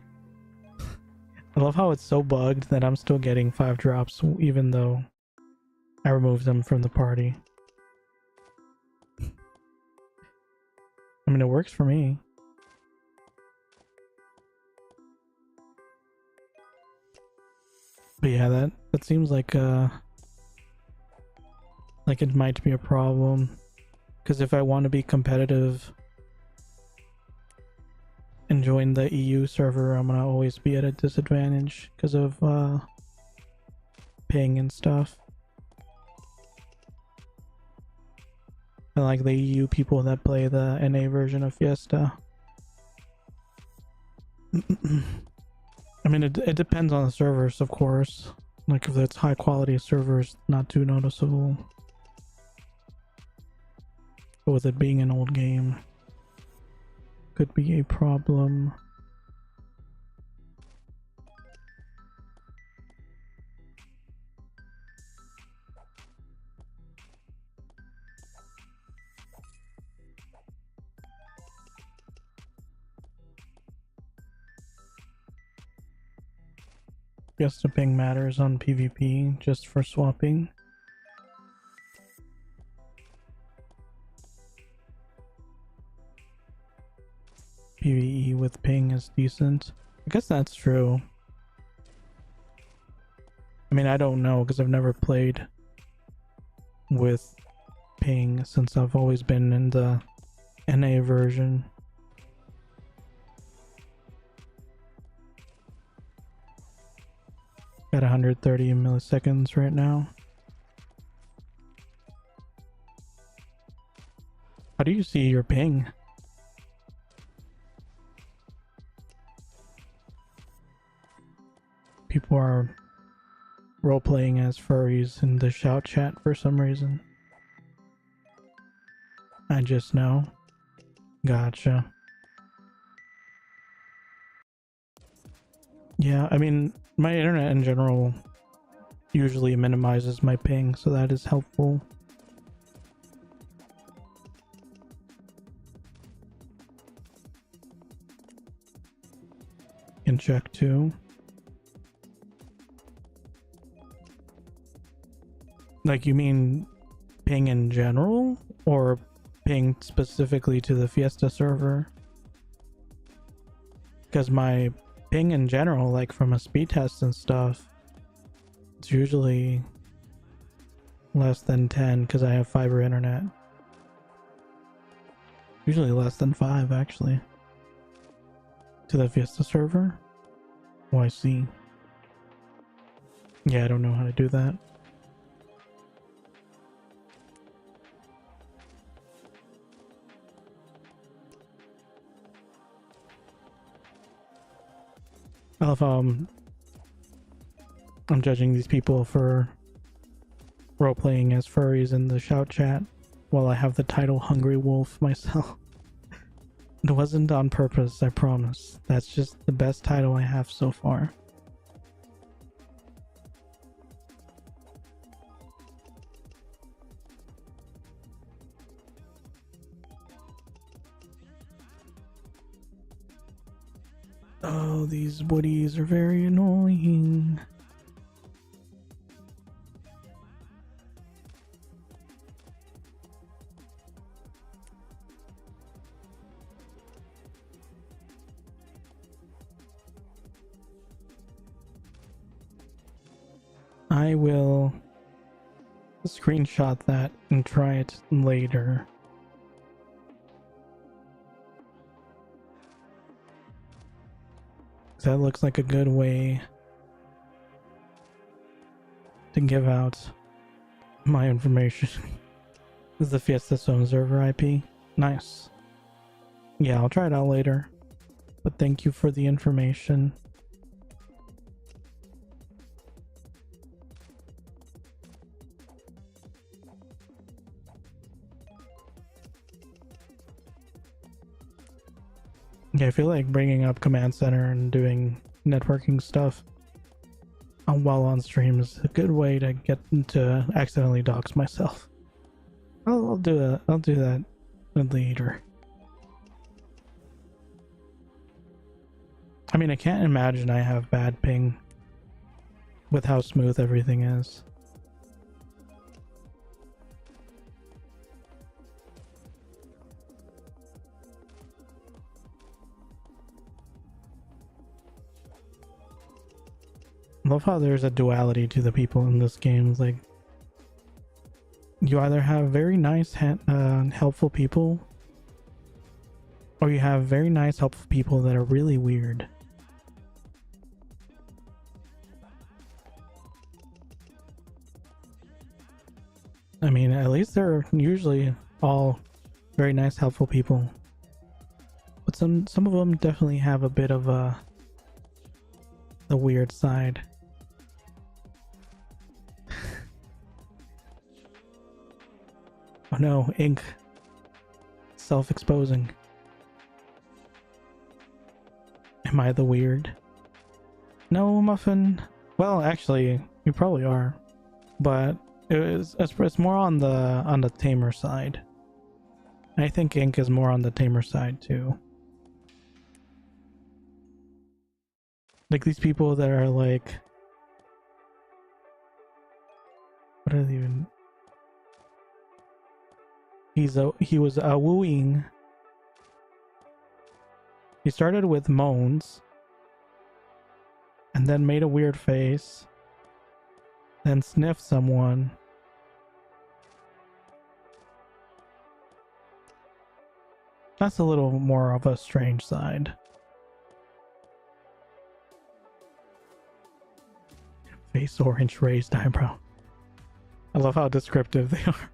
I love how it's so bugged that I'm still getting 5 drops even though I removed them from the party. I mean, it works for me. But yeah, that seems like it might be a problem. Because if I want to be competitive and join the EU server, I'm gonna always be at a disadvantage because of ping and stuff. I like the EU people that play the NA version of Fiesta. I mean, it depends on the servers, of course. Like, if it's high quality servers, not too noticeable. But with it being an old game, could be a problem. Guess the ping matters on PvP just for swapping. PvE with ping is decent. I guess that's true. I mean, I don't know because I've never played with ping since I've always been in the NA version. At 130 milliseconds right now. How do you see your ping? People are role-playing as furries in the shout chat for some reason. I just know. Gotcha. Yeah, I mean, my internet in general usually minimizes my ping, so that is helpful. Can check too. Like, you mean ping in general, or ping specifically to the Fiesta server? Because my ping in general, like from a speed test and stuff, it's usually less than 10 because I have fiber internet. Usually less than 5 actually. To the Fiesta server? Oh, I see. Yeah, I don't know how to do that. I love how I'm judging these people for role-playing as furries in the shout chat while I have the title Hungry Wolf myself. It wasn't on purpose, I promise. That's just the best title I have so far. Oh, these woodies are very annoying. I will screenshot that and try it later. That looks like a good way to give out my information. This is the Fiesta Zone server IP. Nice. Yeah, I'll try it out later. But thank you for the information. Yeah, I feel like bringing up Command Center and doing networking stuff while on stream is a good way to get to accidentally dox myself. I'll do that. I'll do that later. I mean, I can't imagine I have bad ping with how smooth everything is. I love how there's a duality to the people in this game. It's like, you either have very nice, helpful people, or you have very nice, helpful people that are really weird. I mean, at least they're usually all very nice, helpful people. But some of them definitely have a bit of the weird side. Oh no, ink. Self-exposing. Am I the weird? No, Muffin. Well, actually, you probably are. But it's more on the tamer side. I think ink is more on the tamer side too. Like these people that are like, what are they even? He was wooing. He started with moans, and then made a weird face, then sniffed someone. That's a little more of a strange side. Face orange, raised eyebrow. I love how descriptive they are.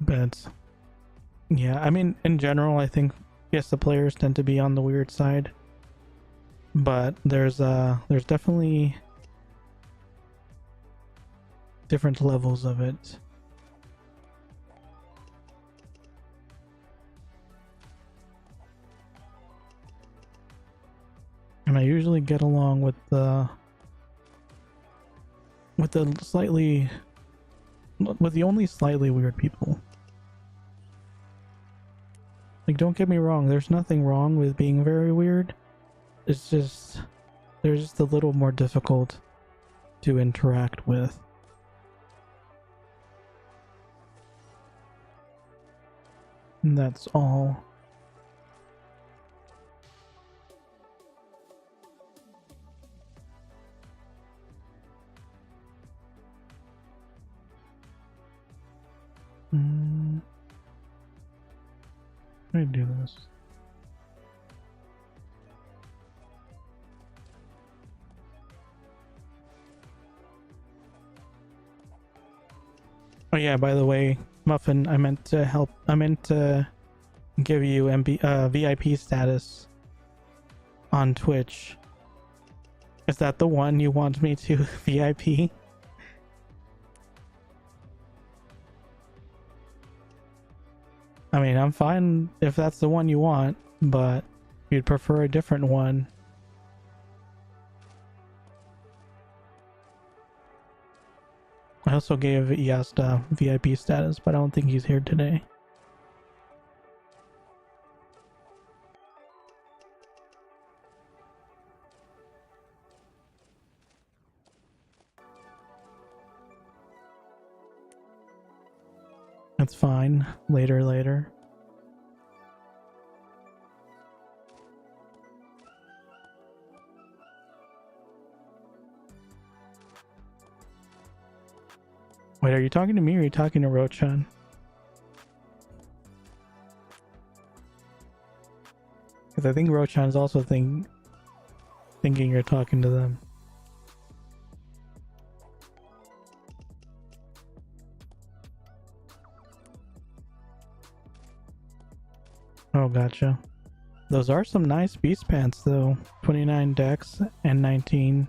But yeah, I mean, in general, I think yes, the players tend to be on the weird side, but there's definitely different levels of it. And I usually get along with the only slightly weird people. Like, don't get me wrong, there's nothing wrong with being very weird. It's just, they're just a little more difficult to interact with. And that's all. Let me do this. Oh yeah, by the way, Muffin, I meant to give you VIP status on Twitch. Is that the one you want me to VIP? I mean, I'm fine if that's the one you want, but you'd prefer a different one. I also gave Yasta VIP status, but I don't think he's here today. That's fine. Later. Wait, are you talking to me or are you talking to Rochan? Because I think Rochan's also thinking thinking you're talking to them. Oh, gotcha. Those are some nice beast pants though. 29 dex and 19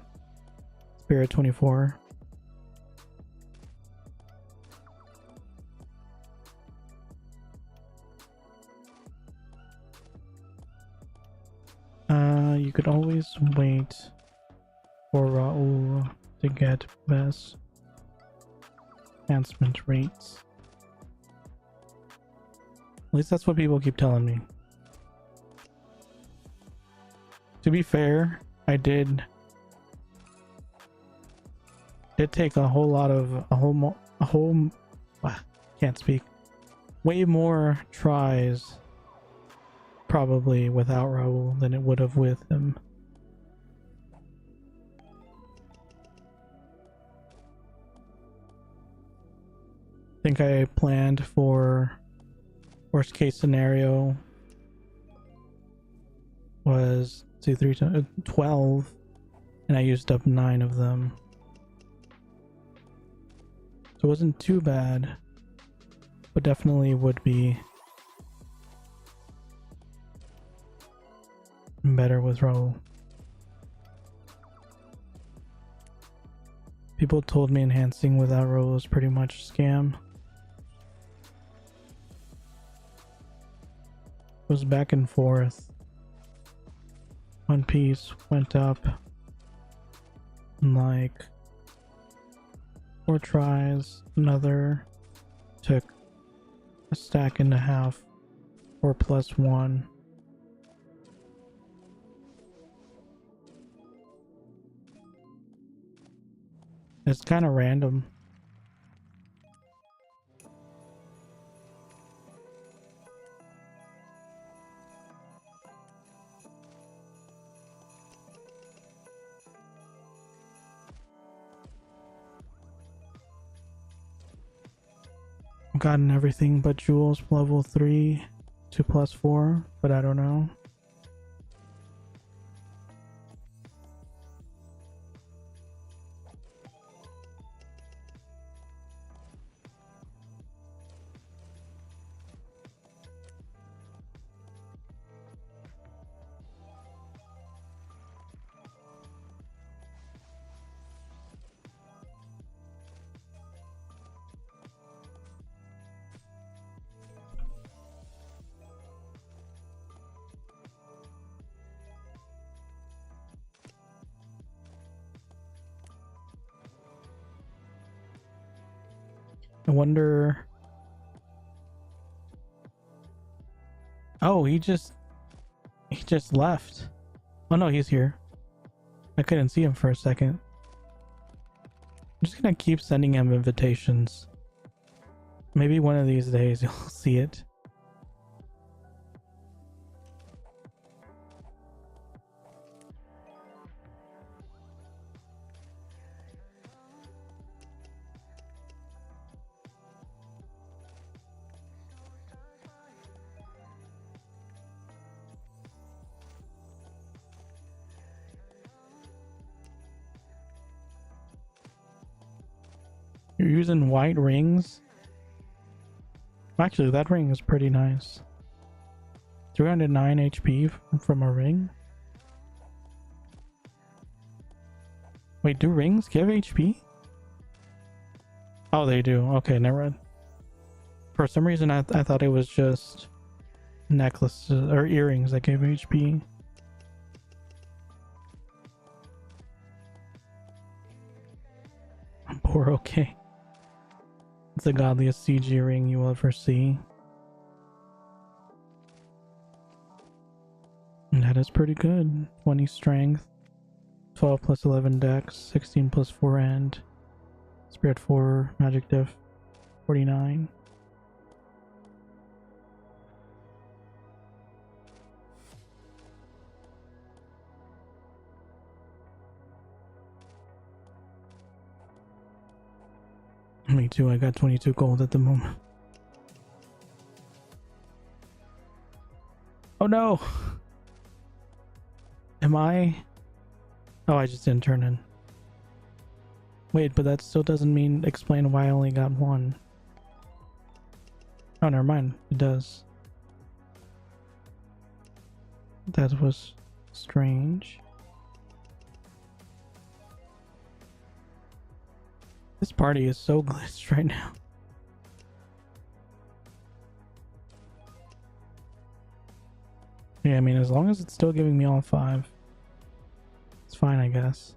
spirit 24. You could always wait for Raul to get best enhancement rates. At least that's what people keep telling me. To be fair, I did take a whole lot of can't speak. Way more tries probably without Raul than it would have with him. I think I planned for worst case scenario was 12 and I used up 9 of them. So it wasn't too bad, but definitely would be better with Raul. People told me enhancing without Raul was pretty much a scam. It was back and forth. One piece went up in like 4 tries, another took a stack and a half or plus 1. It's kind of random. I've gotten everything but jewels level 3 to plus 4, but I don't know. I wonder. Oh, he just left. Oh no, he's here. I couldn't see him for a second. I'm just gonna keep sending him invitations. Maybe one of these days you'll see it. You're using white rings? Actually, that ring is pretty nice. 309 HP from a ring? Wait, do rings give HP? Oh, they do. Okay, never mind. For some reason, I thought it was just necklaces or earrings that gave HP. I'm poor, okay. It's the godliest CG ring you will ever see. And that is pretty good. 20 strength, 12 plus 11 dex, 16 plus 4 and spirit 4, magic diff 49. Me too, I got 22 gold at the moment. Oh no! Am I Oh, I just didn't turn in. Wait, but that still doesn't explain why I only got one. Oh, never mind. It does. That was strange. This party is so glitched right now. Yeah, I mean, as long as it's still giving me all 5, it's fine, I guess.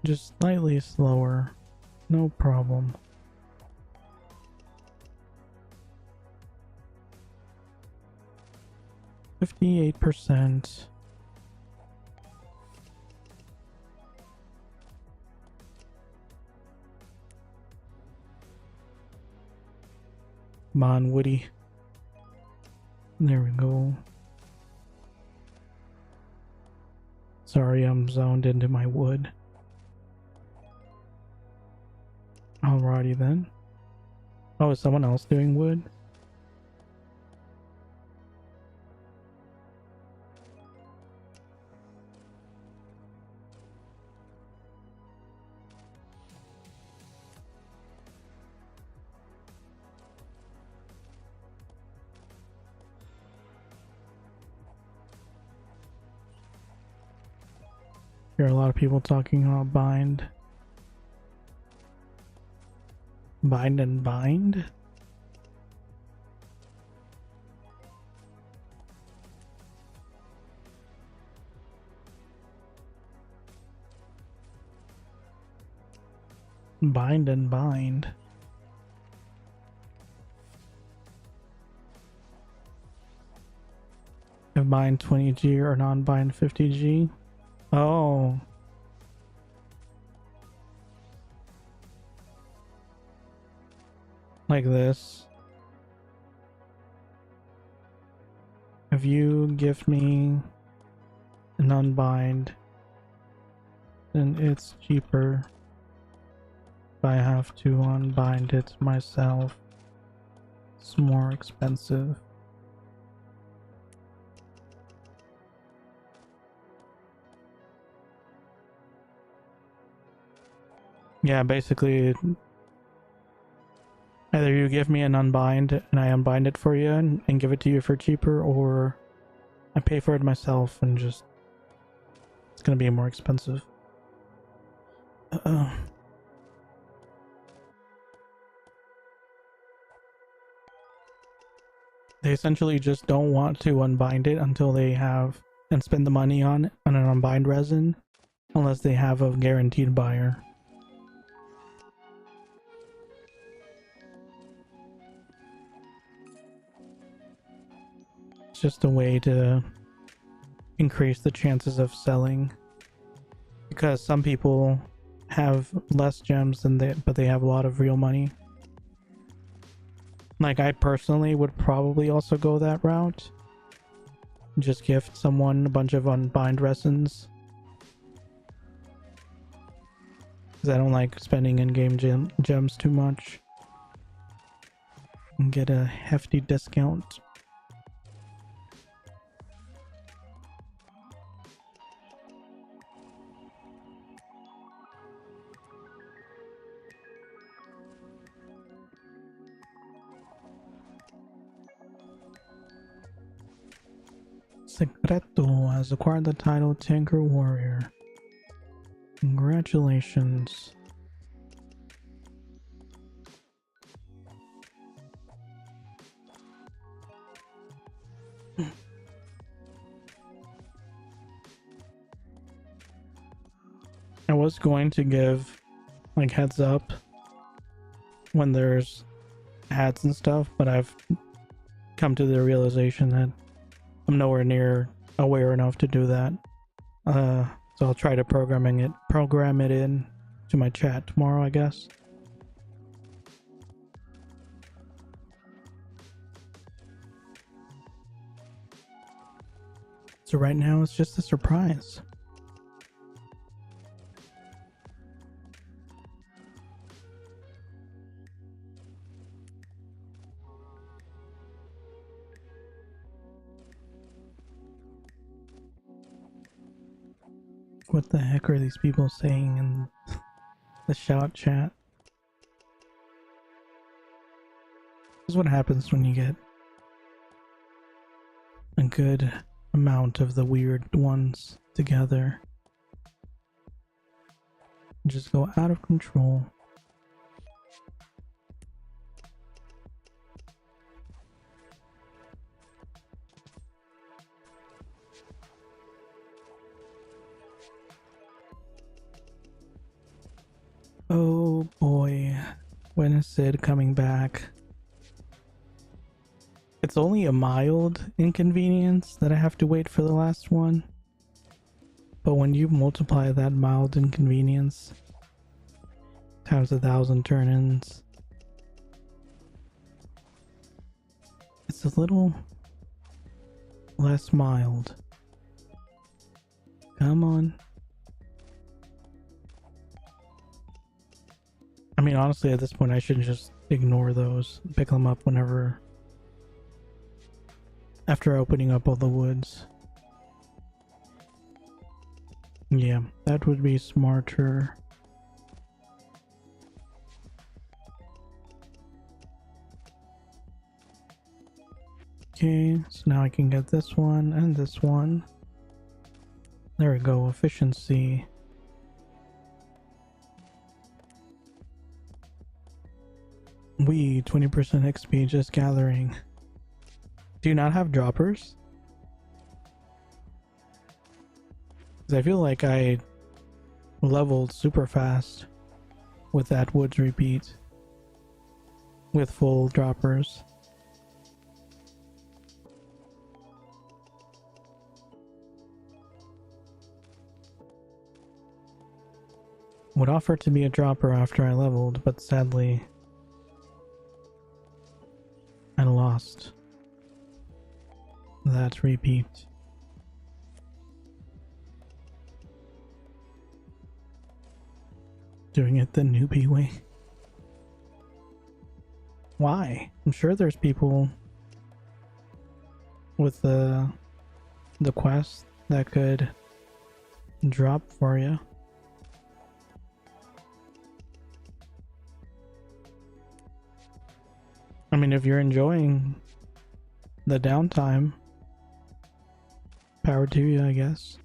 Just slightly slower. No problem. %58%. Come on, Woody. There we go. Sorry, I'm zoned into my wood. Alrighty then. Oh, is someone else doing wood? There are a lot of people talking about bind. Bind and bind? Bind and bind. If bind 20G or non-bind 50G? Oh. Like this. If you give me an unbind, then it's cheaper. If I have to unbind it myself, it's more expensive. Yeah, basically, either you give me an unbind and I unbind it for you and give it to you for cheaper, or I pay for it myself and just, it's gonna be more expensive. They essentially just don't want to unbind it until they have and spend the money on an unbind resin, unless they have a guaranteed buyer. It's just a way to increase the chances of selling, because some people have less gems than but they have a lot of real money. Like, I personally would probably also go that route. Just gift someone a bunch of unbind resins, because I don't like spending in-game gems too much and get a hefty discount. Secreto has acquired the title Tanker Warrior. Congratulations. I was going to give like heads up when there's ads and stuff, but I've come to the realization that I'm nowhere near aware enough to do that. So I'll try to program it in to my chat tomorrow, I guess. So right now it's just a surprise. Like, what the heck are these people saying in the shout chat? This is what happens when you get a good amount of the weird ones together. Just go out of control. Oh boy, when is Sid coming back? It's only a mild inconvenience that I have to wait for the last one. But when you multiply that mild inconvenience times 1,000 turn-ins, it's a little less mild. Come on. I mean, honestly, at this point, I should just ignore those. Pick them up whenever... after opening up all the woods. Yeah, that would be smarter. Okay, so now I can get this one and this one. There we go, efficiency. We 20% XP just gathering. Do you not have droppers? Because I feel like I leveled super fast with that woods repeat with full droppers. Would offer to be a dropper after I leveled, but sadly I lost that repeat. Doing it the newbie way. Why? I'm sure there's people with the quest that could drop for you. I mean, if you're enjoying the downtime, power to you, I guess.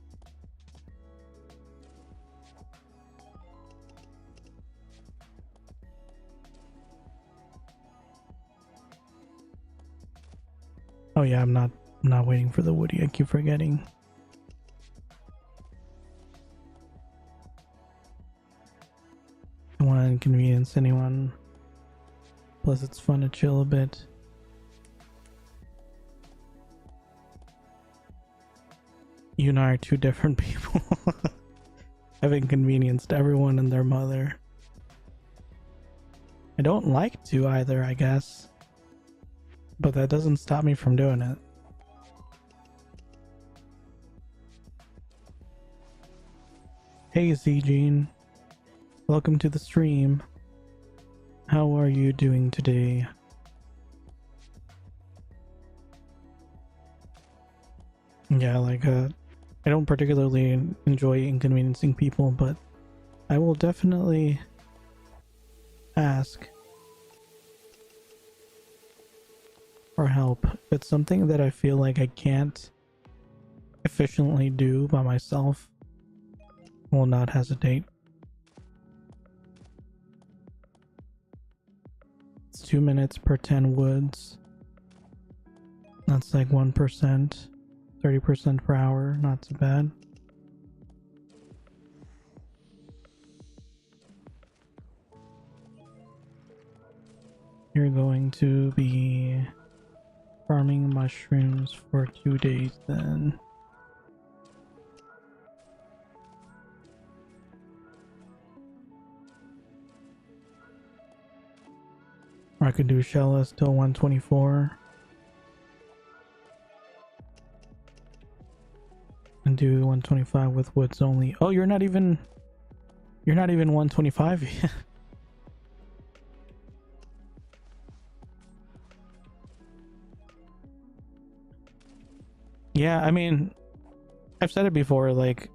Oh yeah, I'm not waiting for the woody. I keep forgetting. I don't want to inconvenience anyone. Plus, it's fun to chill a bit. You and I are two different people. I've inconvenienced everyone and their mother. I don't like to either, I guess. But that doesn't stop me from doing it. Hey Z-Gene. Welcome to the stream. How are you doing today? Yeah, like, I don't particularly enjoy inconveniencing people, but I will definitely ask for help. If it's something that I feel like I can't efficiently do by myself, I will not hesitate. It's 2 minutes per 10 woods. That's like 1%, 30% per hour, not too bad. You're going to be farming mushrooms for 2 days then. Or I could do shellless till 124. And do 125 with woods only. Oh, you're not even 125 yet. Yeah, I mean, I've said it before, like,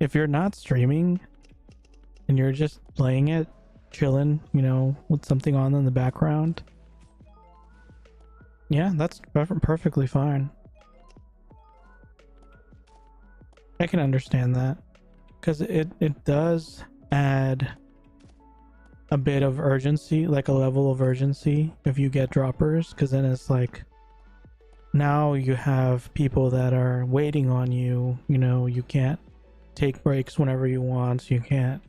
if you're not streaming and you're just playing it, chilling, you know, with something on in the background, yeah, that's perfectly fine. I can understand that, because it does add a bit of urgency, like a level of urgency if you get droppers, because then it's like now you have people that are waiting on you. You know, you can't take breaks whenever you want, you can't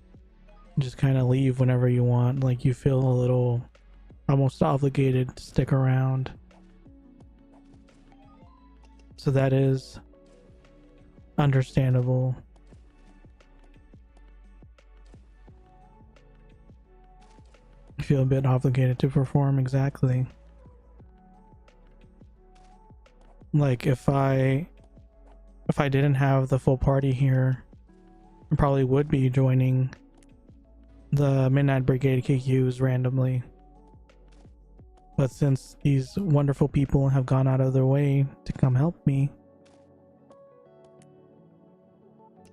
just kind of leave whenever you want. Like, you feel a little almost obligated to stick around. So that is understandable. I feel a bit obligated to perform, exactly. Like, if I didn't have the full party here, I probably would be joining the Midnight Brigade KQs randomly. But since these wonderful people have gone out of their way to come help me,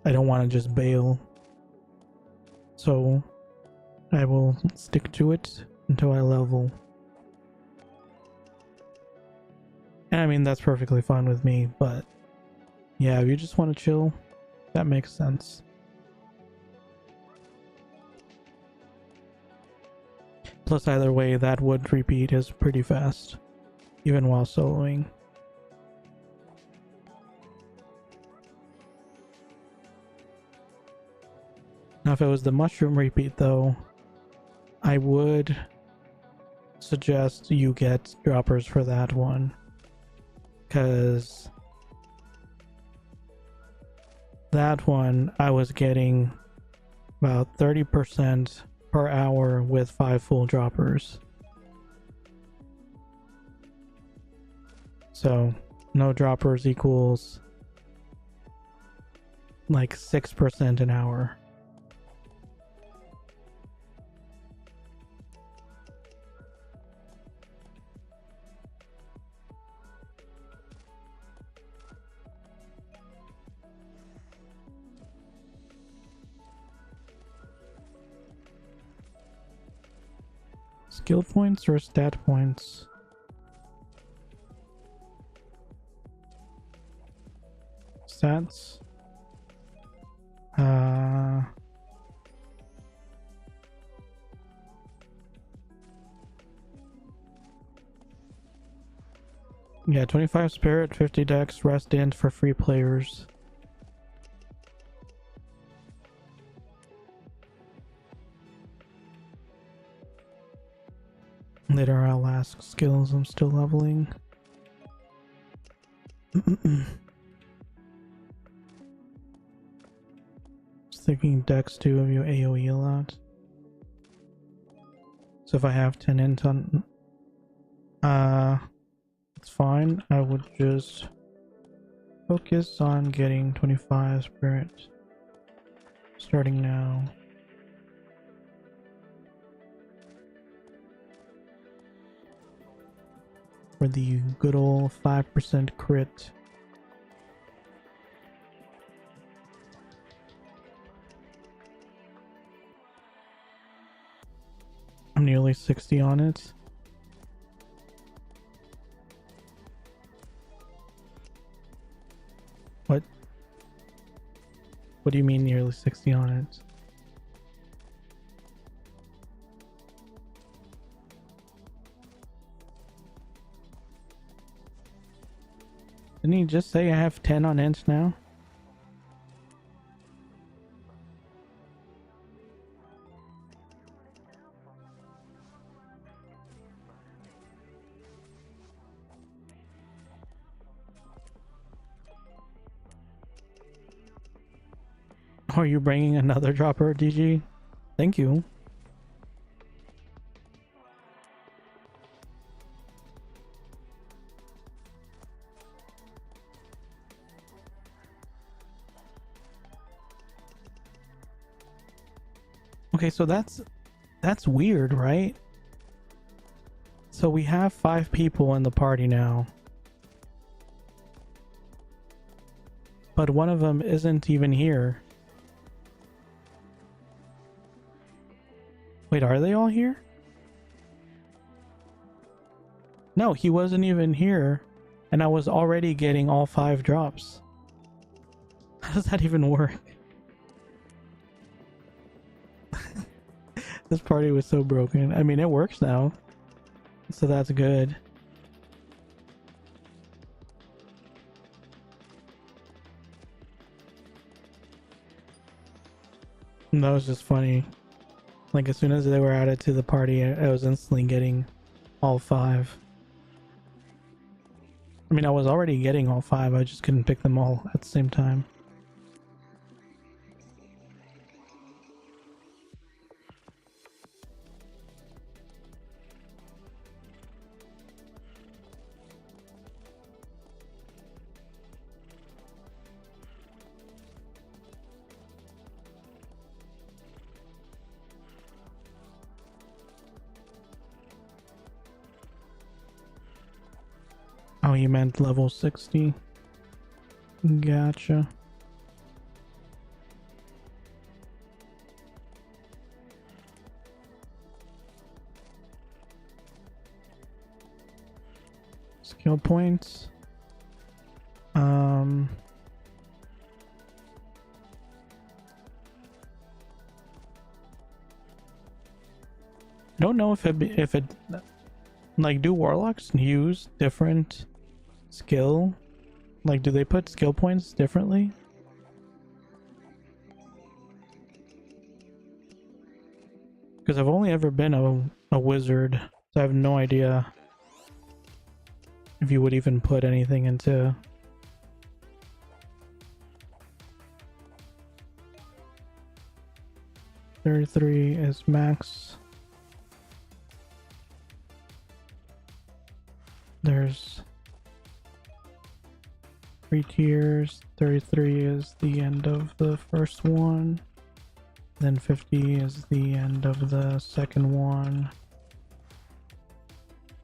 I don't want to just bail. So I will stick to it until I level. And I mean, that's perfectly fine with me, but yeah, if you just want to chill, that makes sense. Plus, either way, that wood repeat is pretty fast, even while soloing. Now, if it was the mushroom repeat, though, I would suggest you get droppers for that one, because that one I was getting about 30% per hour with 5 full droppers. So no droppers equals like 6% an hour. Skill points or stat points? Stats? Yeah, 25 spirit, 50 dex, rest int for free players. Later I'll ask skills I'm still leveling. Just thinking dex too of you AoE a lot. So if I have 10 int on, it's fine. I would just focus on getting 25 spirit starting now. For the good old 5% crit. I'm nearly 60 on it. What? What do you mean nearly 60 on it? Didn't he just say I have 10 on int now? Are you bringing another dropper, DG? Thank you. Okay, so that's weird, right? So we have 5 people in the party now. But one of them isn't even here. Wait, are they all here? No, he wasn't even here, and I was already getting all 5 drops. How does that even work? This party was so broken. I mean, it works now, so that's good. And that was just funny. Like, as soon as they were added to the party, I was instantly getting all 5. I mean, I was already getting all 5, I just couldn't pick them all at the same time. Oh, you meant level 60? Gotcha. Skill points. I don't know if it like, do warlocks use different skill? Like, do they put skill points differently? Because I've only ever been a wizard, so I have no idea if you would even put anything into... $33 is max. There's 3 tiers. 33 is the end of the first one. Then 50 is the end of the second one.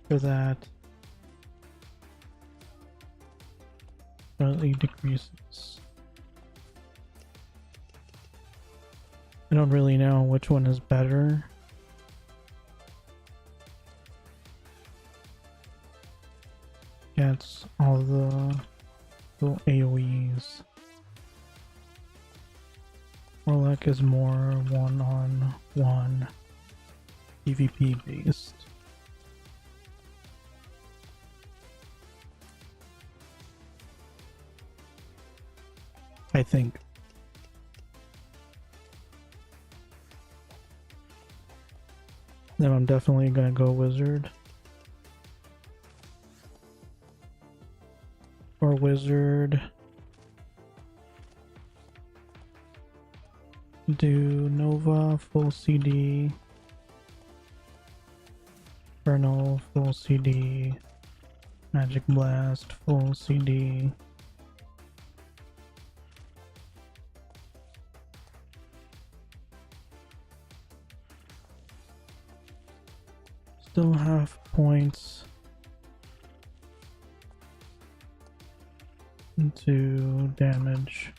For that, slightly decreases. I don't really know which one is better. Gets all the little AoEs. Warlock is more one-on-one PvP based. I think. Then I'm definitely gonna go wizard. Or wizard. Do Nova full CD. Infernal full CD. Magic Blast full CD. Still have points into damage.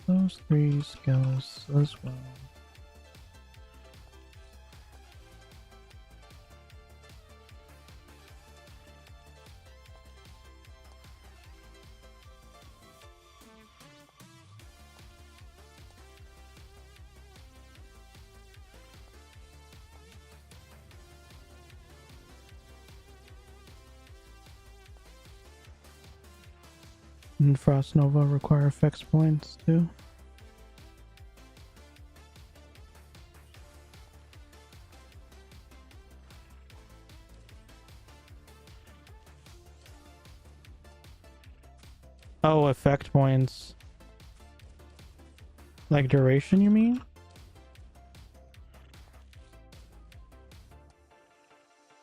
Those 3 skills as well. And Frost Nova require effects points too. Oh, effect points. Like duration, you mean?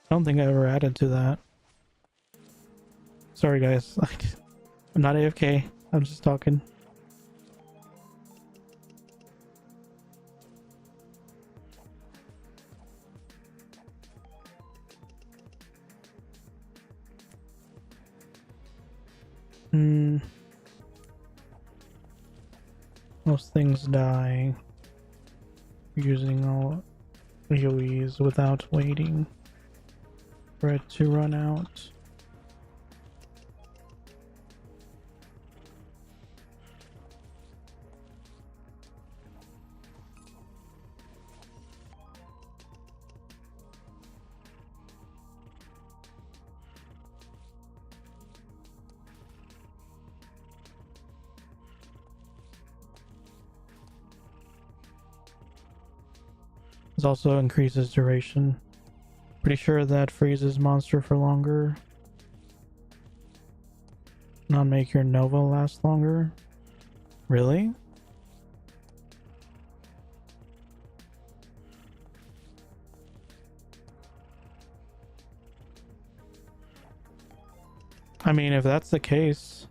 I don't think I ever added to that. Sorry guys, I'm not AFK, I'm just talking. Most things die using all AoEs without waiting for it to run out. This also increases duration. Pretty sure that freezes monster for longer. Not make your Nova last longer. Really? I mean, if that's the case...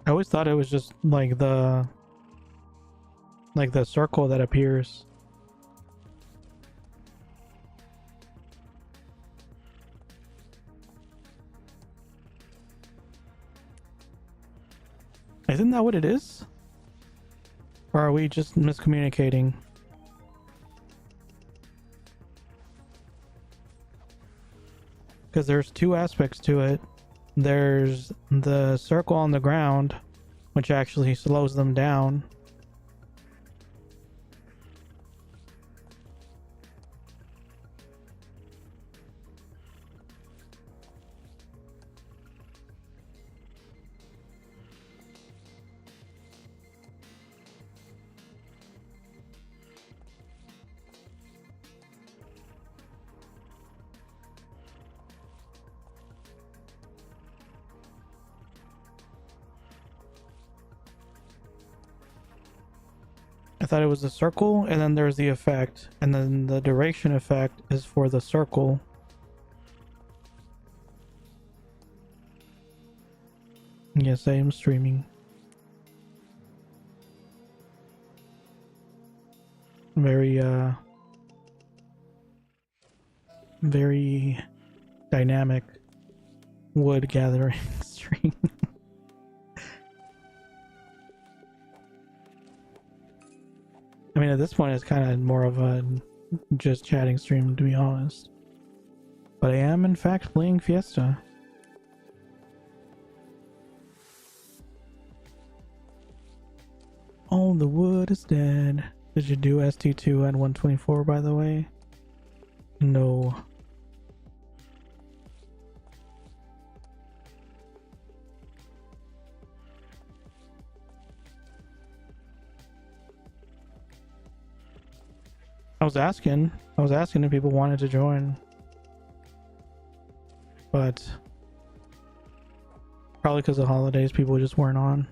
I always thought it was just like the circle that appears. Isn't that what it is? Or are we just miscommunicating? Because there's two aspects to it. There's the circle on the ground, which actually slows them down. I thought it was the circle, and then there's the effect, and then the duration effect is for the circle. Yes, I am streaming. Very dynamic wood gathering stream. I mean, at this point, it's kind of more of a just chatting stream, to be honest. But I am, in fact, playing Fiesta. All the wood is dead. Did you do ST2 at 124, by the way? No. I was asking if people wanted to join, but probably because of the holidays, people just weren't on.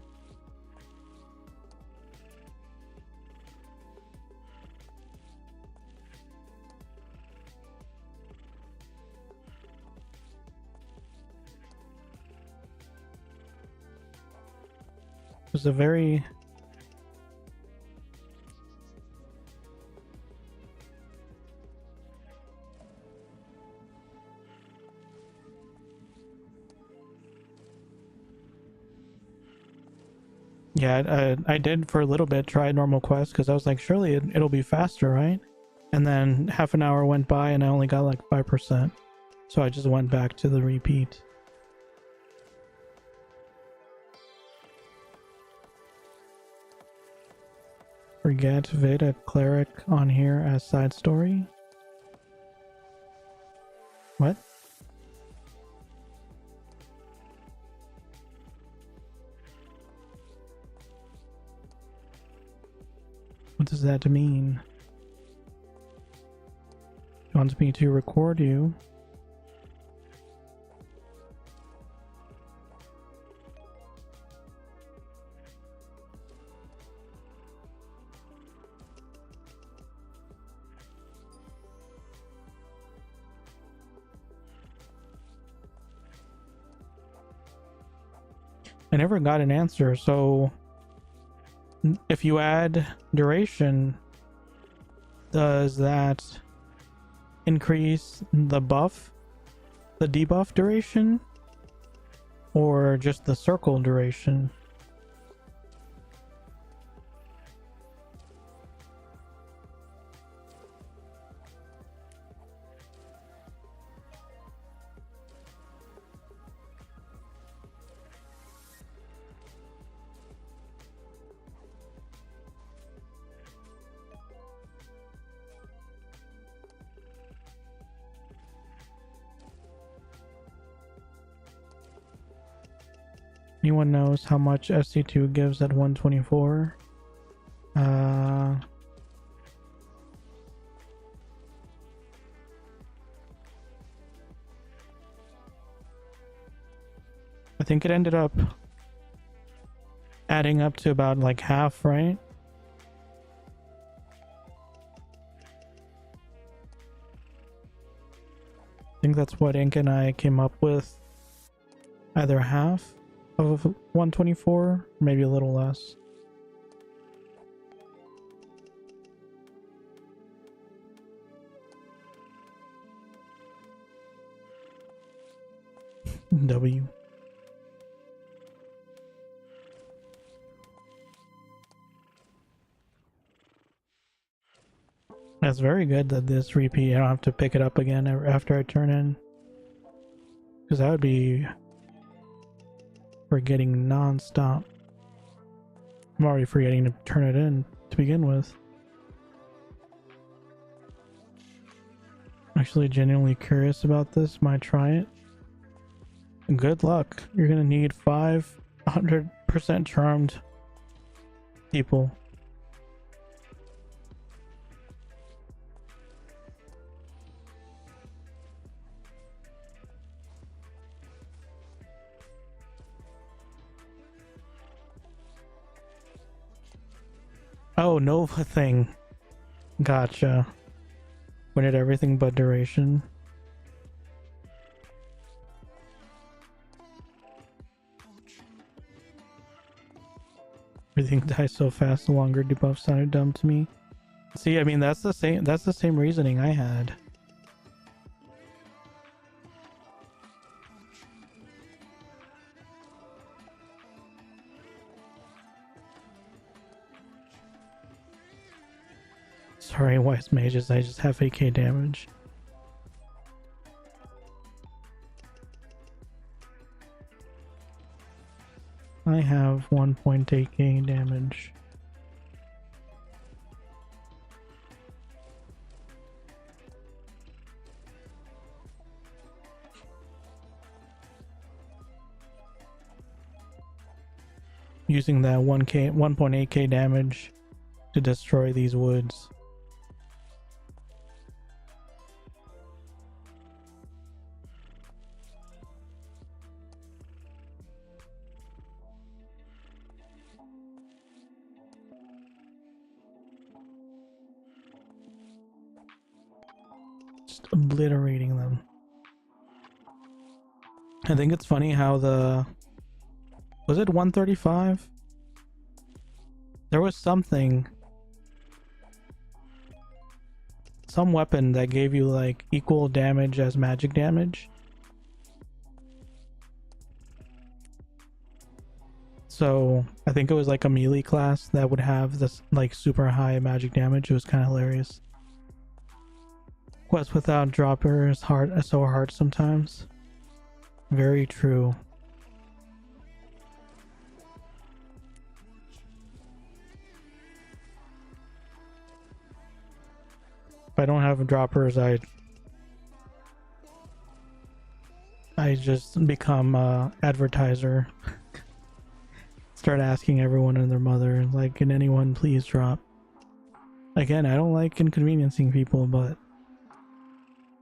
It was a very Yeah, I did for a little bit try normal quest because I was like, surely it'll be faster, right? And then half an hour went by and I only got like 5%. So I just went back to the repeat. Forget Veda Cleric on here as side story? What? What does that mean? He wants me to record you. I never got an answer. So if you add duration, does that increase the debuff duration, or just the circle duration? Anyone knows how much SC2 gives at 124? I think it ended up adding up to about like half, right? I think that's what Ink and I came up with. Either half of 124, maybe a little less. W. That's very good that this repeat, I don't have to pick it up again after I turn in. Because that would be forgetting non-stop. I'm already forgetting to turn it in to begin with. Actually genuinely curious about this. Might try it. Good luck. You're gonna need 500% charmed people. Oh, Nova thing. Gotcha. When did everything but duration? Everything dies so fast, the longer debuff sounded dumb to me. See, I mean, that's the same reasoning I had. Sorry, wise mages, I just have 8k damage. I have 1.8k damage. Using that 1.8k damage to destroy these woods. Obliterating them. I think it's funny how was it 135? There was some weapon that gave you like equal damage as magic damage. So I think it was like a melee class that would have this like super high magic damage. It was kind of hilarious. Quest without dropper is so hard sometimes. Very true. If I don't have droppers, I just become advertiser. Start asking everyone and their mother, like, can anyone please drop? Again, I don't like inconveniencing people, but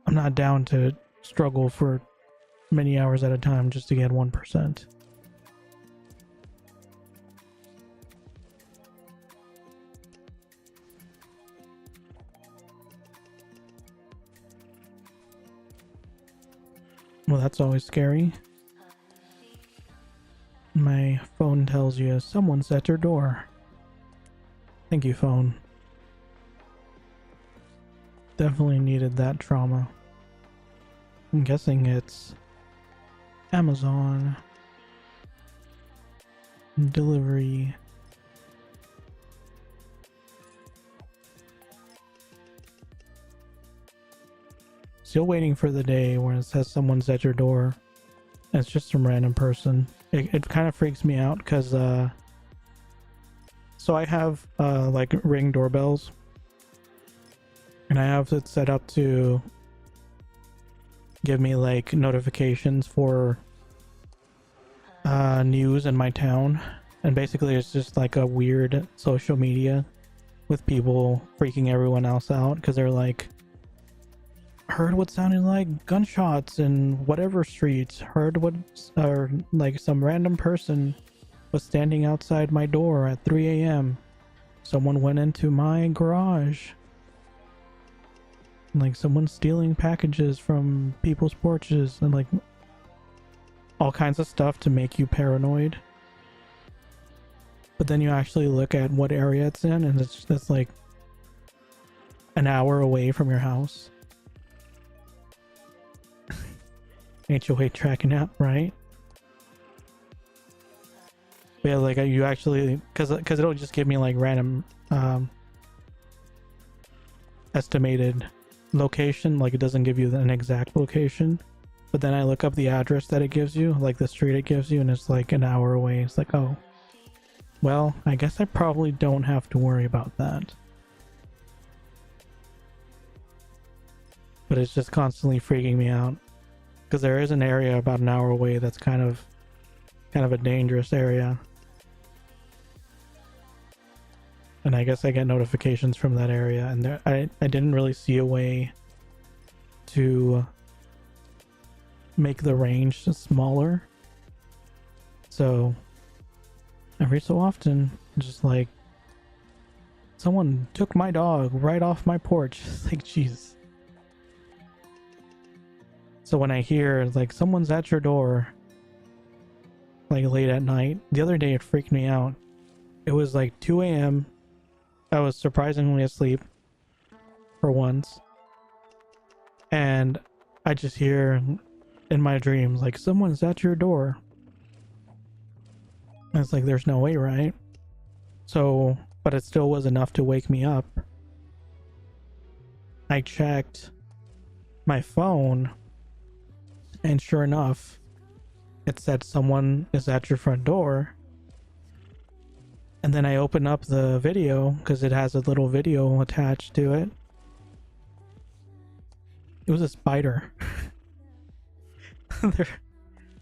I'm not down to struggle for many hours at a time just to get 1%. Well, that's always scary. My my phone tells you someone's at your door. Thank you, phone. Definitely needed that trauma. I'm guessing it's Amazon delivery. Still waiting for the day where it says someone's at your door. And it's just some random person. It kind of freaks me out because so I have like Ring doorbells, and I have it set up to give me like notifications for news in my town. And basically it's just like a weird social media with people freaking everyone else out because they're like, heard what sounded like gunshots in whatever streets, heard what, or like some random person was standing outside my door at 3 a.m. Someone went into my garage. Like someone stealing packages from people's porches, and like all kinds of stuff to make you paranoid. But then you actually look at what area it's in, and it's like an hour away from your house. HOA tracking app, right? But yeah, like you actually, because it'll just give me like random estimated location. Like it doesn't give you an exact location, but then I look up the address that it gives you, like the street it gives you, and it's like an hour away. It's like, oh, well, I guess I probably don't have to worry about that. But it's just constantly freaking me out because there is an area about an hour away that's kind of a dangerous area. And I guess I get notifications from that area, and there, I didn't really see a way to make the range smaller. So every so often, just like, someone took my dog right off my porch. It's like, jeez. So when I hear like someone's at your door, like late at night, the other day it freaked me out. It was like 2 a.m. I was surprisingly asleep for once, and I just hear in my dreams like someone's at your door. And it's like, there's no way, right? So, but it still was enough to wake me up. I checked my phone, and sure enough, it said someone is at your front door. And then I open up the video because it has a little video attached to it. It was a spider.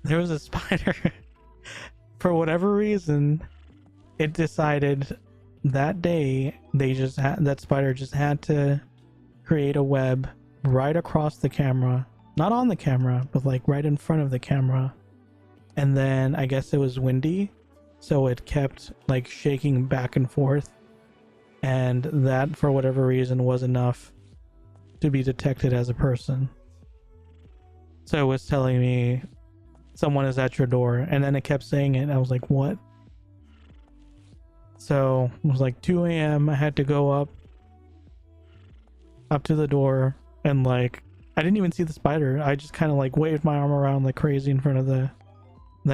there was a spider. For whatever reason, it decided that day that spider just had to create a web right across the camera. Not on the camera, but like right in front of the camera. And then I guess it was windy, so it kept like shaking back and forth, and that for whatever reason was enough to be detected as a person. So it was telling me someone is at your door, and then it kept saying it, and I was like, what? So it was like 2 a.m. I had to go up to the door, and like I didn't even see the spider. I just kind of like waved my arm around like crazy in front of the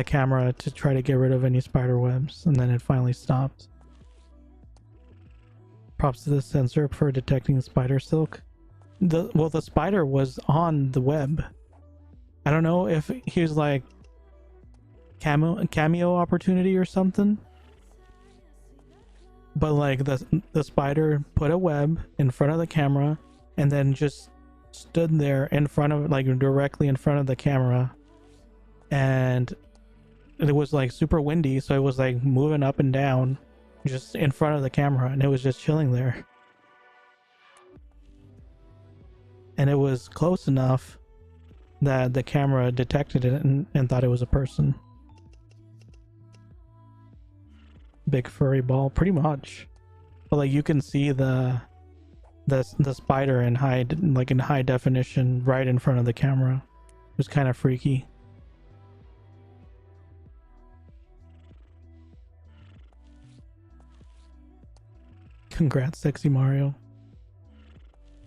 camera to try to get rid of any spider webs, and then it finally stopped. Props to the sensor for detecting spider silk. The spider was on the web. I don't know if he was like cameo opportunity or something, but like the spider put a web in front of the camera and then just stood there in front of, like directly in front of the camera, and it was like super windy, so it was like moving up and down just in front of the camera, and it was just chilling there. And it was close enough that the camera detected it and thought it was a person. Big furry ball, pretty much. But like you can see the spider in high definition right in front of the camera. It was kind of freaky. Congrats, Sexy Mario.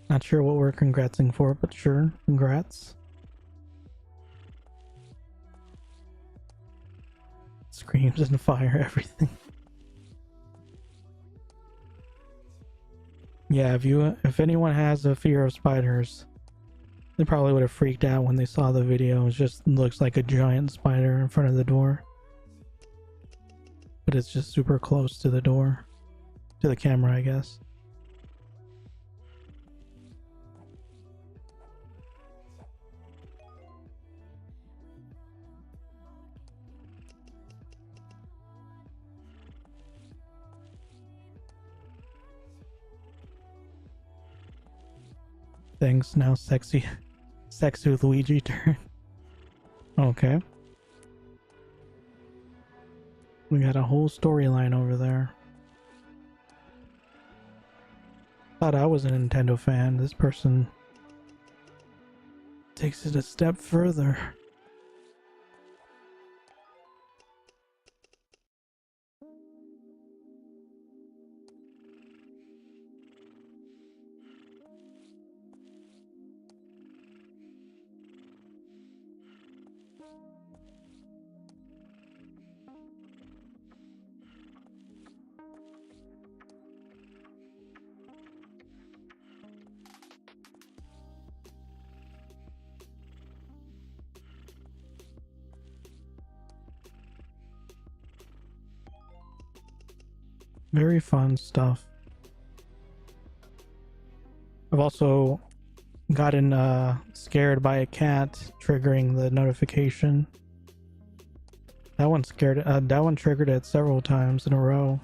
Not sure what we're congratsing for, but sure, congrats. Screams and fire everything. Yeah, if anyone has a fear of spiders, they probably would have freaked out when they saw the video. It just looks like a giant spider in front of the door. But it's just super close to the door. To the camera, I guess. Thanks, now sexy with Luigi turn. Okay. We got a whole storyline over there. Thought I was a Nintendo fan. This person takes it a step further. Very fun stuff. I've also gotten scared by a cat triggering the notification. That one triggered it several times in a row.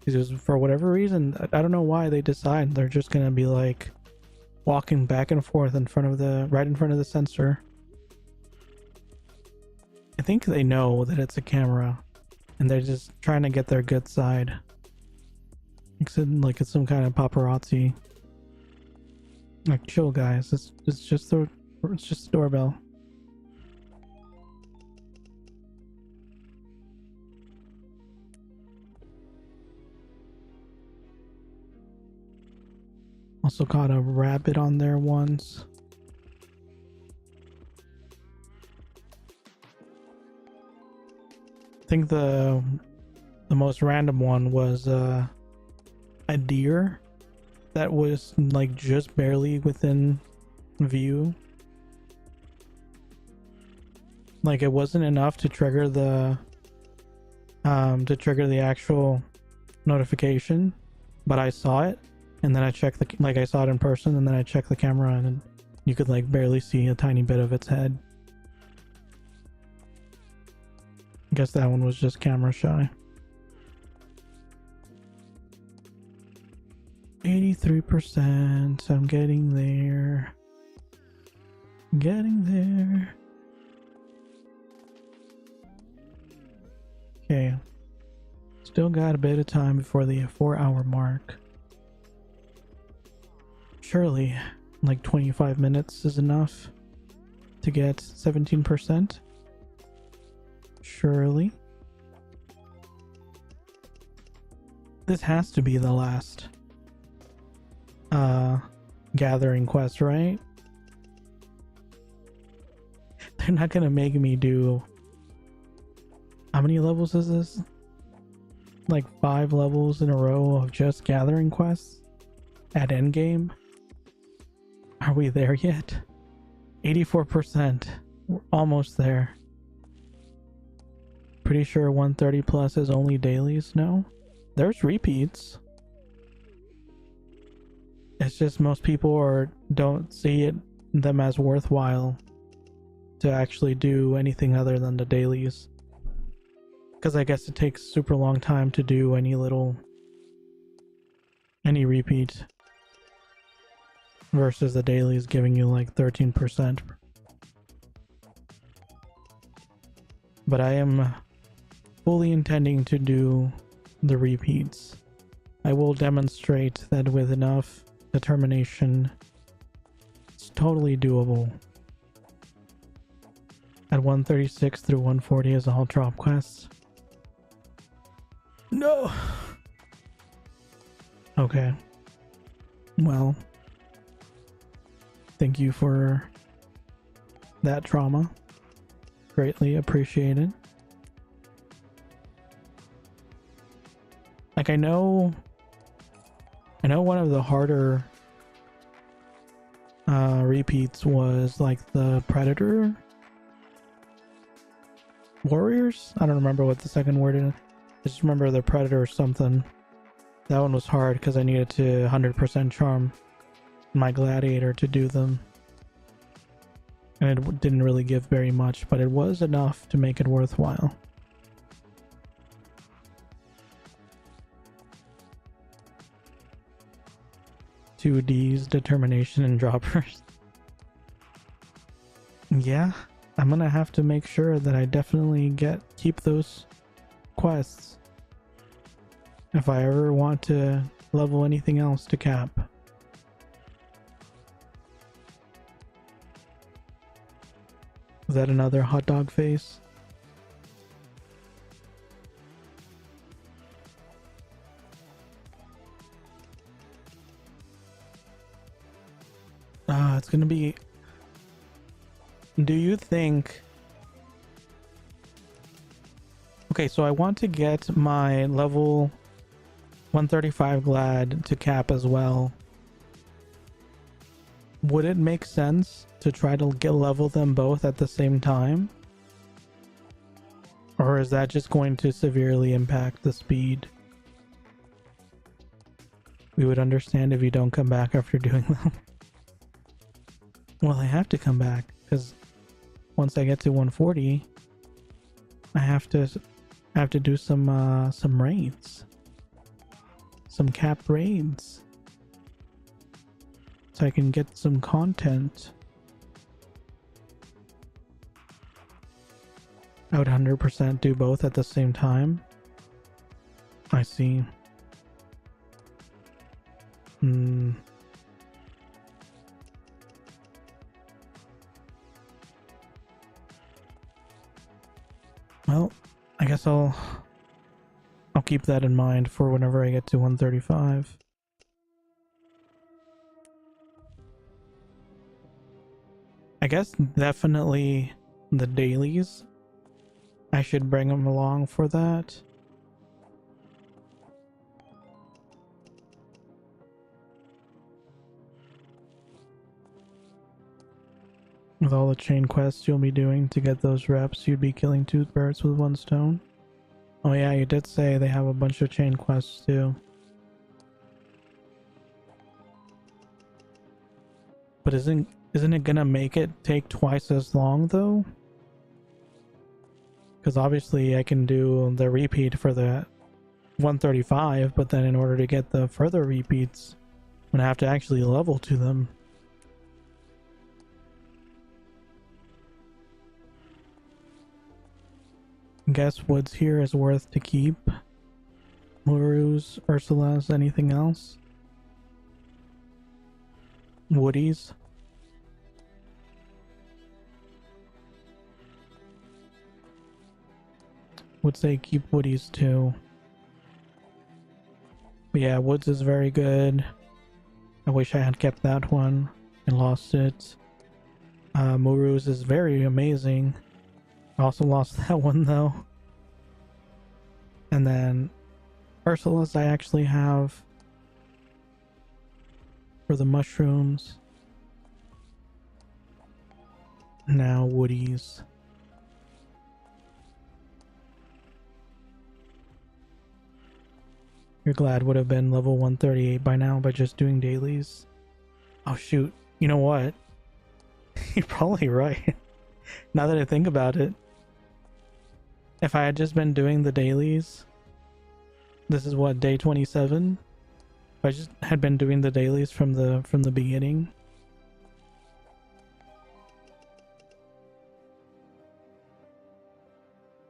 Because for whatever reason, I don't know why they decide they're just gonna be like walking back and forth right in front of the sensor. I think they know that it's a camera and they're just trying to get their good side. Like it's some kind of paparazzi. Like, chill, guys. It's just a doorbell. Also caught a rabbit on there once. I think the most random one was a deer that was like just barely within view. Like it wasn't enough to trigger the actual notification, but I saw it, and then I checked I saw it in person, and then I checked the camera, and you could like barely see a tiny bit of its head. I guess that one was just camera shy. 83%. I'm getting there. Getting there. Okay. Still got a bit of time before the 4-hour mark. Surely, like 25 minutes is enough to get 17%. Surely. This has to be the last gathering quest, right? They're not gonna make me do... How many levels is this? Like 5 levels in a row of just gathering quests at endgame? Are we there yet? 84%. We're almost there. Pretty sure 130 plus is only dailies. No? There's repeats. It's just most people don't see them as worthwhile to actually do anything other than the dailies. Because I guess it takes super long time to do any repeat. Versus the dailies giving you like 13%. But I am fully intending to do the repeats. I will demonstrate that with enough determination, it's totally doable. At 136 through 140 is all drop quests. No! Okay. Well, thank you for that trauma. Greatly appreciated. Like, I know one of the harder repeats was like the Predator Warriors. I don't remember what the second word is. I just remember the Predator something. That one was hard because I needed to 100% charm my gladiator to do them. And it didn't really give very much, but it was enough to make it worthwhile. Two D's, determination and droppers. Yeah, I'm gonna have to make sure that I definitely keep those quests if I ever want to level anything else to cap. Is that another hot dog face? It's gonna be... Do you think... Okay, so I want to get my level 135 Glad to cap as well. Would it make sense to try to level them both at the same time? Or is that just going to severely impact the speed? We would understand if you don't come back after doing them. Well, I have to come back, because once I get to 140, I have to do some raids. Some cap raids. So I can get some content. I would 100% do both at the same time. I see. Well, I guess I'll keep that in mind for whenever I get to 135. I guess definitely the dailies. I should bring them along for that. With all the chain quests you'll be doing to get those reps, you'd be killing 2 birds with 1 stone. Oh yeah, you did say they have a bunch of chain quests too. But isn't it gonna make it take twice as long though? Because obviously I can do the repeat for the 135, but then in order to get the further repeats, I'm gonna have to actually level to them. Guess woods here is worth to keep. Murus, Ursulas, anything else? Woodies? Would say keep woodies too. But yeah, woods is very good. I wish I had kept that one. I lost it. Murus is very amazing. I also lost that one though. And then Ursula's I actually have for the mushrooms. Now woodies. Your glad would have been level 138 by now by just doing dailies. Oh shoot, you know what? You're probably right. Now that I think about it. If I had just been doing the dailies, this is what, day 27? If I just had been doing the dailies from the beginning.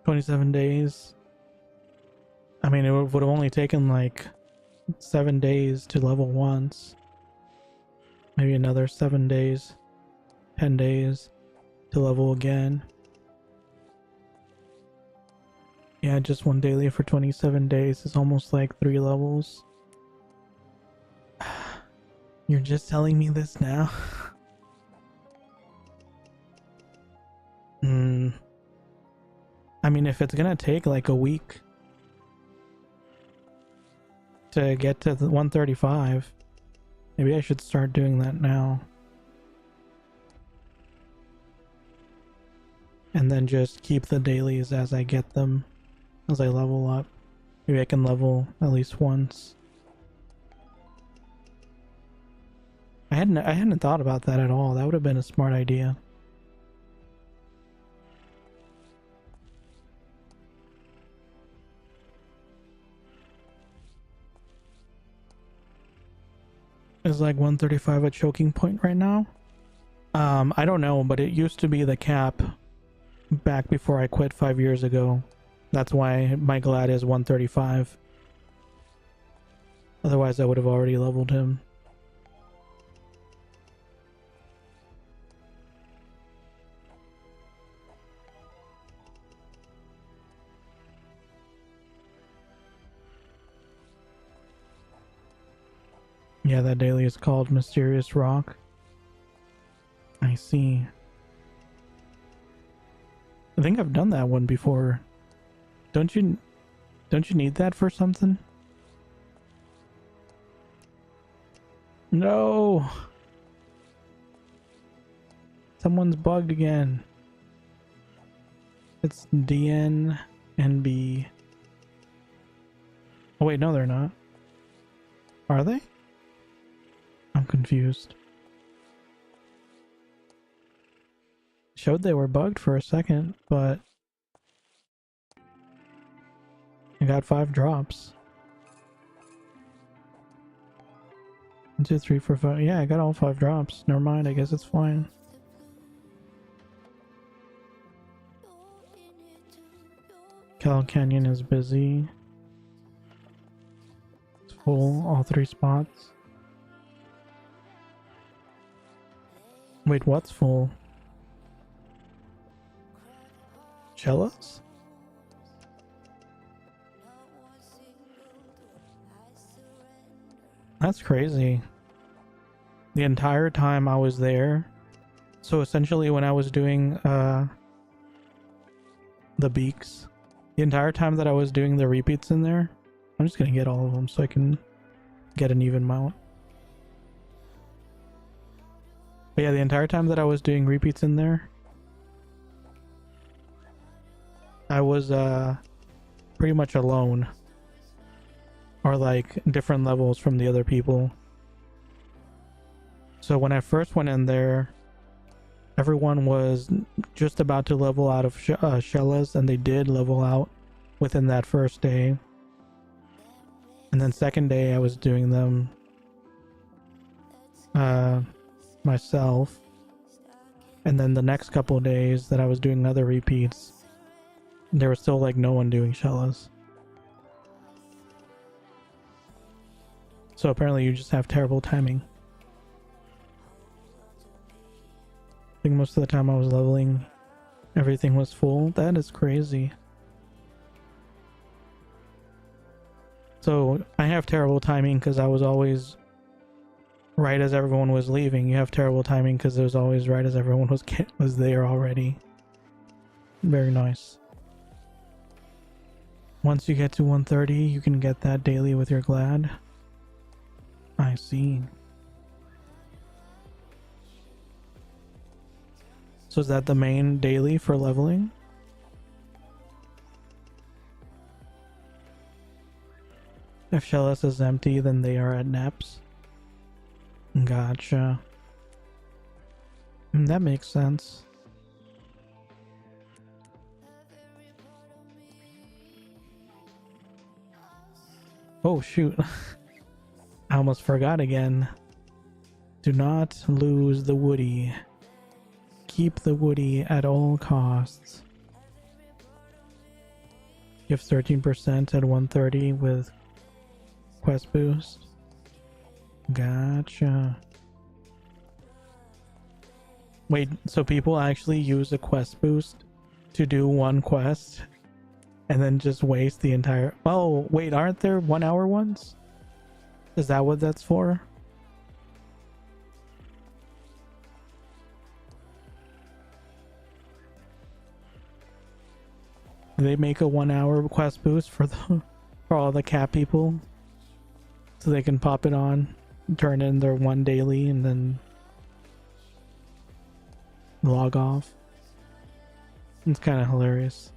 "27 days. I mean, it would have only taken like 7 days to level once. Maybe another 7 days, 10 days to level again. Yeah, just one daily for 27 days is almost like 3 levels. You're just telling me this now? I mean, if it's gonna take like a week to get to the 135, maybe I should start doing that now. And then just keep the dailies as I get them, as I level up. Maybe I can level at least once. I hadn't thought about that at all. That would have been a smart idea. Is like 135 a choking point right now? I don't know, but it used to be the cap back before I quit 5 years ago. That's why my glad is 135. Otherwise I would have already leveled him. Yeah, that daily is called Mysterious Rock. I see. I think I've done that one before. Don't you need that for something? No! Someone's bugged again. It's DNNB. Oh wait, no they're not. Are they? I'm confused. Showed they were bugged for a second, but I got 5 drops. 1, 2, 3, 4, 5. Yeah, I got all 5 drops. Never mind, I guess it's fine. Cal Canyon is busy. It's full, all 3 spots. Wait, what's full? Cellos? That's crazy. The entire time I was there. So essentially when I was doing the beaks, the entire time that I was doing the repeats in there, I'm just gonna get all of them so I can get an even mount. But yeah, the entire time that I was doing repeats in there, I was pretty much alone. Or like different levels from the other people. So when I first went in there, everyone was just about to level out of Shellas, and they did level out within that first day. And then second day I was doing them myself. And then the next couple of days that I was doing other repeats, there was still like no one doing Shellas. So apparently you just have terrible timing. I think most of the time I was leveling, everything was full. That is crazy. So I have terrible timing because I was always right as everyone was leaving. You have terrible timing because it was always right as everyone was there already. Very nice. Once you get to 130, you can get that daily with your glad. I see. So is that the main daily for leveling? If Shellas is empty, then they are at Neps. Gotcha. That makes sense. Oh shoot. I almost forgot again. Do not lose the woody. Keep the woody at all costs. You have 13% at 130 with quest boost. Gotcha. Wait, so people actually use a quest boost to do one quest and then just waste the entire... Oh, wait, aren't there 1 hour ones? Is that what that's for? they make a 1 hour quest boost for the for all the cat people, so they can pop it on, turn in their one daily, and then log off. It's kind of hilarious.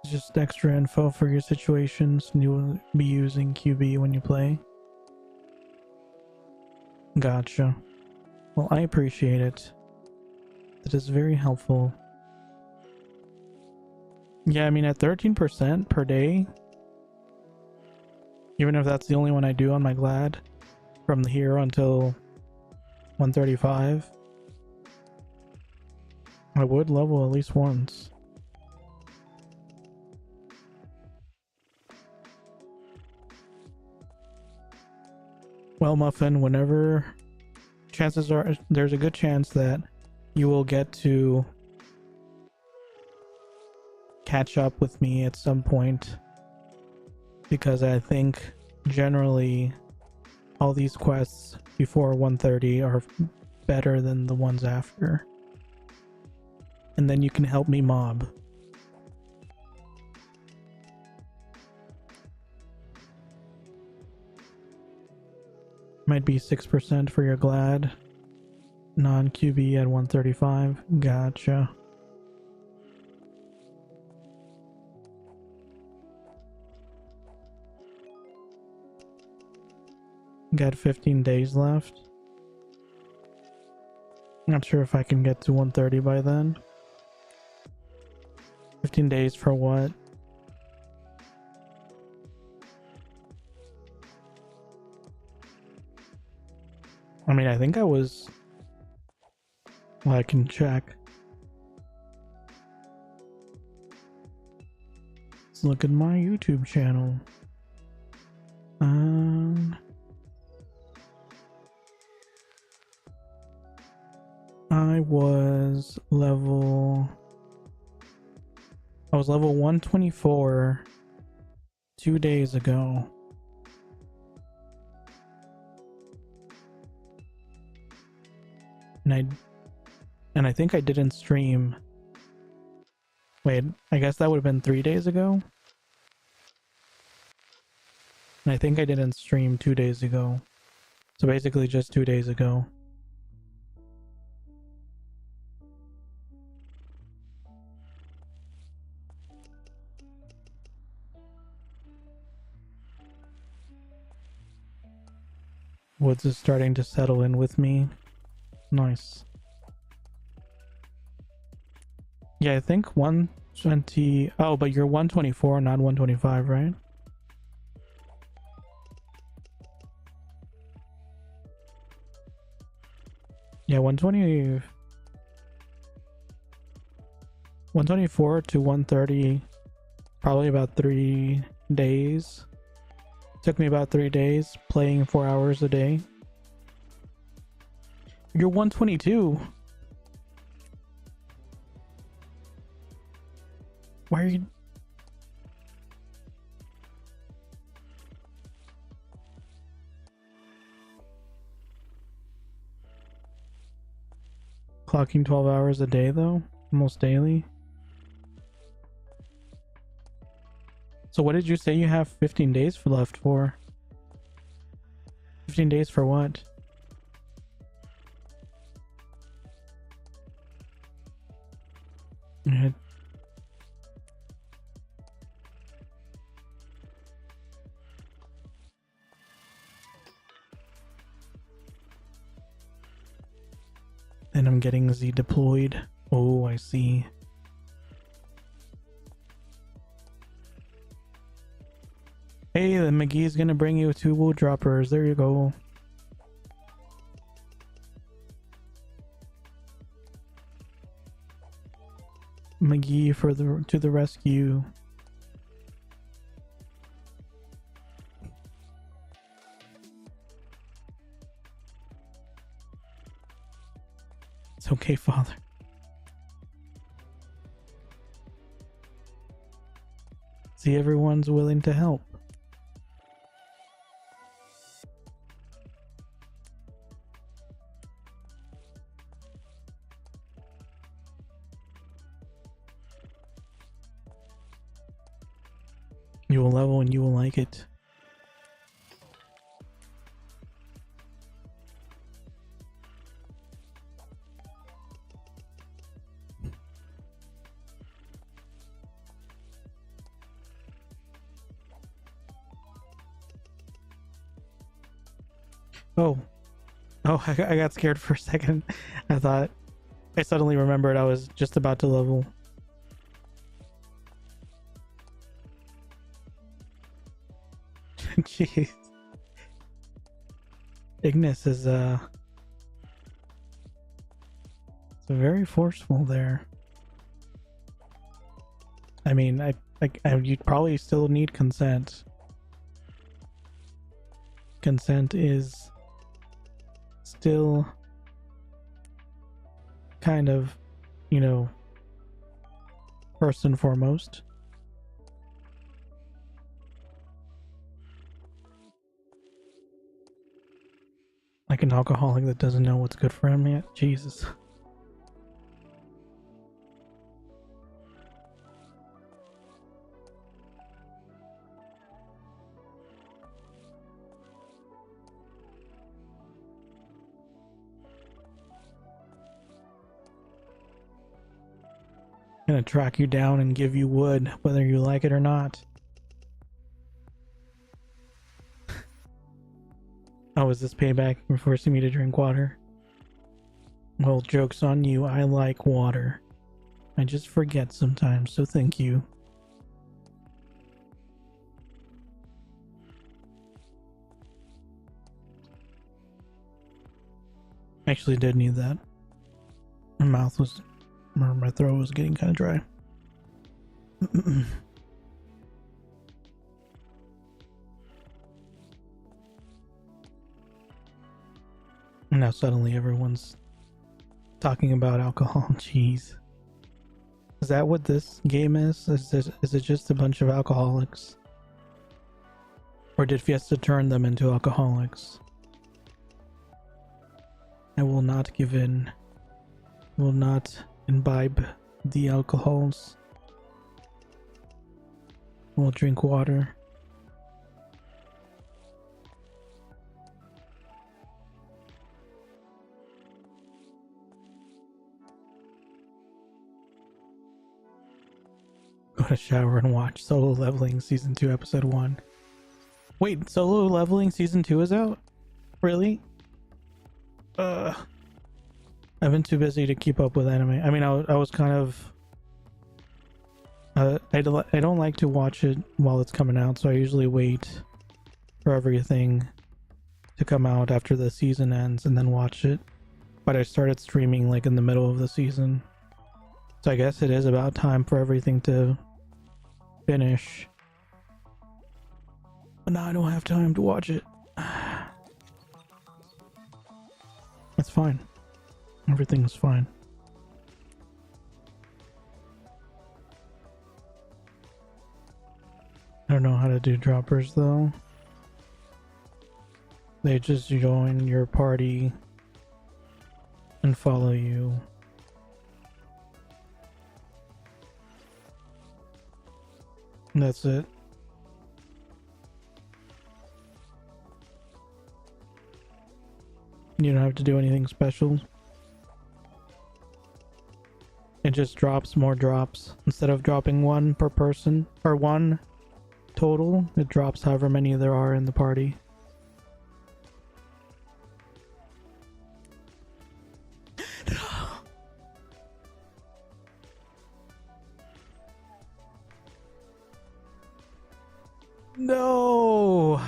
Just extra info for your situations, and you will be using QB when you play. Gotcha. Well, I appreciate it. That is very helpful. Yeah, I mean, at 13% per day, even if that's the only one I do on my Glad, from here until 135, I would level at least once. Well, Muffin, whenever chances are, there's a good chance that you will get to catch up with me at some point, because I think generally all these quests before 130 are better than the ones after. And then you can help me mob. Might be 6% for your Glad. Non-QB at 135. Gotcha. Got 15 days left. Not sure if I can get to 130 by then. 15 days for what? I mean, I think I was... Well, I can check. Let's look at my YouTube channel. I was level 124 2 days ago. And I think I didn't stream. Wait, I guess that would have been 3 days ago. And I think I didn't stream 2 days ago. So basically just 2 days ago. Woods is starting to settle in with me. Nice. Yeah, I think 120... Oh, but you're 124, not 125, right? Yeah, 124 to 130, probably about 3 days. Took me about 3 days, playing 4 hours a day. You're 122. Why are you... Clocking 12 hours a day though? Almost daily? So what did you say you have 15 days left for? 15 days for what? Yeah. Then I'm getting Z deployed. Oh, I see. Hey, the McGee's gonna bring you 2 wool droppers. There you go. McGee for to the rescue. It's okay, Father. See, everyone's willing to help. You will level and you will like it. Oh, I got scared for a second. I suddenly remembered I was just about to level. Jeez. Ignis is it's very forceful there. I mean, you'd probably still need consent. Consent is still kind of, you know, first and foremost. Like an alcoholic that doesn't know what's good for him yet. Jesus. Gonna track you down and give you wood, whether you like it or not. Oh, is this payback for forcing me to drink water? Well, joke's on you, I like water. I just forget sometimes, so thank you. I actually did need that. My throat was getting kind of dry. Now suddenly everyone's talking about alcohol. Jeez. Is that what this game is? Is it just a bunch of alcoholics? Or did Fiesta turn them into alcoholics? I will not give in. Will not imbibe the alcohols. Will drink water. Go to shower and watch Solo Leveling Season 2 Episode 1. Wait, Solo Leveling Season 2 is out? Really? I've been too busy to keep up with anime. I mean, I was kind of... I don't like to watch it while it's coming out, so I usually wait for everything to come out after the season ends and then watch it. But I started streaming like in the middle of the season. So I guess it is about time for everything to finish. But now I don't have time to watch it. It's fine. Everything's fine. I don't know how to do droppers though. They just join your party and follow you. And that's it. You don't have to do anything special. It just drops more drops. Instead of dropping one per person, or one total, it drops however many there are in the party. No!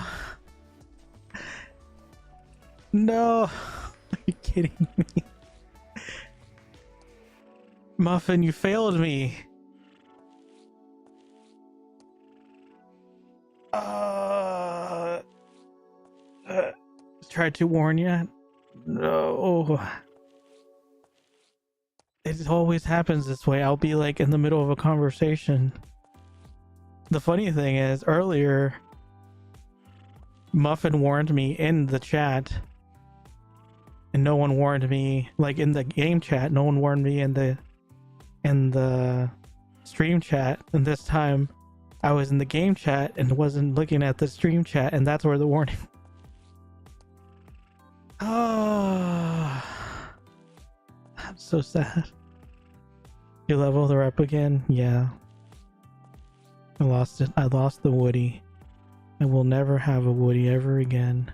No! Are you kidding me? Muffin, you failed me. Tried to warn you. No. It always happens this way. I'll be like in the middle of a conversation. The funny thing is, earlier, Muffin warned me in the chat, and no one warned me, like in the game chat, no one warned me in the stream chat. And this time, I was in the game chat and wasn't looking at the stream chat, and that's where the warning. Oh, I'm so sad. You leveled her up again? Yeah. I lost it. I lost the woody. I will never have a woody ever again.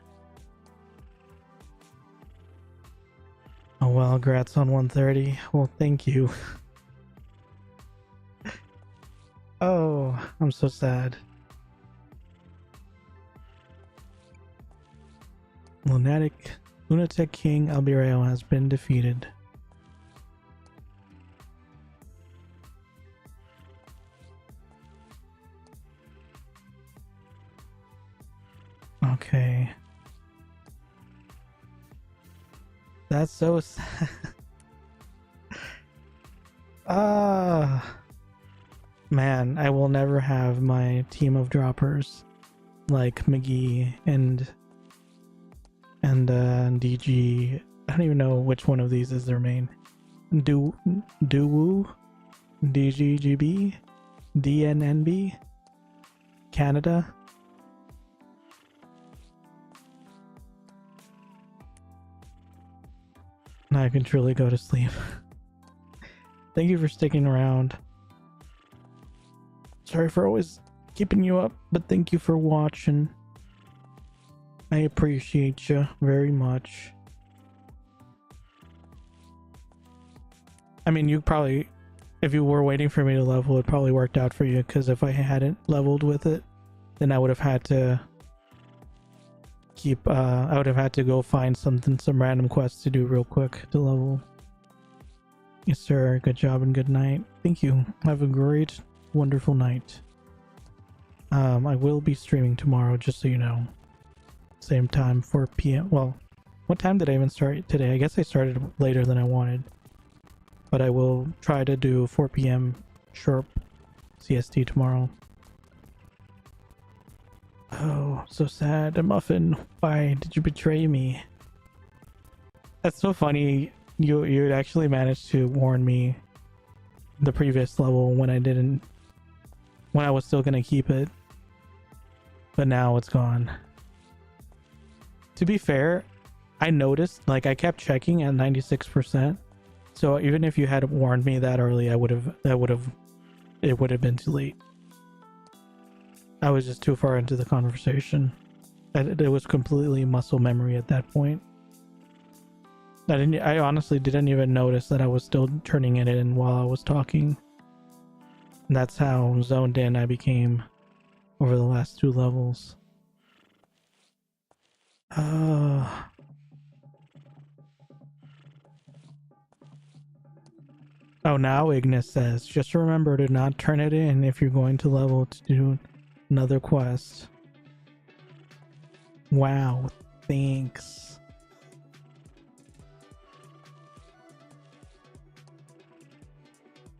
Oh well, grats on 130. Well, thank you. Oh, I'm so sad. Lunatic King Albireo has been defeated. Okay. That's so sad. Man, I will never have my team of droppers like McGee and DG. I don't even know which one of these is their main. Duwu, DGGB, DNNB, Canada. Now I can truly go to sleep. Thank you for sticking around. Sorry for always keeping you up, but thank you for watching. I appreciate you very much. I mean, you probably, if you were waiting for me to level, it probably worked out for you, because if I hadn't leveled with it, then I would have had to I would have had to go find some random quests to do real quick to level. Yes sir, good job and good night. Thank you. Have a great, wonderful night. I will be streaming tomorrow, just so you know. Same time, 4 p.m. Well, what time did I even start today? I guess I started later than I wanted. But I will try to do 4 p.m. sharp CST tomorrow. Oh, so sad. Muffin, why did you betray me? That's so funny. You actually managed to warn me the previous level when I was still gonna keep it. But now it's gone. To be fair, I noticed, like, I kept checking at 96%. So even if you had warned me that early, it would have been too late. I was just too far into the conversation. It was completely muscle memory at that point. I honestly didn't even notice that I was still turning it in while I was talking. And that's how zoned in I became over the last 2 levels. Oh, now Ignis says, just remember to not turn it in if you're going to level to do another quest. Wow, thanks.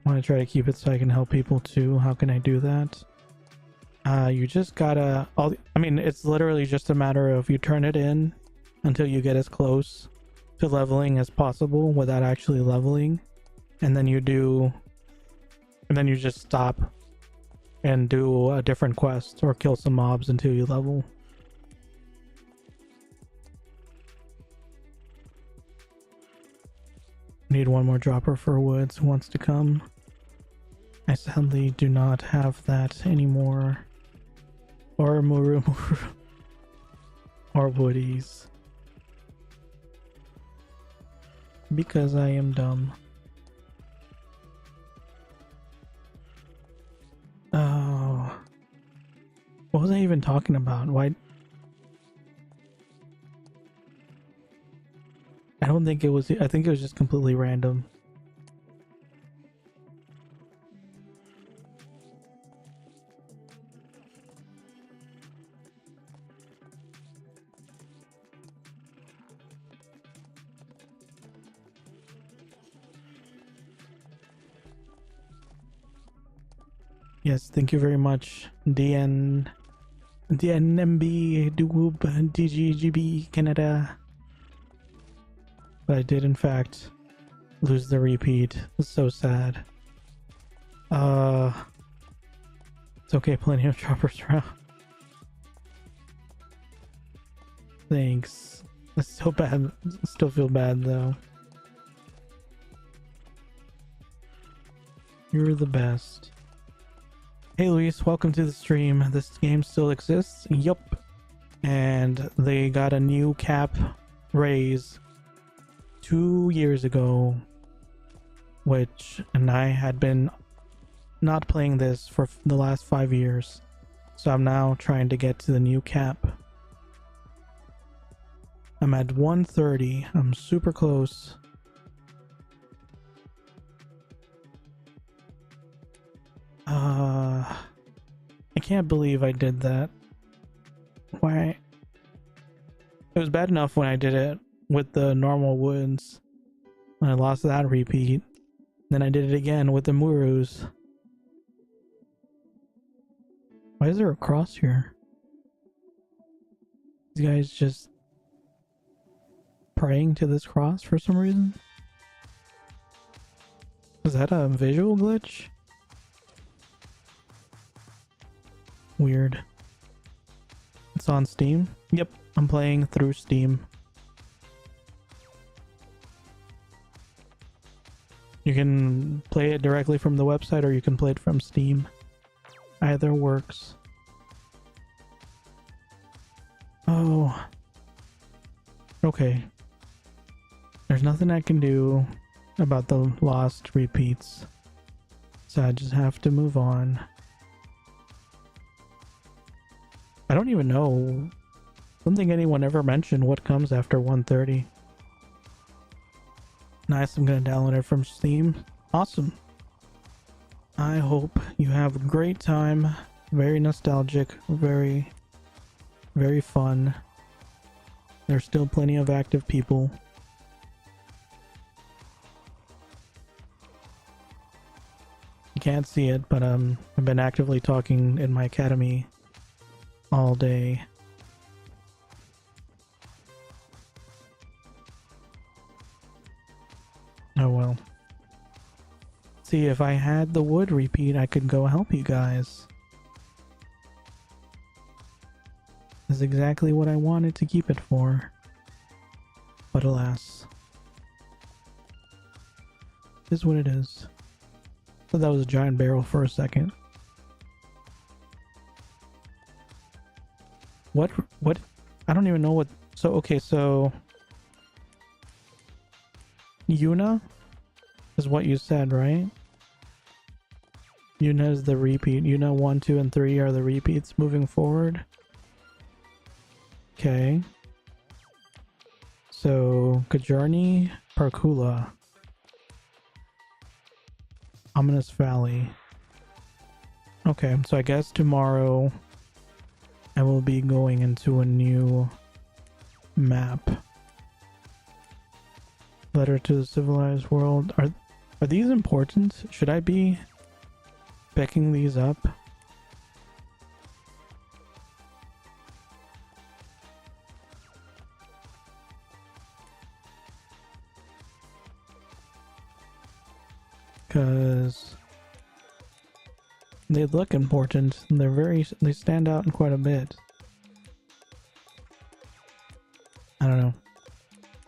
I want to try to keep it so I can help people too. How can I do that? You just gotta... I mean, it's literally just a matter of you turn it in until you get as close to leveling as possible without actually leveling. And then you just stop and do a different quest or kill some mobs until you level. Need one more dropper for Woods who wants to come. I sadly do not have that anymore. Or Muru or woodies. Because I am dumb. Oh. What was I even talking about? Why? I don't think it was... I think it was just completely random. Yes, thank you very much, DNMB, Doob, DGGB, Canada. But I did, in fact, lose the repeat. It's so sad. It's okay, plenty of choppers around. Thanks. It's still bad. Still feel bad, though. You're the best. Hey Luis, welcome to the stream. This game still exists? Yup. And they got a new cap raise 2 years ago, and I had been not playing this for the last 5 years. So I'm now trying to get to the new cap. I'm at 130. I'm super close. I can't believe I did that. Why? It was bad enough when I did it with the normal woods. When I lost that repeat. Then I did it again with the Murus. Why is there a cross here? These guys just praying to this cross for some reason? Is that a visual glitch? Weird. It's on Steam? Yep, I'm playing through Steam. You can play it directly from the website or you can play it from Steam. Either works. Oh. Okay. There's nothing I can do about the lost repeats. So I just have to move on. I don't even know. I don't think anyone ever mentioned what comes after 130. Nice, I'm gonna download it from Steam. Awesome. I hope you have a great time. Very nostalgic, very, very fun. There's still plenty of active people. You can't see it, but I've been actively talking in my academy all day. Oh well. See, if I had the wood repeat, I could go help you guys. That's exactly what I wanted to keep it for. But alas. It is what it is. I thought that was a giant barrel for a second. What? I don't even know what... So, okay, so... Yuna is what you said, right? Yuna is the repeat. Yuna 1, 2, and 3 are the repeats moving forward. Okay. So, Kajarni, Parkula. Ominous Valley. Okay, so I guess tomorrow I will be going into a new map. Letter to the civilized world. Are these important? Should I be picking these up? Because they look important and they stand out in quite a bit. I don't know.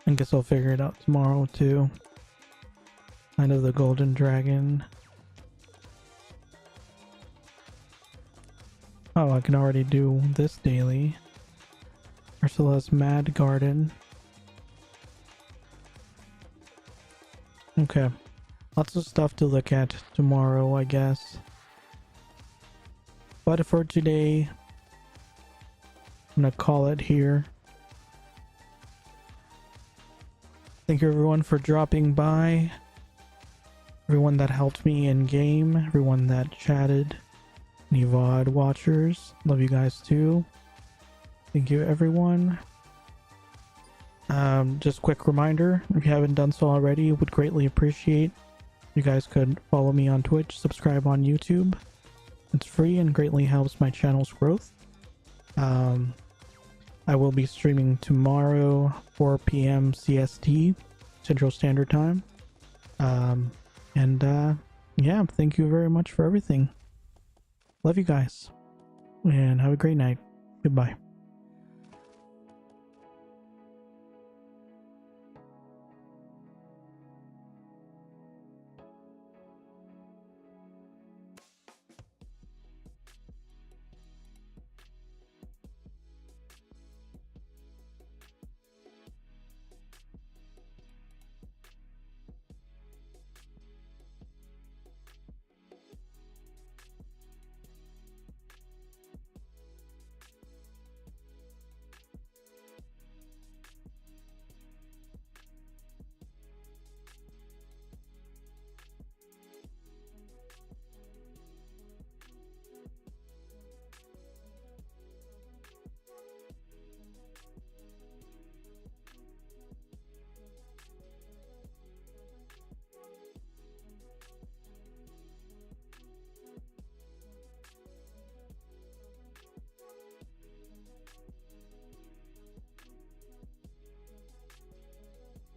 I guess I'll figure it out tomorrow too. Kind of the golden dragon. Oh, I can already do this daily. Ursula's Mad Garden. Okay. Lots of stuff to look at tomorrow, I guess. But for today, I'm gonna call it here. Thank you everyone for dropping by. Everyone that helped me in game, everyone that chatted, any VOD watchers, love you guys too. Thank you everyone. Just quick reminder, if you haven't done so already, would greatly appreciate you guys could follow me on Twitch, subscribe on YouTube. It's free and greatly helps my channel's growth. I will be streaming tomorrow, 4 p.m. CST, Central Standard Time. Yeah, thank you very much for everything. Love you guys, and have a great night. Goodbye.